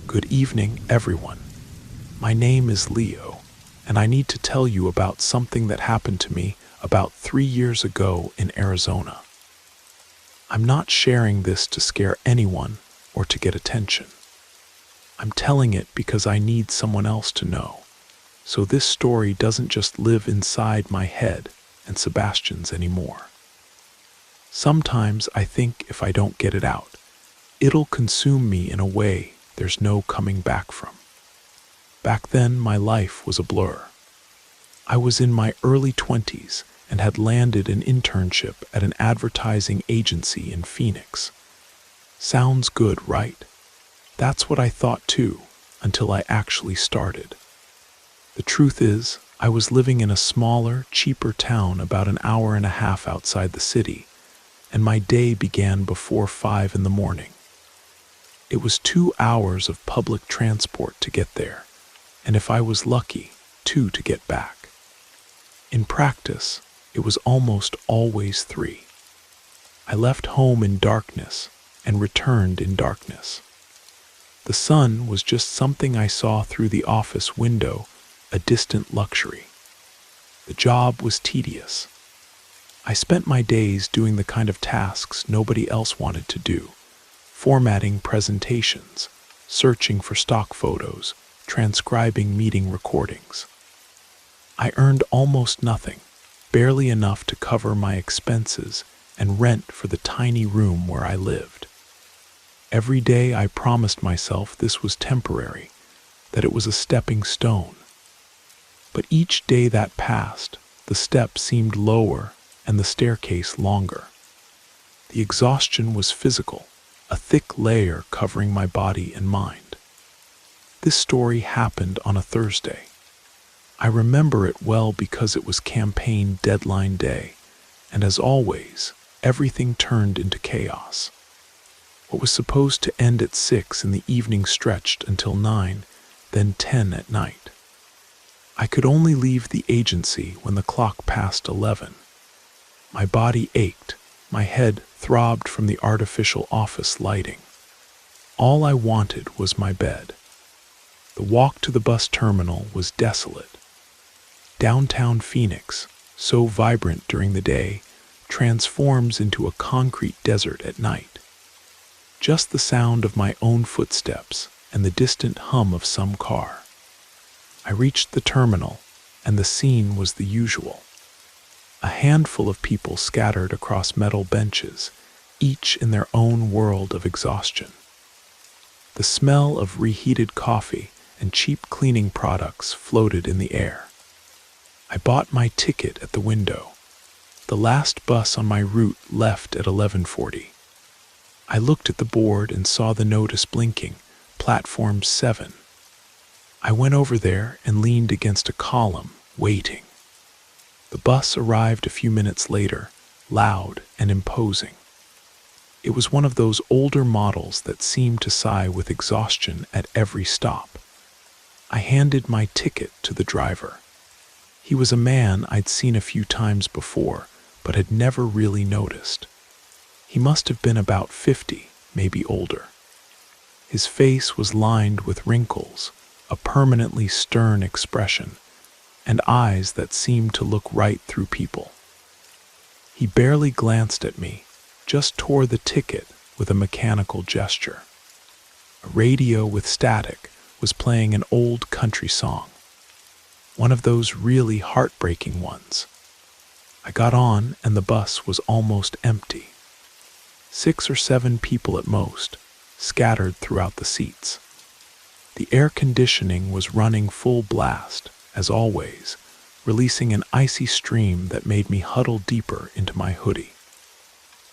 Good evening, everyone. My name is Leo, and I need to tell you about something that happened to me about 3 years ago in Arizona. I'm not sharing this to scare anyone or to get attention. I'm telling it because I need someone else to know, so this story doesn't just live inside my head and Sebastian's anymore. Sometimes I think if I don't get it out, it'll consume me in a way there's no coming back from. Back then, my life was a blur. I was in my early 20s and had landed an internship at an advertising agency in Phoenix. Sounds good, right? That's what I thought too, until I actually started. The truth is, I was living in a smaller, cheaper town about an hour and a half outside the city, and my day began before 5 in the morning. It was 2 hours of public transport to get there, and if I was lucky, 2 to get back. In practice, it was almost always 3. I left home in darkness and returned in darkness. The sun was just something I saw through the office window, a distant luxury. The job was tedious. I spent my days doing the kind of tasks nobody else wanted to do, formatting presentations, searching for stock photos, transcribing meeting recordings. I earned almost nothing, barely enough to cover my expenses and rent for the tiny room where I lived. Every day I promised myself this was temporary, that it was a stepping stone. But each day that passed, the steps seemed lower and the staircase longer. The exhaustion was physical, a thick layer covering my body and mind. This story happened on a Thursday. I remember it well because it was campaign deadline day, and as always, everything turned into chaos. What was supposed to end at 6 in the evening stretched until 9, then 10 at night. I could only leave the agency when the clock passed 11. My body ached, my head throbbed from the artificial office lighting. All I wanted was my bed. The walk to the bus terminal was desolate. Downtown Phoenix, so vibrant during the day, transforms into a concrete desert at night. Just the sound of my own footsteps and the distant hum of some car. I reached the terminal, and the scene was the usual. A handful of people scattered across metal benches, each in their own world of exhaustion. The smell of reheated coffee and cheap cleaning products floated in the air. I bought my ticket at the window. The last bus on my route left at 11:40. I looked at the board and saw the notice blinking, Platform 7. I went over there and leaned against a column, waiting. The bus arrived a few minutes later, loud and imposing. It was one of those older models that seemed to sigh with exhaustion at every stop. I handed my ticket to the driver. He was a man I'd seen a few times before, but had never really noticed. He must have been about 50, maybe older. His face was lined with wrinkles, a permanently stern expression, and eyes that seemed to look right through people. He barely glanced at me, just tore the ticket with a mechanical gesture. A radio with static was playing an old country song, one of those really heartbreaking ones. I got on and the bus was almost empty. 6 or 7 people at most, scattered throughout the seats. The air conditioning was running full blast, as always, releasing an icy stream that made me huddle deeper into my hoodie.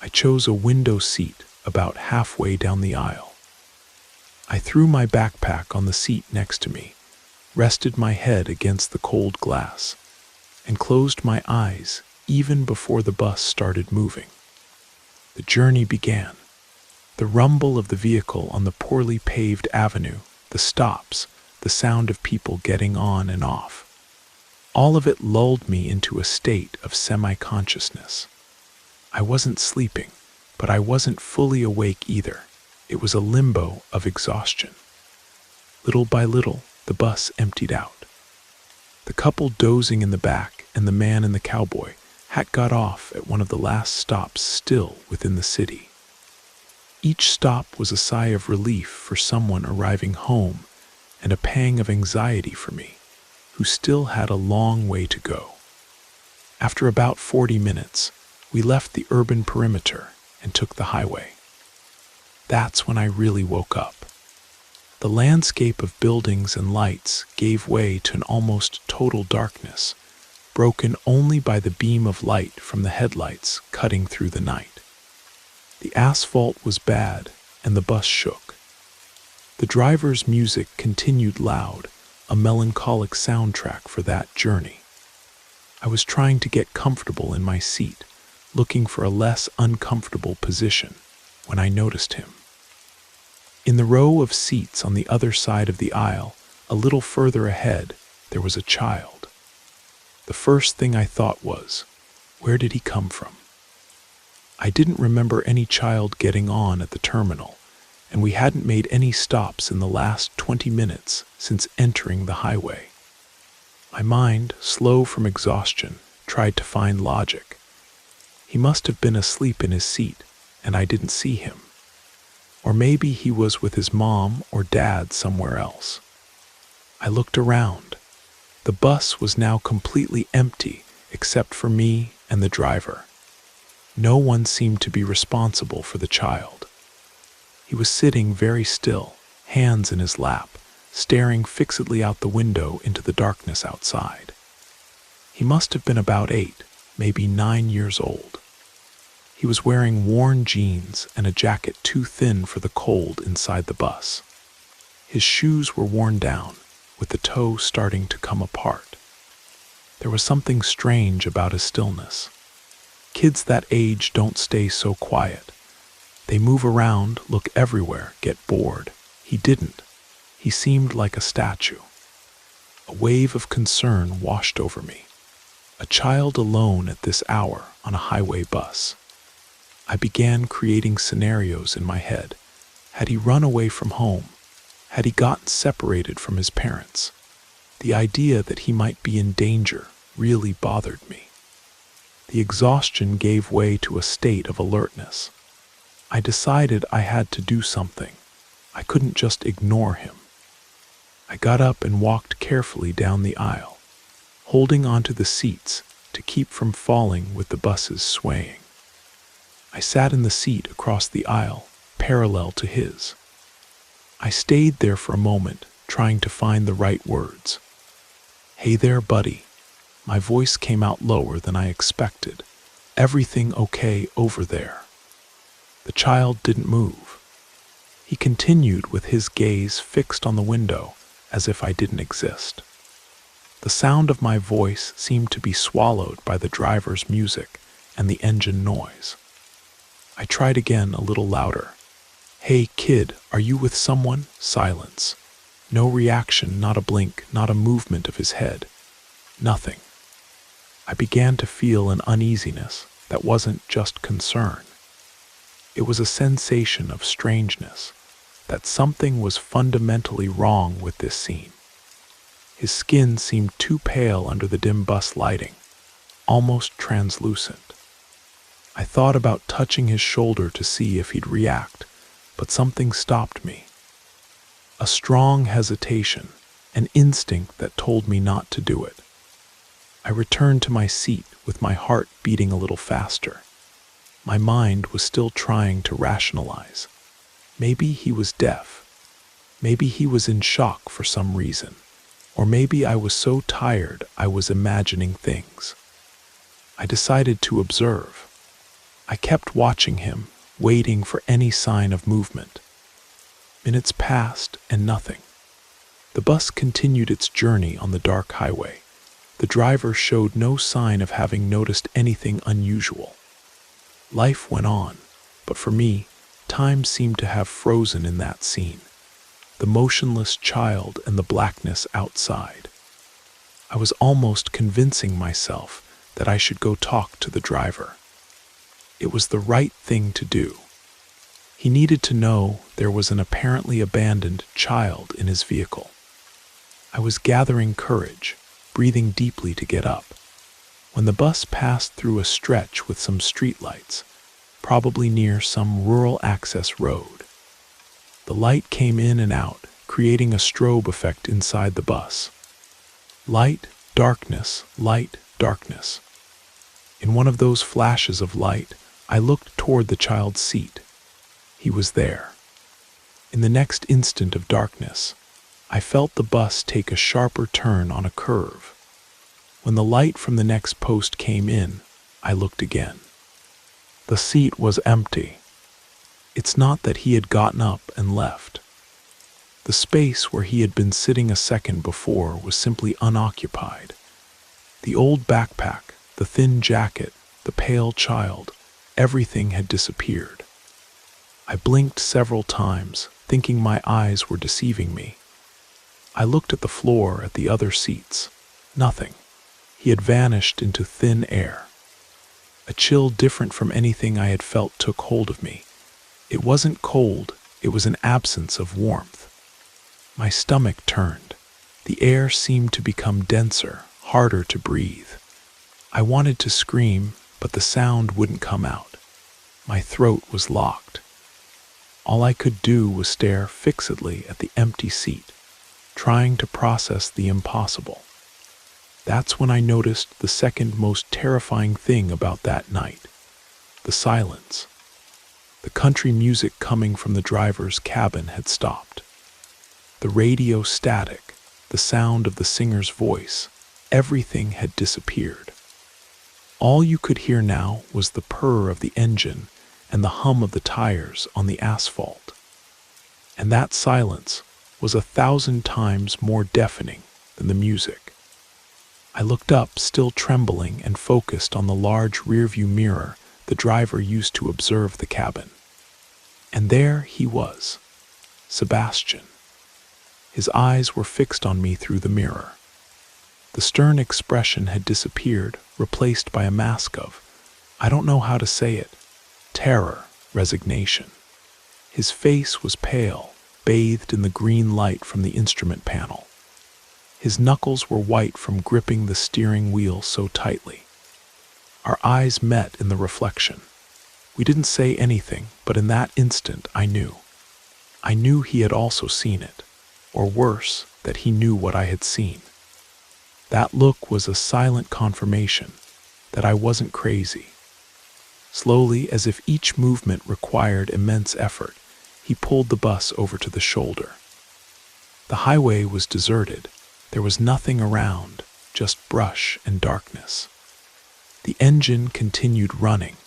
I chose a window seat about halfway down the aisle. I threw my backpack on the seat next to me, rested my head against the cold glass, and closed my eyes even before the bus started moving. The journey began. The rumble of the vehicle on the poorly paved avenue, the stops, the sound of people getting on and off. All of it lulled me into a state of semi-consciousness. I wasn't sleeping, but I wasn't fully awake either. It was a limbo of exhaustion. Little by little, the bus emptied out. The couple dozing in the back and the man in the cowboy hat got off at one of the last stops still within the city. Each stop was a sigh of relief for someone arriving home and a pang of anxiety for me, who still had a long way to go. After about 40 minutes, we left the urban perimeter and took the highway. That's when I really woke up. The landscape of buildings and lights gave way to an almost total darkness, broken only by the beam of light from the headlights cutting through the night. The asphalt was bad, and the bus shook. The driver's music continued loud, a melancholic soundtrack for that journey. I was trying to get comfortable in my seat, looking for a less uncomfortable position, when I noticed him. In the row of seats on the other side of the aisle, a little further ahead, there was a child. The first thing I thought was, where did he come from? I didn't remember any child getting on at the terminal, and we hadn't made any stops in the last 20 minutes since entering the highway. My mind, slow from exhaustion, tried to find logic. He must have been asleep in his seat, and I didn't see him. Or maybe he was with his mom or dad somewhere else. I looked around. The bus was now completely empty except for me and the driver. No one seemed to be responsible for the child. He was sitting very still, hands in his lap, staring fixedly out the window into the darkness outside. He must have been about 8, maybe 9 years old. He was wearing worn jeans and a jacket too thin for the cold inside the bus. His shoes were worn down, with the toe starting to come apart. There was something strange about his stillness. Kids that age don't stay so quiet. They move around, look everywhere, get bored. He didn't. He seemed like a statue. A wave of concern washed over me. A child alone at this hour on a highway bus. I began creating scenarios in my head. Had he run away from home? Had he gotten separated from his parents? The idea that he might be in danger really bothered me. The exhaustion gave way to a state of alertness. I decided I had to do something. I couldn't just ignore him. I got up and walked carefully down the aisle, holding onto the seats to keep from falling with the buses swaying. I sat in the seat across the aisle, parallel to his. I stayed there for a moment, trying to find the right words. "Hey there, buddy." My voice came out lower than I expected. "Everything okay over there?" The child didn't move. He continued with his gaze fixed on the window, as if I didn't exist. The sound of my voice seemed to be swallowed by the driver's music and the engine noise. I tried again, a little louder. "Hey, kid, are you with someone?" Silence. No reaction, not a blink, not a movement of his head. Nothing. I began to feel an uneasiness that wasn't just concern. It was a sensation of strangeness, that something was fundamentally wrong with this scene. His skin seemed too pale under the dim bus lighting, almost translucent. I thought about touching his shoulder to see if he'd react, but something stopped me. A strong hesitation, an instinct that told me not to do it. I returned to my seat with my heart beating a little faster. My mind was still trying to rationalize. Maybe he was deaf. Maybe he was in shock for some reason. Or maybe I was so tired I was imagining things. I decided to observe. I kept watching him, waiting for any sign of movement. Minutes passed and nothing. The bus continued its journey on the dark highway. The driver showed no sign of having noticed anything unusual. Life went on, but for me, time seemed to have frozen in that scene. The motionless child and the blackness outside. I was almost convincing myself that I should go talk to the driver. It was the right thing to do. He needed to know there was an apparently abandoned child in his vehicle. I was gathering courage, breathing deeply to get up, when the bus passed through a stretch with some streetlights, probably near some rural access road. The light came in and out, creating a strobe effect inside the bus. Light, darkness, light, darkness. In one of those flashes of light, I looked toward the child's seat. He was there. In the next instant of darkness, I felt the bus take a sharper turn on a curve. When the light from the next post came in, I looked again. The seat was empty. It's not that he had gotten up and left. The space where he had been sitting a second before was simply unoccupied. The old backpack, the thin jacket, the pale child, everything had disappeared. I blinked several times, thinking my eyes were deceiving me. I looked at the floor at the other seats. Nothing. He had vanished into thin air. A chill different from anything I had felt took hold of me. It wasn't cold, it was an absence of warmth. My stomach turned. The air seemed to become denser, harder to breathe. I wanted to scream, but the sound wouldn't come out. My throat was locked. All I could do was stare fixedly at the empty seat, trying to process the impossible. That's when I noticed the second most terrifying thing about that night: the silence. The country music coming from the driver's cabin had stopped. The radio static, the sound of the singer's voice, everything had disappeared. All you could hear now was the purr of the engine and the hum of the tires on the asphalt. And that silence was 1,000 times more deafening than the music. I looked up, still trembling, and focused on the large rearview mirror the driver used to observe the cabin. And there he was, Sebastian. His eyes were fixed on me through the mirror. The stern expression had disappeared, replaced by a mask of, I don't know how to say it, terror, resignation. His face was pale, bathed in the green light from the instrument panel. His knuckles were white from gripping the steering wheel so tightly. Our eyes met in the reflection. We didn't say anything, but in that instant I knew. I knew he had also seen it, or worse, that he knew what I had seen. That look was a silent confirmation that I wasn't crazy. Slowly, as if each movement required immense effort, he pulled the bus over to the shoulder. The highway was deserted. There was nothing around, just brush and darkness. The engine continued running,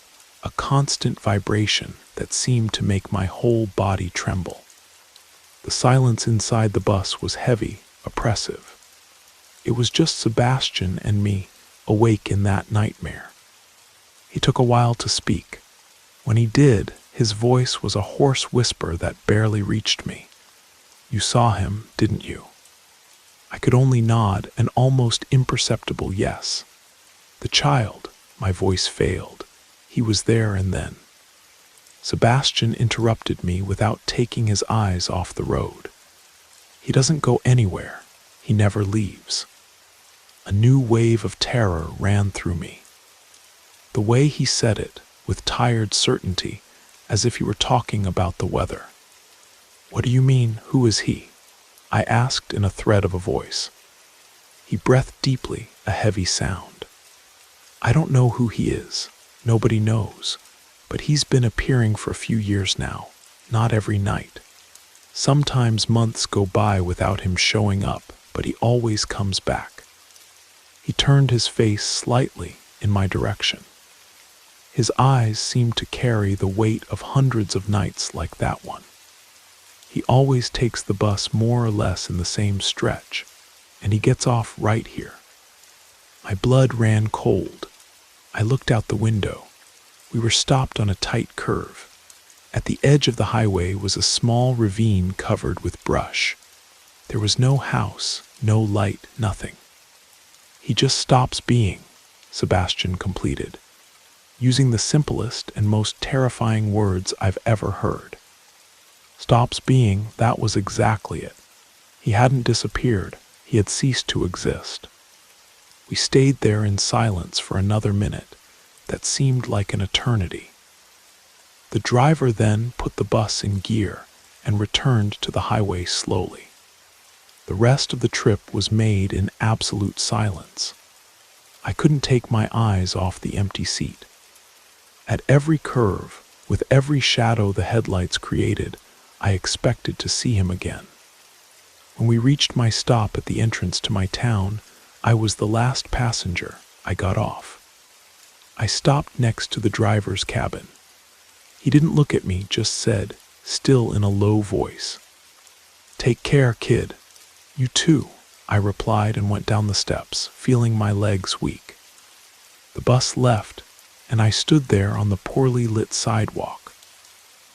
a constant vibration that seemed to make my whole body tremble. The silence inside the bus was heavy, oppressive. It was just Sebastian and me, awake in that nightmare. He took a while to speak. When he did, his voice was a hoarse whisper that barely reached me. You saw him, didn't you? I could only nod an almost imperceptible yes. The child, my voice failed. He was there and then. Sebastian interrupted me without taking his eyes off the road. He doesn't go anywhere. He never leaves. A new wave of terror ran through me. The way he said it, with tired certainty, as if he were talking about the weather. What do you mean, who is he? I asked in a thread of a voice. He breathed deeply, a heavy sound. I don't know who he is. Nobody knows. But he's been appearing for a few years now, not every night. Sometimes months go by without him showing up, but he always comes back. He turned his face slightly in my direction. His eyes seemed to carry the weight of hundreds of nights like that one. He always takes the bus more or less in the same stretch, and he gets off right here. My blood ran cold. I looked out the window. We were stopped on a tight curve. At the edge of the highway was a small ravine covered with brush. There was no house, no light, nothing. He just stops being, Sebastian completed, using the simplest and most terrifying words I've ever heard. Stops being, that was exactly it. He hadn't disappeared, he had ceased to exist. We stayed there in silence for another minute that seemed like an eternity. The driver then put the bus in gear and returned to the highway slowly. The rest of the trip was made in absolute silence. I couldn't take my eyes off the empty seat. At every curve, with every shadow the headlights created, I expected to see him again. When we reached my stop at the entrance to my town, I was the last passenger. I got off. I stopped next to the driver's cabin. He didn't look at me, just said, still in a low voice, "Take care, kid." "You too," I replied and went down the steps, feeling my legs weak. The bus left, and I stood there on the poorly lit sidewalk,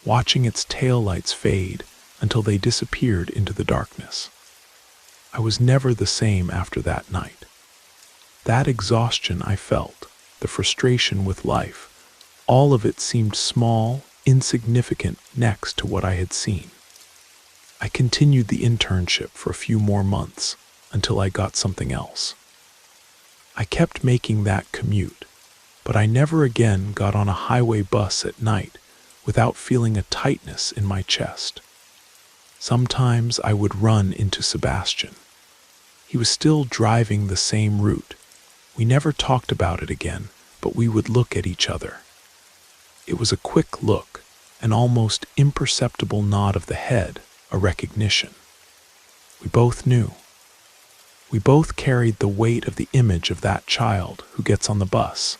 watching its taillights fade until they disappeared into the darkness. I was never the same after that night. That exhaustion I felt, the frustration with life, all of it seemed small, insignificant next to what I had seen. I continued the internship for a few more months until I got something else. I kept making that commute, but I never again got on a highway bus at night without feeling a tightness in my chest. Sometimes I would run into Sebastian. He was still driving the same route. We never talked about it again, but we would look at each other. It was a quick look, an almost imperceptible nod of the head, a recognition. We both knew. We both carried the weight of the image of that child who gets on the bus,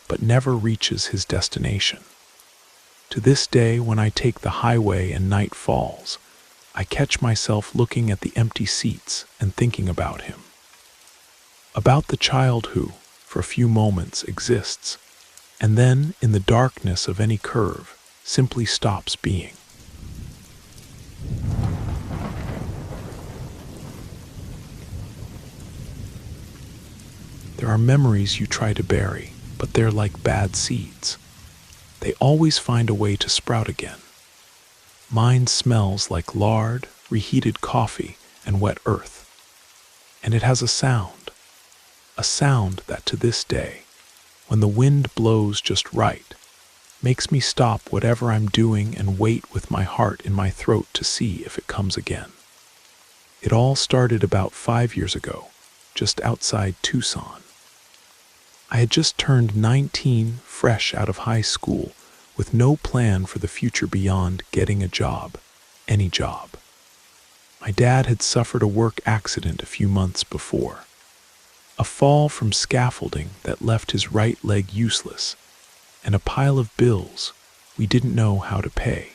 but never reaches his destination. To this day, when I take the highway and night falls, I catch myself looking at the empty seats and thinking about him. About the child who, for a few moments, exists, and then, in the darkness of any curve, simply stops being. There are memories you try to bury, but they're like bad seeds. They always find a way to sprout again. Mine smells like lard, reheated coffee, and wet earth. And it has a sound that to this day, when the wind blows just right, makes me stop whatever I'm doing and wait with my heart in my throat to see if it comes again. It all started about 5 years ago, just outside Tucson. I had just turned 19, fresh out of high school, with no plan for the future beyond getting a job, any job. My dad had suffered a work accident a few months before. A fall from scaffolding that left his right leg useless, and a pile of bills we didn't know how to pay.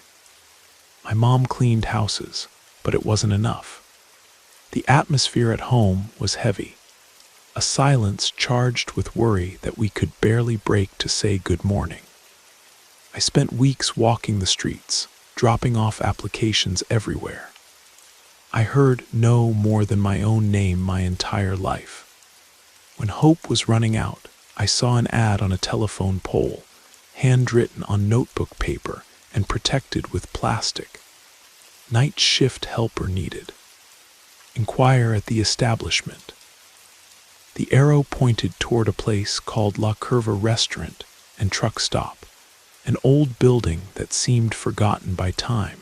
My mom cleaned houses, but it wasn't enough. The atmosphere at home was heavy, a silence charged with worry that we could barely break to say good morning. I spent weeks walking the streets, dropping off applications everywhere. I heard no more than my own name my entire life. When hope was running out, I saw an ad on a telephone pole, handwritten on notebook paper and protected with plastic. Night shift helper needed. Inquire at the establishment. The arrow pointed toward a place called La Curva Restaurant and Truck Stop, an old building that seemed forgotten by time,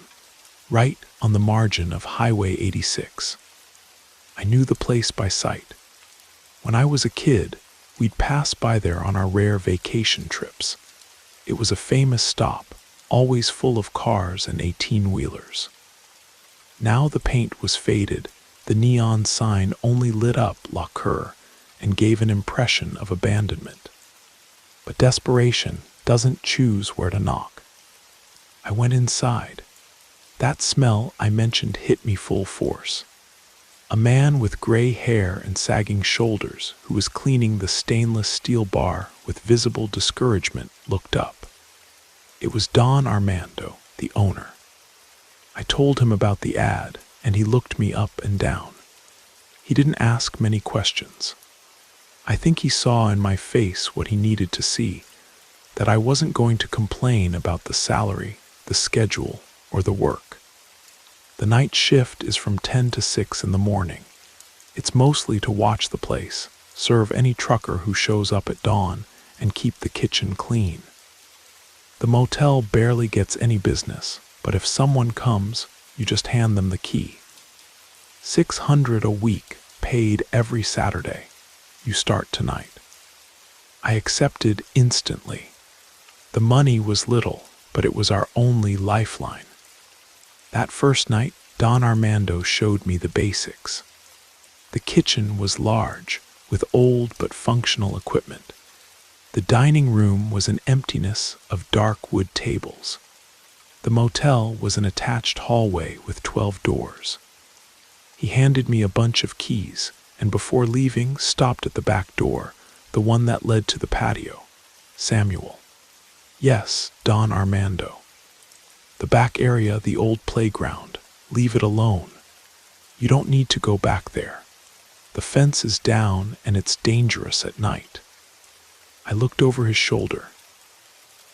right on the margin of Highway 86. I knew the place by sight. When I was a kid, we'd pass by there on our rare vacation trips. It was a famous stop, always full of cars and 18-wheelers. Now the paint was faded, the neon sign only lit up La Cur and gave an impression of abandonment. But desperation doesn't choose where to knock. I went inside. That smell I mentioned hit me full force. A man with gray hair and sagging shoulders who was cleaning the stainless steel bar with visible discouragement looked up. It was Don Armando, the owner. I told him about the ad, and he looked me up and down. He didn't ask many questions. I think he saw in my face what he needed to see, that I wasn't going to complain about the salary, the schedule, or the work. The night shift is from 10 to 6 in the morning. It's mostly to watch the place, serve any trucker who shows up at dawn, and keep the kitchen clean. The motel barely gets any business, but if someone comes, you just hand them the key. $600 a week, paid every Saturday. You start tonight. I accepted instantly. The money was little, but it was our only lifeline. That first night, Don Armando showed me the basics. The kitchen was large, with old but functional equipment. The dining room was an emptiness of dark wood tables. The motel was an attached hallway with 12 doors. He handed me a bunch of keys, and before leaving, stopped at the back door, the one that led to the patio. Samuel. Yes, Don Armando. The back area, the old playground. Leave it alone. You don't need to go back there. The fence is down and it's dangerous at night." I looked over his shoulder.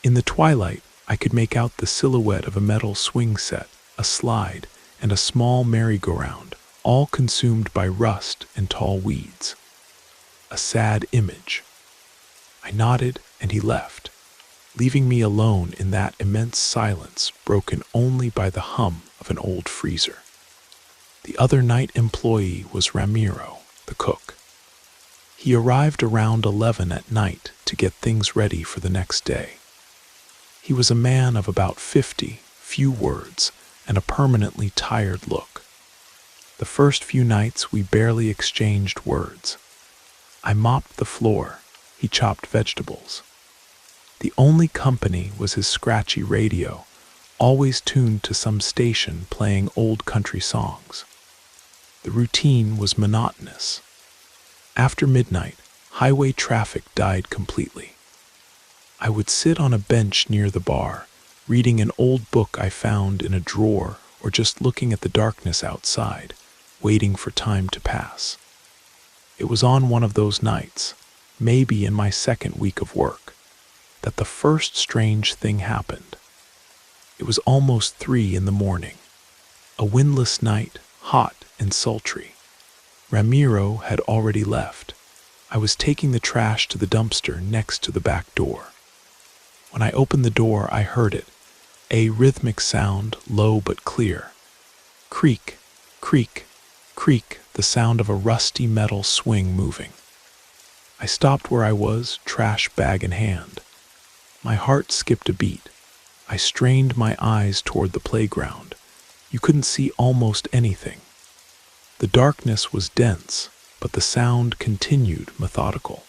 In the twilight, I could make out the silhouette of a metal swing set, a slide, and a small merry-go-round, all consumed by rust and tall weeds. A sad image. I nodded and he left, leaving me alone in that immense silence broken only by the hum of an old freezer. The other night employee was Ramiro, the cook. He arrived around 11 at night to get things ready for the next day. He was a man of about 50, few words, and a permanently tired look. The first few nights we barely exchanged words. I mopped the floor, he chopped vegetables. The only company was his scratchy radio, always tuned to some station playing old country songs. The routine was monotonous. After midnight, highway traffic died completely. I would sit on a bench near the bar, reading an old book I found in a drawer or just looking at the darkness outside, waiting for time to pass. It was on one of those nights, maybe in my second week of work, that the first strange thing happened. It was almost 3 in the morning. A windless night, hot and sultry. Ramiro had already left. I was taking the trash to the dumpster next to the back door. When I opened the door, I heard it, a rhythmic sound, low but clear. Creak, creak, creak, the sound of a rusty metal swing moving. I stopped where I was, trash bag in hand. My heart skipped a beat. I strained my eyes toward the playground. You couldn't see almost anything. The darkness was dense, but the sound continued methodical.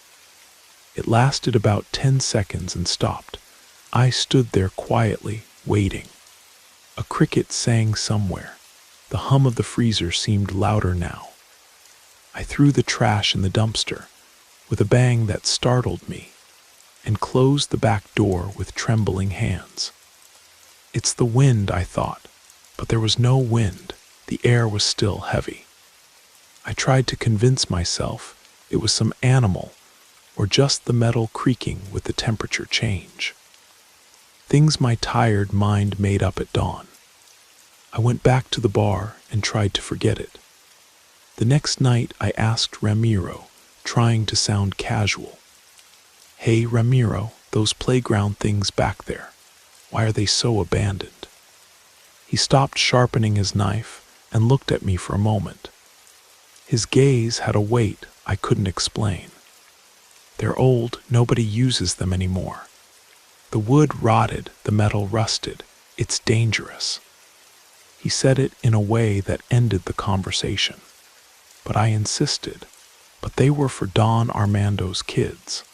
It lasted about 10 seconds and stopped. I stood there quietly, waiting. A cricket sang somewhere. The hum of the freezer seemed louder now. I threw the trash in the dumpster with a bang that startled me and closed the back door with trembling hands. It's the wind, I thought, but there was no wind. The air was still heavy. I tried to convince myself it was some animal or just the metal creaking with the temperature change. Things my tired mind made up at dawn. I went back to the bar and tried to forget it. The next night I asked Ramiro, trying to sound casual. "Hey Ramiro, those playground things back there, why are they so abandoned?" He stopped sharpening his knife and looked at me for a moment. His gaze had a weight I couldn't explain. "They're old, nobody uses them anymore. The wood rotted, the metal rusted. It's dangerous." He said it in a way that ended the conversation. But I insisted. But they were for Don Armando's kids.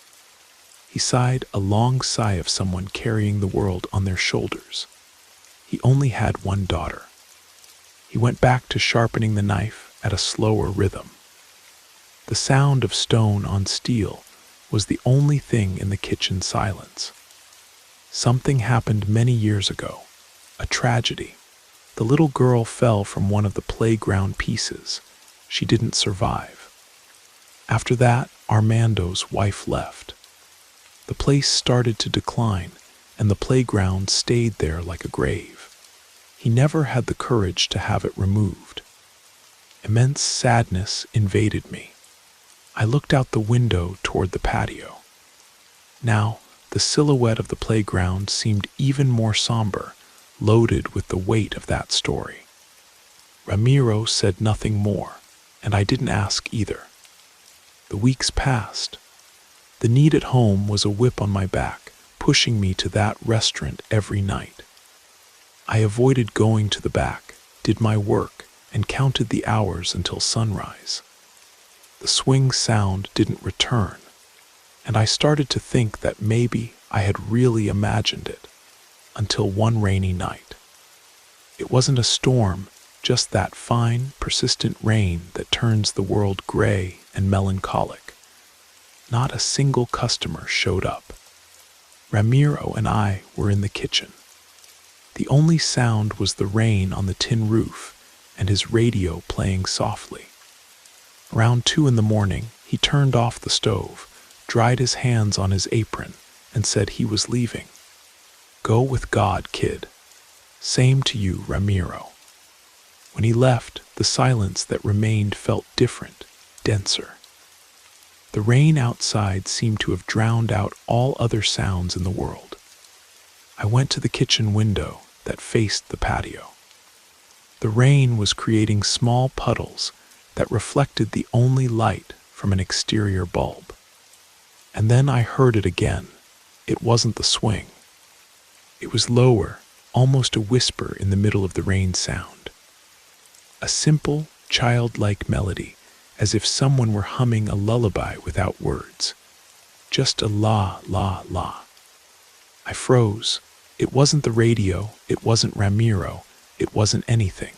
He sighed, a long sigh of someone carrying the world on their shoulders. He only had one daughter. He went back to sharpening the knife at a slower rhythm. The sound of stone on steel was the only thing in the kitchen silence. Something happened many years ago, a tragedy. The little girl fell from one of the playground pieces. She didn't survive. After that, Armando's wife left. The place started to decline, and the playground stayed there like a grave. He never had the courage to have it removed. Immense sadness invaded me. I looked out the window toward the patio. Now, the silhouette of the playground seemed even more somber, loaded with the weight of that story. Ramiro said nothing more, and I didn't ask either. The weeks passed. The need at home was a whip on my back, pushing me to that restaurant every night. I avoided going to the back, did my work, and counted the hours until sunrise. The swing sound didn't return, and I started to think that maybe I had really imagined it, until one rainy night. It wasn't a storm, just that fine, persistent rain that turns the world gray and melancholic. Not a single customer showed up. Ramiro and I were in the kitchen. The only sound was the rain on the tin roof and his radio playing softly. Around 2 in the morning, he turned off the stove, dried his hands on his apron, and said he was leaving. "Go with God, kid. Same to you, Ramiro." When he left, the silence that remained felt different, denser. The rain outside seemed to have drowned out all other sounds in the world. I went to the kitchen window that faced the patio. The rain was creating small puddles that reflected the only light from an exterior bulb. And then I heard it again. It wasn't the swing. It was lower, almost a whisper in the middle of the rain sound. A simple, childlike melody, as if someone were humming a lullaby without words. Just a la, la, la. I froze. It wasn't the radio, it wasn't Ramiro, it wasn't anything.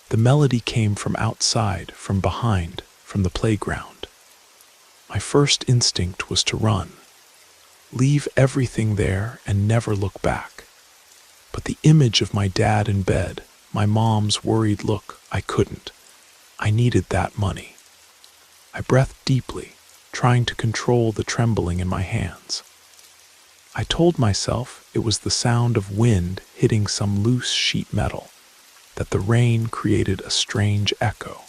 The melody came from outside, from behind, from the playground. My first instinct was to run. Leave everything there and never look back. But the image of my dad in bed, my mom's worried look, I couldn't. I needed that money. I breathed deeply, trying to control the trembling in my hands. I told myself it was the sound of wind hitting some loose sheet metal, that the rain created a strange echo.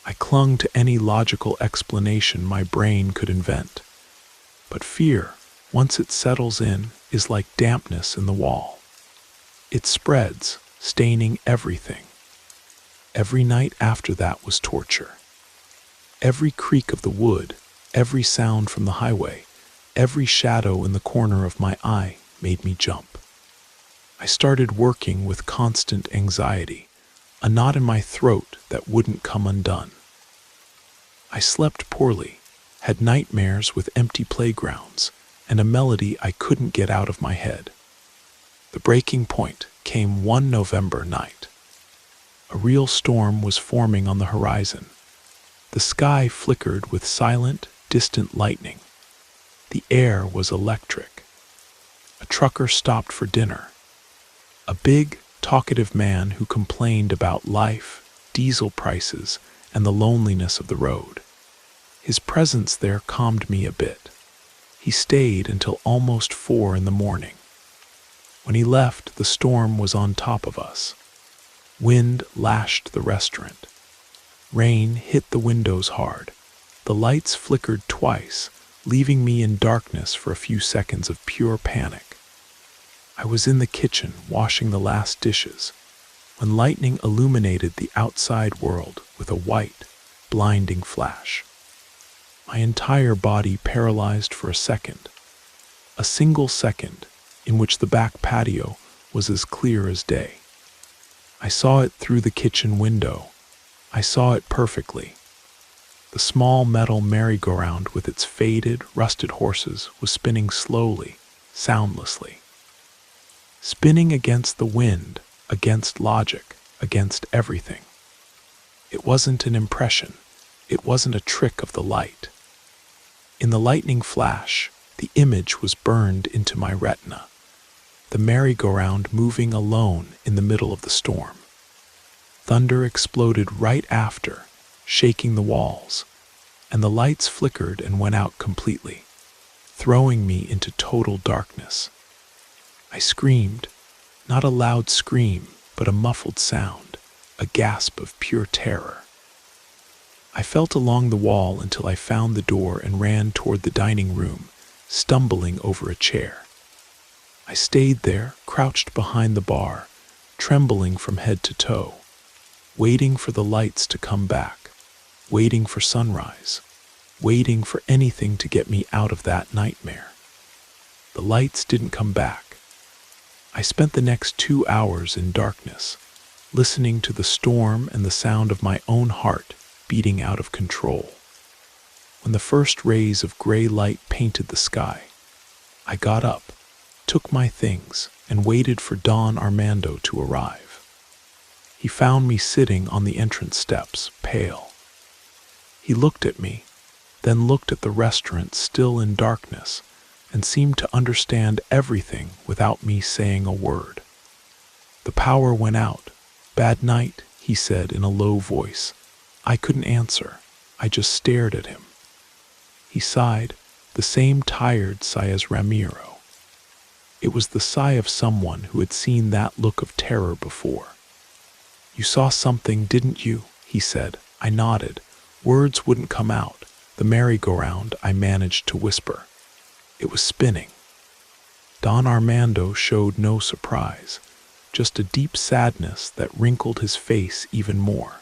I clung to any logical explanation my brain could invent. But fear, once it settles in, is like dampness in the wall. It spreads, staining everything. Every night after that was torture. Every creak of the wood, every sound from the highway, every shadow in the corner of my eye made me jump. I started working with constant anxiety, a knot in my throat that wouldn't come undone. I slept poorly, had nightmares with empty playgrounds, and a melody I couldn't get out of my head. The breaking point came one November night. A real storm was forming on the horizon. The sky flickered with silent, distant lightning. The air was electric. A trucker stopped for dinner. A big, talkative man who complained about life, diesel prices, and the loneliness of the road. His presence there calmed me a bit. He stayed until almost 4 in the morning. When he left, the storm was on top of us. Wind lashed the restaurant. Rain hit the windows hard. The lights flickered twice, leaving me in darkness for a few seconds of pure panic. I was in the kitchen washing the last dishes when lightning illuminated the outside world with a white, blinding flash. My entire body paralyzed for a second. A single second in which the back patio was as clear as day. I saw it through the kitchen window. I saw it perfectly. The small metal merry-go-round with its faded, rusted horses was spinning slowly, soundlessly. Spinning against the wind, against logic, against everything. It wasn't an impression. It wasn't a trick of the light. In the lightning flash, the image was burned into my retina. The merry-go-round moving alone in the middle of the storm. Thunder exploded right after, shaking the walls, and the lights flickered and went out completely, throwing me into total darkness. I screamed, not a loud scream, but a muffled sound, a gasp of pure terror. I felt along the wall until I found the door and ran toward the dining room, stumbling over a chair. I stayed there, crouched behind the bar, trembling from head to toe, waiting for the lights to come back, waiting for sunrise, waiting for anything to get me out of that nightmare. The lights didn't come back. I spent the next 2 hours in darkness, listening to the storm and the sound of my own heart beating out of control. When the first rays of gray light painted the sky, I got up, took my things, and waited for Don Armando to arrive. He found me sitting on the entrance steps, pale. He looked at me, then looked at the restaurant still in darkness, and seemed to understand everything without me saying a word. The power went out. "Bad night," he said in a low voice. I couldn't answer. I just stared at him. He sighed, the same tired sigh as Ramiro. It was the sigh of someone who had seen that look of terror before. "You saw something, didn't you?" he said. I nodded. Words wouldn't come out. The merry-go-round, I managed to whisper. It was spinning. Don Armando showed no surprise, just a deep sadness that wrinkled his face even more.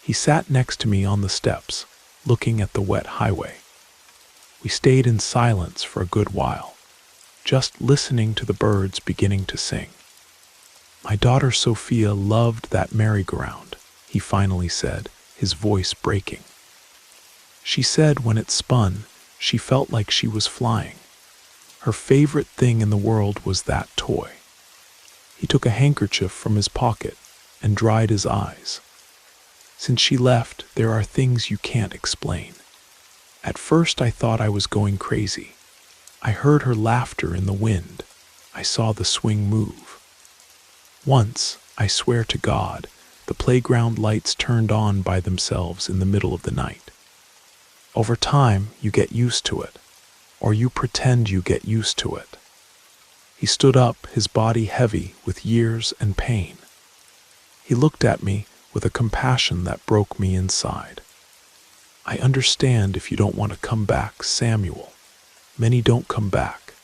He sat next to me on the steps, looking at the wet highway. We stayed in silence for a good while, just listening to the birds beginning to sing. "My daughter Sophia loved that merry-go-round," he finally said, his voice breaking. "She said when it spun, she felt like she was flying. Her favorite thing in the world was that toy." He took a handkerchief from his pocket and dried his eyes. "Since she left, there are things you can't explain. At first I thought I was going crazy. I heard her laughter in the wind. I saw the swing move. Once, I swear to God, the playground lights turned on by themselves in the middle of the night. Over time, you get used to it, or you pretend you get used to it." He stood up, his body heavy with years and pain. He looked at me with a compassion that broke me inside. "I understand if you don't want to come back, Samuel. Many don't come back."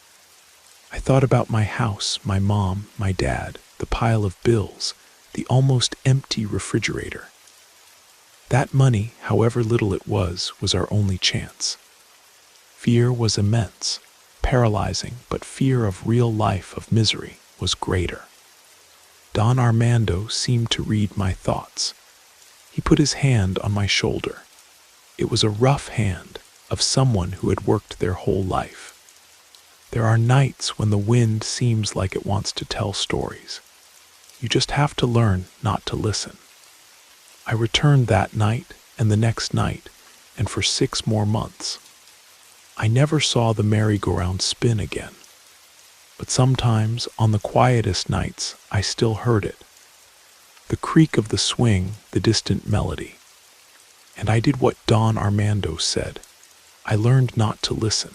I thought about my house, my mom, my dad, the pile of bills, the almost empty refrigerator. That money, however little it was our only chance. Fear was immense, paralyzing, but fear of real life, of misery, was greater. Don Armando seemed to read my thoughts. He put his hand on my shoulder. It was a rough hand of someone who had worked their whole life. There are nights when the wind seems like it wants to tell stories. You just have to learn not to listen. I returned that night and the next night, and for 6 more months. I never saw the merry-go-round spin again. But sometimes, on the quietest nights, I still heard it. The creak of the swing, the distant melody. And I did what Don Armando said. I learned not to listen.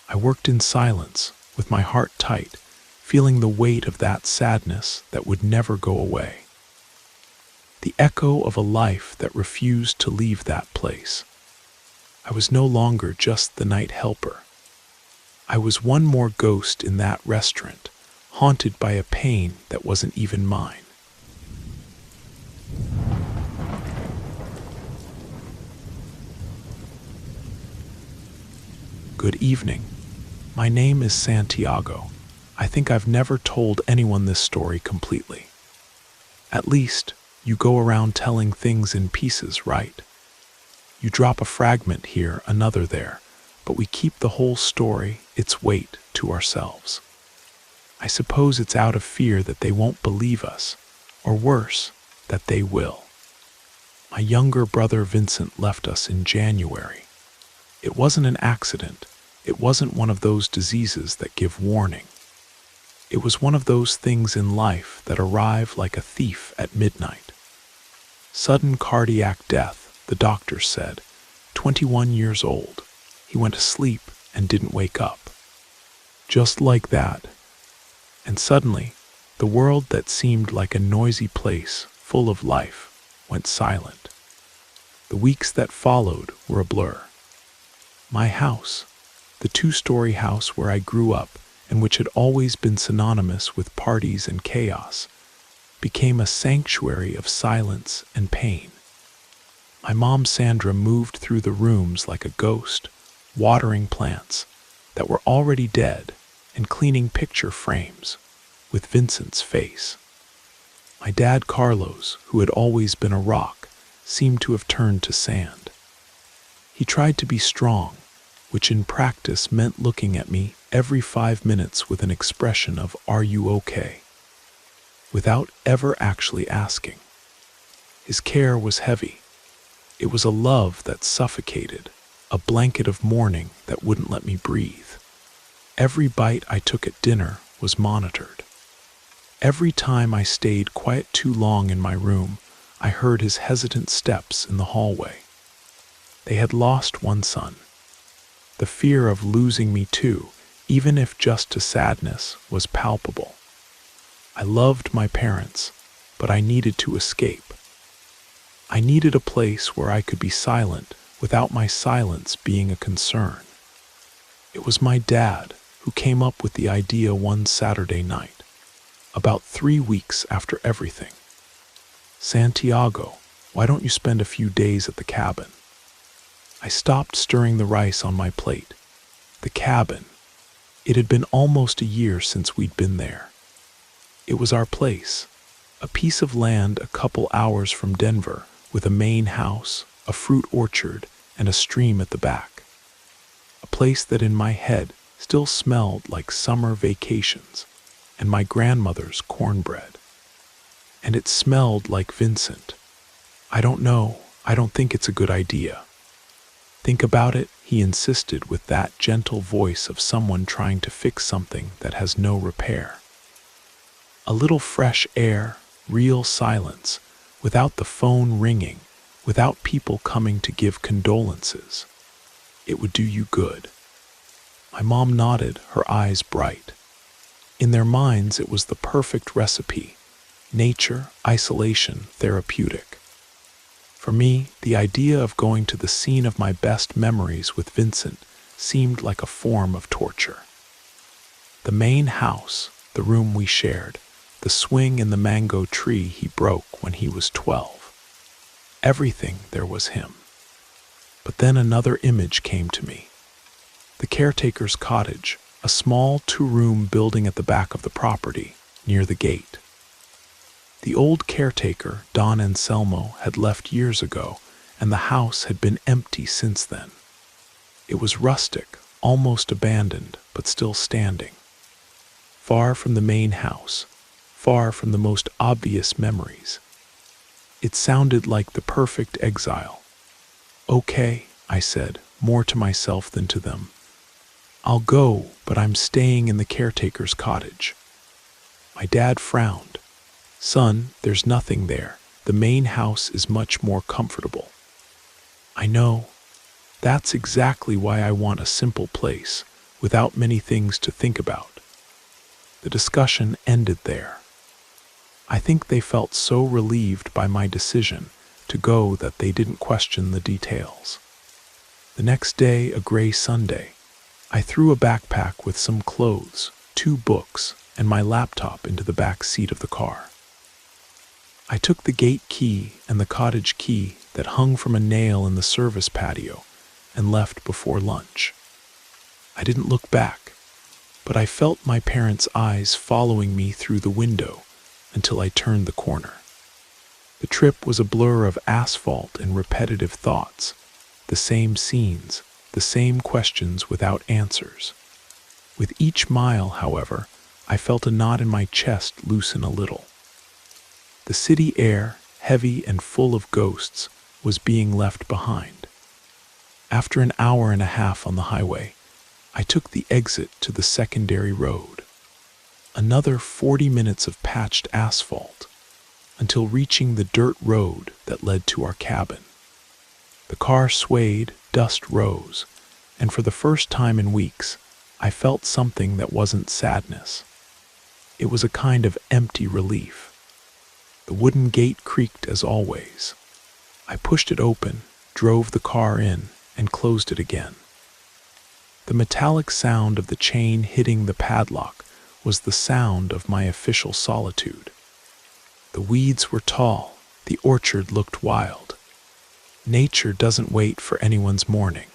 I worked in silence, with my heart tight, feeling the weight of that sadness that would never go away. The echo of a life that refused to leave that place. I was no longer just the night helper. I was one more ghost in that restaurant, haunted by a pain that wasn't even mine. Good evening. My name is Santiago. I think I've never told anyone this story completely. At least, you go around telling things in pieces, right? You drop a fragment here, another there, but we keep the whole story, its weight, to ourselves. I suppose it's out of fear that they won't believe us, or worse, that they will. My younger brother Vincent left us in January. It wasn't an accident. It wasn't one of those diseases that give warning. It was one of those things in life that arrive like a thief at midnight. Sudden cardiac death, the doctor said, 21 years old. He went to sleep and didn't wake up. Just like that. And suddenly, the world that seemed like a noisy place, full of life, went silent. The weeks that followed were a blur. My house, the 2-story house where I grew up and which had always been synonymous with parties and chaos, became a sanctuary of silence and pain. My mom Sandra moved through the rooms like a ghost, watering plants that were already dead and cleaning picture frames with Vincent's face. My dad Carlos, who had always been a rock, seemed to have turned to sand. He tried to be strong, which in practice meant looking at me every 5 minutes with an expression of "Are you okay?" without ever actually asking. His care was heavy. It was a love that suffocated, a blanket of mourning that wouldn't let me breathe. Every bite I took at dinner was monitored. Every time I stayed quiet too long in my room, I heard his hesitant steps in the hallway. They had lost one son. The fear of losing me too, even if just to sadness, was palpable. I loved my parents, but I needed to escape. I needed a place where I could be silent without my silence being a concern. It was my dad who came up with the idea one Saturday night, about 3 weeks after everything. "Santiago, why don't you spend a few days at the cabin?" I stopped stirring the rice on my plate. The cabin. It had been almost a year since we'd been there. It was our place, a piece of land a couple hours from Denver, with a main house, a fruit orchard, and a stream at the back. A place that in my head still smelled like summer vacations and my grandmother's cornbread. And it smelled like Vincent. "I don't know, I don't think it's a good idea." "Think about it," he insisted with that gentle voice of someone trying to fix something that has no repair. A little fresh air, real silence, without the phone ringing, without people coming to give condolences. It would do you good. My mom nodded, her eyes bright. In their minds, it was the perfect recipe: nature, isolation, therapeutic. For me, the idea of going to the scene of my best memories with Vincent seemed like a form of torture. The main house, the room we shared, the swing in the mango tree he broke when he was 12. Everything there was him. But then another image came to me. The caretaker's cottage, a small 2-room building at the back of the property, near the gate. The old caretaker, Don Anselmo, had left years ago, and the house had been empty since then. It was rustic, almost abandoned, but still standing. Far from the main house, far from the most obvious memories. It sounded like the perfect exile. "Okay," I said, more to myself than to them. "I'll go, but I'm staying in the caretaker's cottage." My dad frowned. "Son, there's nothing there. The main house is much more comfortable." "I know. That's exactly why I want a simple place, without many things to think about." The discussion ended there. I think they felt so relieved by my decision to go that they didn't question the details. The next day, a gray Sunday, I threw a backpack with some clothes, 2 books, and my laptop into the back seat of the car. I took the gate key and the cottage key that hung from a nail in the service patio and left before lunch. I didn't look back, but I felt my parents' eyes following me through the window until I turned the corner. The trip was a blur of asphalt and repetitive thoughts, the same scenes, the same questions without answers. With each mile, however, I felt a knot in my chest loosen a little. The city air, heavy and full of ghosts, was being left behind. After an hour and a half on the highway, I took the exit to the secondary road. Another 40 minutes of patched asphalt, until reaching the dirt road that led to our cabin. The car swayed, dust rose, and for the first time in weeks, I felt something that wasn't sadness. It was a kind of empty relief. The wooden gate creaked as always. I pushed it open, drove the car in, and closed it again. The metallic sound of the chain hitting the padlock was the sound of my official solitude. The weeds were tall, the orchard looked wild. Nature doesn't wait for anyone's mourning.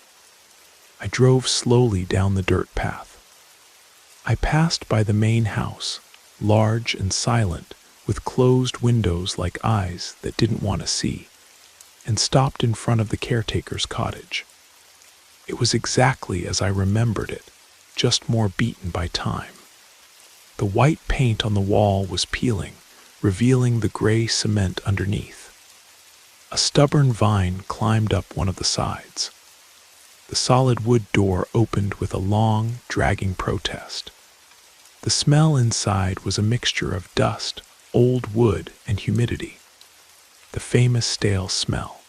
I drove slowly down the dirt path. I passed by the main house, large and silent, with closed windows like eyes that didn't want to see, and stopped in front of the caretaker's cottage. It was exactly as I remembered it, just more beaten by time. The white paint on the wall was peeling, revealing the gray cement underneath. A stubborn vine climbed up one of the sides. The solid wood door opened with a long, dragging protest. The smell inside was a mixture of dust, old wood, and humidity. the famous stale smell.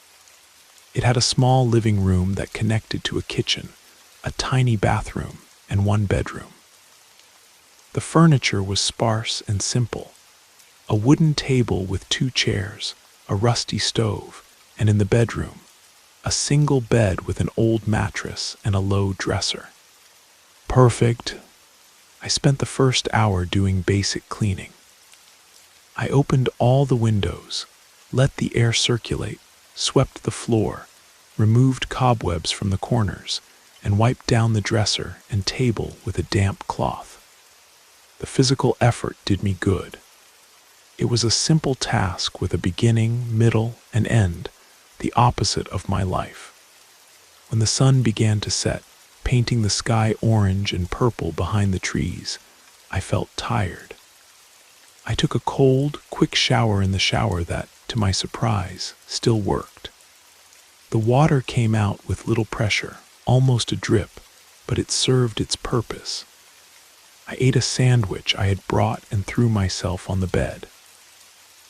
It had a small living room that connected to a kitchen, a tiny bathroom, and one bedroom. The furniture was sparse and simple. A wooden table with 2 chairs, a rusty stove, and in the bedroom, a single bed with an old mattress and a low dresser. Perfect. I spent the first hour doing basic cleaning. I opened all the windows, let the air circulate, swept the floor, removed cobwebs from the corners, and wiped down the dresser and table with a damp cloth. The physical effort did me good. It was a simple task with a beginning, middle, and end, the opposite of my life. When the sun began to set, painting the sky orange and purple behind the trees, I felt tired. I took a cold, quick shower in the shower that, to my surprise, still worked. The water came out with little pressure, almost a drip, but it served its purpose. I ate a sandwich I had brought and threw myself on the bed.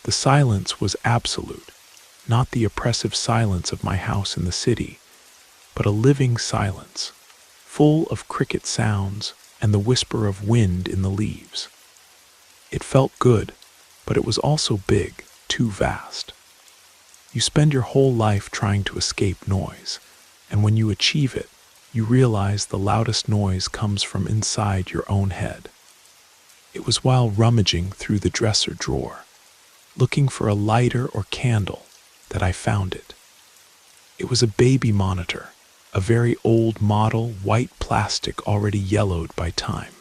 The silence was absolute, not the oppressive silence of my house in the city, but a living silence, full of cricket sounds and the whisper of wind in the leaves. It felt good, but it was also big, too vast. You spend your whole life trying to escape noise, and when you achieve it, you realize the loudest noise comes from inside your own head. It was while rummaging through the dresser drawer, looking for a lighter or candle, that I found it. It was a baby monitor, a very old model, white plastic already yellowed by time.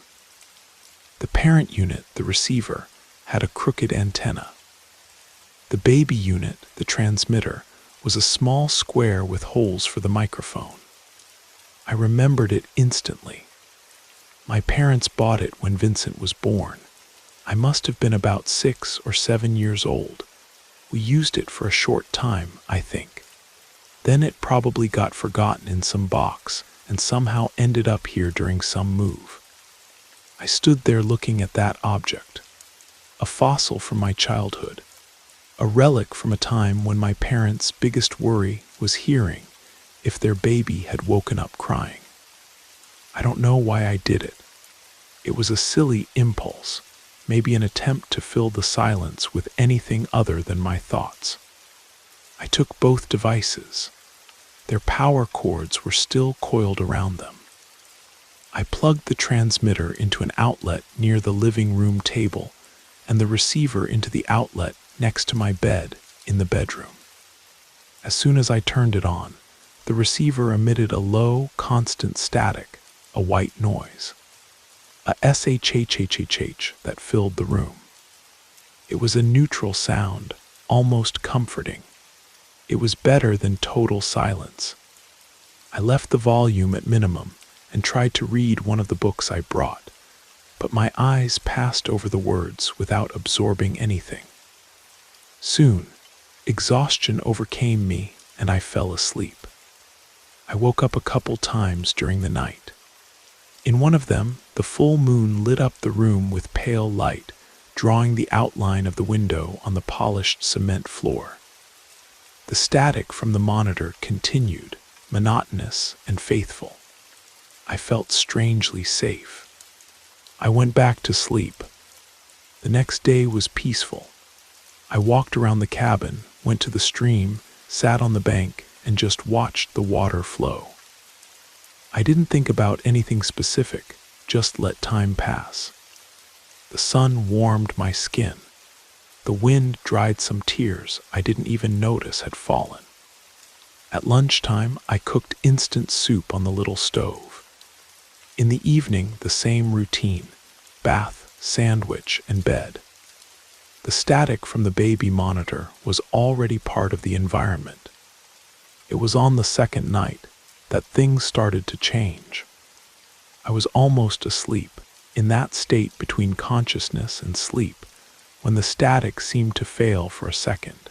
The parent unit, the receiver, had a crooked antenna. The baby unit, the transmitter, was a small square with holes for the microphone. I remembered it instantly. My parents bought it when Vincent was born. I must have been about 6 or 7 years old. We used it for a short time, I think. Then it probably got forgotten in some box and somehow ended up here during some move. I stood there looking at that object, a fossil from my childhood, a relic from a time when my parents' biggest worry was hearing if their baby had woken up crying. I don't know why I did it. It was a silly impulse, maybe an attempt to fill the silence with anything other than my thoughts. I took both devices. Their power cords were still coiled around them. I plugged the transmitter into an outlet near the living room table and the receiver into the outlet next to my bed in the bedroom. As soon as I turned it on, the receiver emitted a low, constant static, a white noise, a shhhhh that filled the room. It was a neutral sound, almost comforting. It was better than total silence. I left the volume at minimum and tried to read one of the books I brought, but my eyes passed over the words without absorbing anything. Soon, exhaustion overcame me and I fell asleep. I woke up a couple times during the night. In one of them, the full moon lit up the room with pale light, drawing the outline of the window on the polished cement floor. The static from the monitor continued, monotonous and faithful. I felt strangely safe. I went back to sleep. The next day was peaceful. I walked around the cabin, went to the stream, sat on the bank, and just watched the water flow. I didn't think about anything specific, just let time pass. The sun warmed my skin. The wind dried some tears I didn't even notice had fallen. At lunchtime, I cooked instant soup on the little stove. In the evening, the same routine: bath, sandwich, and bed. The static from the baby monitor was already part of the environment. It was on the second night that things started to change. I was almost asleep, in that state between consciousness and sleep, when the static seemed to fail for a second.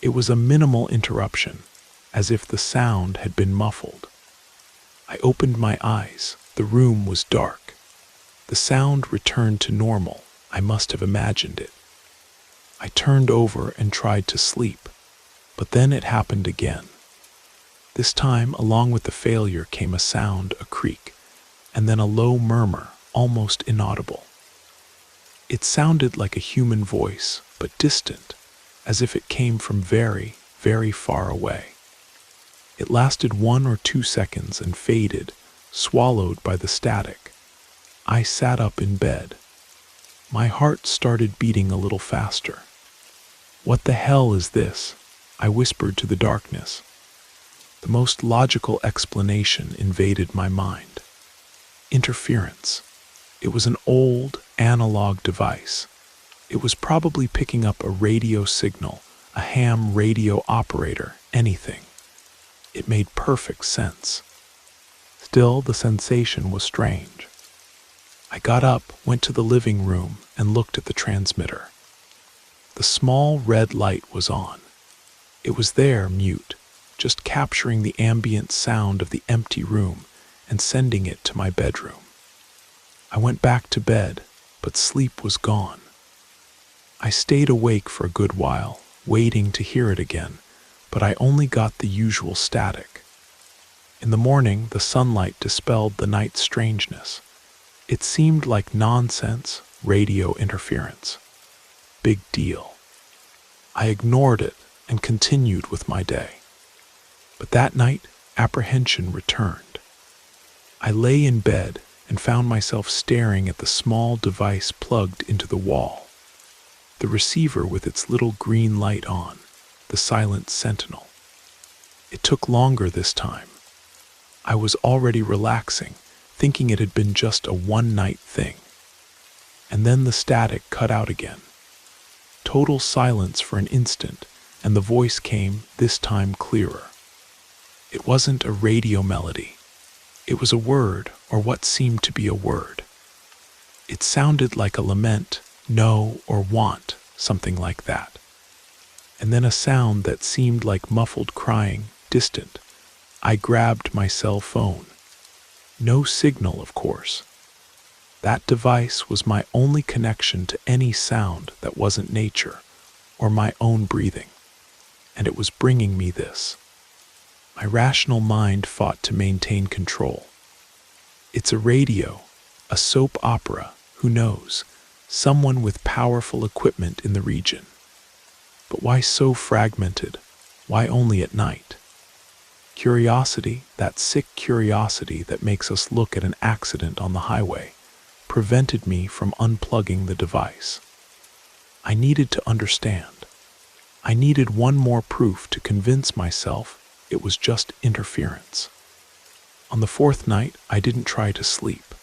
It was a minimal interruption, as if the sound had been muffled. I opened my eyes. The room was dark. The sound returned to normal. I must have imagined it. I turned over and tried to sleep, but then it happened again. This time, along with the failure came a sound, a creak, and then a low murmur, almost inaudible. It sounded like a human voice, but distant, as if it came from very, very far away. It lasted 1 or 2 seconds and faded, swallowed by the static. I sat up in bed. My heart started beating a little faster. "What the hell is this?" I whispered to the darkness. The most logical explanation invaded my mind. Interference. It was an old, analog device. It was probably picking up a radio signal, a ham radio operator, anything. It made perfect sense. Still, the sensation was strange. I got up, went to the living room, and looked at the transmitter. The small red light was on. It was there, mute, just capturing the ambient sound of the empty room and sending it to my bedroom. I went back to bed, but sleep was gone. I stayed awake for a good while, waiting to hear it again, but I only got the usual static. In the morning, the sunlight dispelled the night's strangeness. It seemed like nonsense, radio interference. Big deal. I ignored it and continued with my day. But that night, apprehension returned. I lay in bed and found myself staring at the small device plugged into the wall. The receiver with its little green light on, the silent sentinel. It took longer this time. I was already relaxing, thinking it had been just a one-night thing. And then the static cut out again. Total silence for an instant, and the voice came, this time clearer. It wasn't a radio melody. It was a word, or what seemed to be a word. It sounded like a lament, no, or want, something like that. And then a sound that seemed like muffled crying, distant. I grabbed my cell phone. No signal, of course. That device was my only connection to any sound that wasn't nature, or my own breathing. And it was bringing me this. My rational mind fought to maintain control. It's a radio, a soap opera, who knows, someone with powerful equipment in the region. But why so fragmented? Why only at night? Curiosity, that sick curiosity that makes us look at an accident on the highway, prevented me from unplugging the device. I needed to understand. I needed one more proof to convince myself it was just interference. On the 4th night, I didn't try to sleep.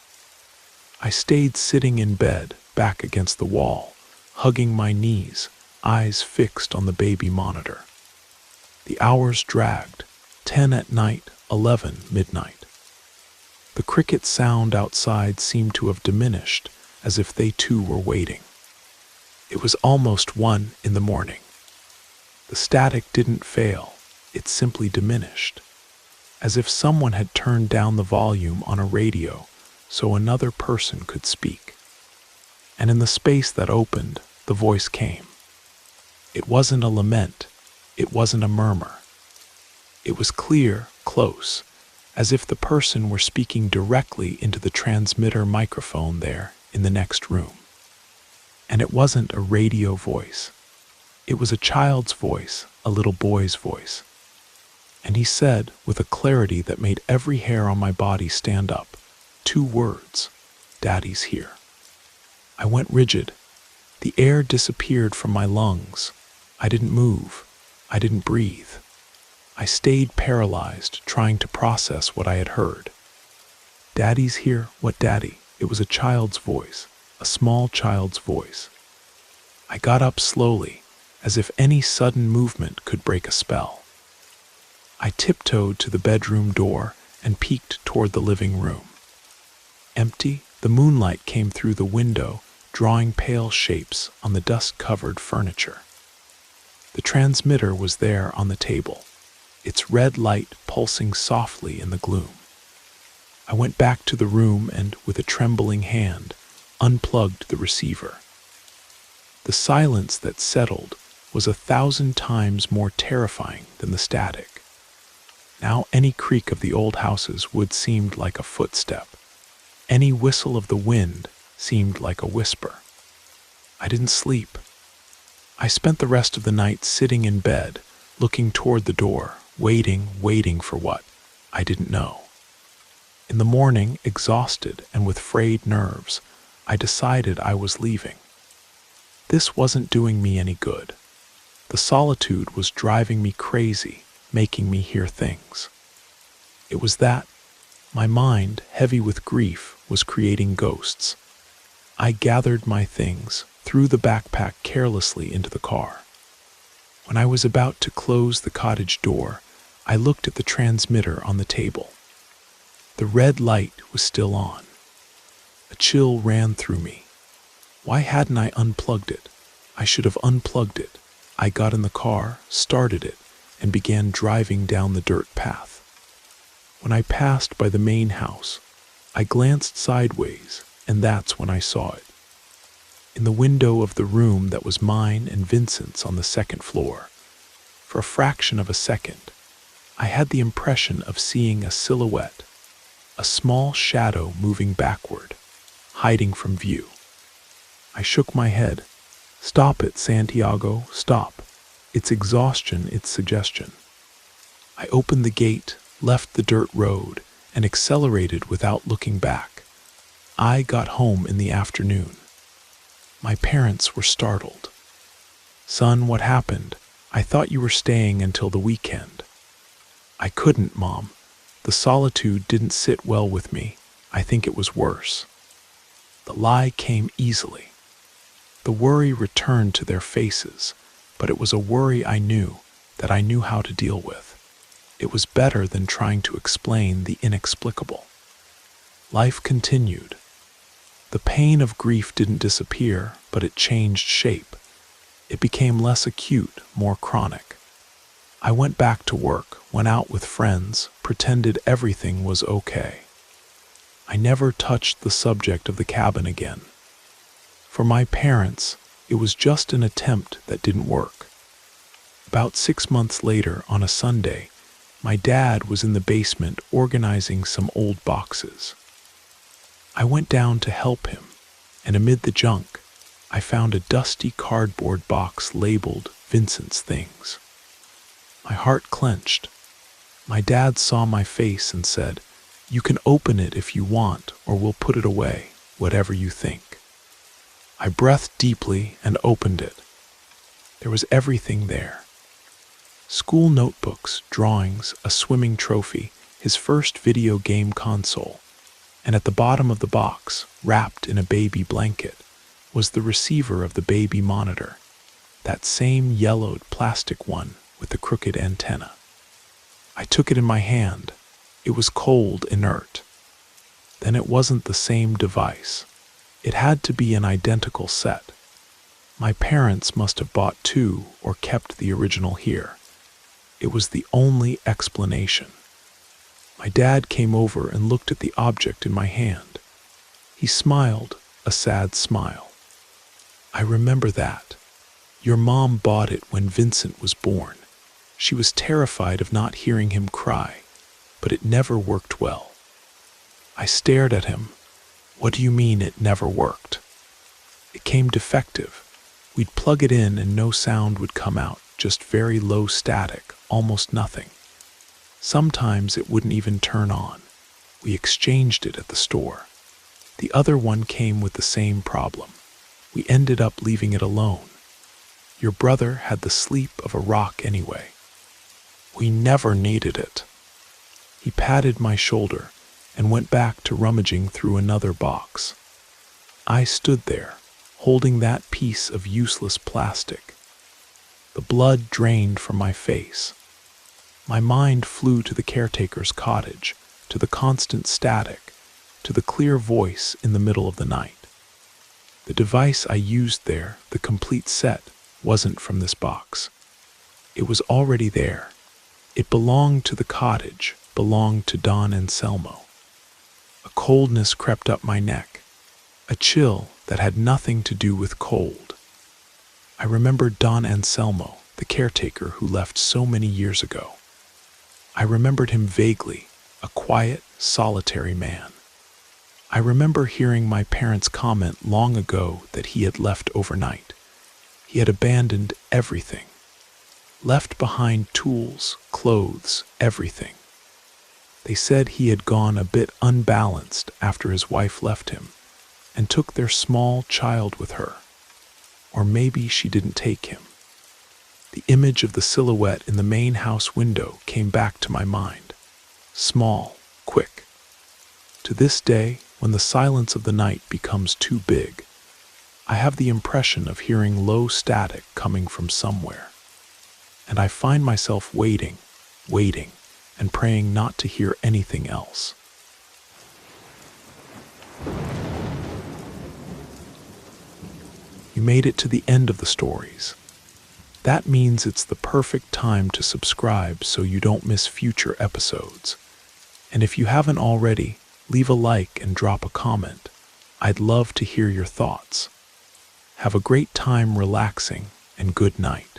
I stayed sitting in bed, back against the wall, hugging my knees, eyes fixed on the baby monitor. The hours dragged, 10 at night, 11 midnight. The cricket sound outside seemed to have diminished, as if they too were waiting. It was almost 1 in the morning. The static didn't fail, it simply diminished, as if someone had turned down the volume on a radio so another person could speak. And in the space that opened, the voice came. It wasn't a lament, it wasn't a murmur. It was clear, close, as if the person were speaking directly into the transmitter microphone there in the next room. And it wasn't a radio voice. It was a child's voice, a little boy's voice. And he said, with a clarity that made every hair on my body stand up, 2 words, "Daddy's here." I went rigid. The air disappeared from my lungs. I didn't move. I didn't breathe. I stayed paralyzed, trying to process what I had heard. "Daddy's here? What daddy?" It was a child's voice, a small child's voice. I got up slowly, as if any sudden movement could break a spell. I tiptoed to the bedroom door and peeked toward the living room. Empty, the moonlight came through the window, drawing pale shapes on the dust-covered furniture. The transmitter was there on the table, its red light pulsing softly in the gloom. I went back to the room and, with a trembling hand, unplugged the receiver. The silence that settled was 1,000 times more terrifying than the static. Now any creak of the old house's wood seemed like a footstep. Any whistle of the wind seemed like a whisper. I didn't sleep. I spent the rest of the night sitting in bed, looking toward the door, waiting for what? I didn't know. In the morning, exhausted and with frayed nerves, I decided I was leaving. This wasn't doing me any good. The solitude was driving me crazy, making me hear things. It was that my mind, heavy with grief, was creating ghosts. I gathered my things, threw the backpack carelessly into the car. When I was about to close the cottage door, I looked at the transmitter on the table. The red light was still on. A chill ran through me. Why hadn't I unplugged it? I should have unplugged it. I got in the car, started it, and began driving down the dirt path. When I passed by the main house, I glanced sideways, and that's when I saw it. In the window of the room that was mine and Vincent's on the second floor, for a fraction of a second, I had the impression of seeing a silhouette, a small shadow moving backward, hiding from view. I shook my head. Stop it, Santiago, stop. It's exhaustion, it's suggestion. I opened the gate, left the dirt road, and accelerated without looking back. I got home in the afternoon. My parents were startled. Son, what happened? I thought you were staying until the weekend. I couldn't, Mom. The solitude didn't sit well with me. I think it was worse. The lie came easily. The worry returned to their faces, but it was a worry I knew how to deal with. It was better than trying to explain the inexplicable. Life continued. The pain of grief didn't disappear, but it changed shape. It became less acute, more chronic. I went back to work, went out with friends, pretended everything was okay. I never touched the subject of the cabin again. For my parents, it was just an attempt that didn't work. About 6 months later, on a Sunday, my dad was in the basement organizing some old boxes. I went down to help him, and amid the junk, I found a dusty cardboard box labeled Vincent's Things. My heart clenched. My dad saw my face and said, "You can open it if you want, or we'll put it away, whatever you think." I breathed deeply and opened it. There was everything there. School notebooks, drawings, a swimming trophy, his first video game console, and at the bottom of the box, wrapped in a baby blanket, was the receiver of the baby monitor, that same yellowed plastic one with the crooked antenna. I took it in my hand. It was cold, inert. Then it wasn't the same device. It had to be an identical set. My parents must have bought two or kept the original here. It was the only explanation. My dad came over and looked at the object in my hand. He smiled, a sad smile. I remember that. Your mom bought it when Vincent was born. She was terrified of not hearing him cry, but it never worked well. I stared at him. What do you mean it never worked? It came defective. We'd plug it in and no sound would come out, just very low static, almost nothing. Sometimes it wouldn't even turn on. We exchanged it at the store. The other one came with the same problem. We ended up leaving it alone. Your brother had the sleep of a rock anyway. We never needed it. He patted my shoulder and went back to rummaging through another box. I stood there, holding that piece of useless plastic. The blood drained from my face. My mind flew to the caretaker's cottage, to the constant static, to the clear voice in the middle of the night. The device I used there, the complete set, wasn't from this box. It was already there. It belonged to the cottage, belonged to Don Anselmo. A coldness crept up my neck, a chill that had nothing to do with cold. I remembered Don Anselmo, the caretaker who left so many years ago. I remembered him vaguely, a quiet, solitary man. I remember hearing my parents comment long ago that he had left overnight. He had abandoned everything. Left behind tools, clothes, everything. They said he had gone a bit unbalanced after his wife left him and took their small child with her. Or maybe she didn't take him. The image of the silhouette in the main house window came back to my mind. Small, quick. To this day, when the silence of the night becomes too big, I have the impression of hearing low static coming from somewhere. And I find myself waiting, and praying not to hear anything else. You made it to the end of the stories. That means it's the perfect time to subscribe so you don't miss future episodes. And if you haven't already, leave a like and drop a comment. I'd love to hear your thoughts. Have a great time relaxing, and good night.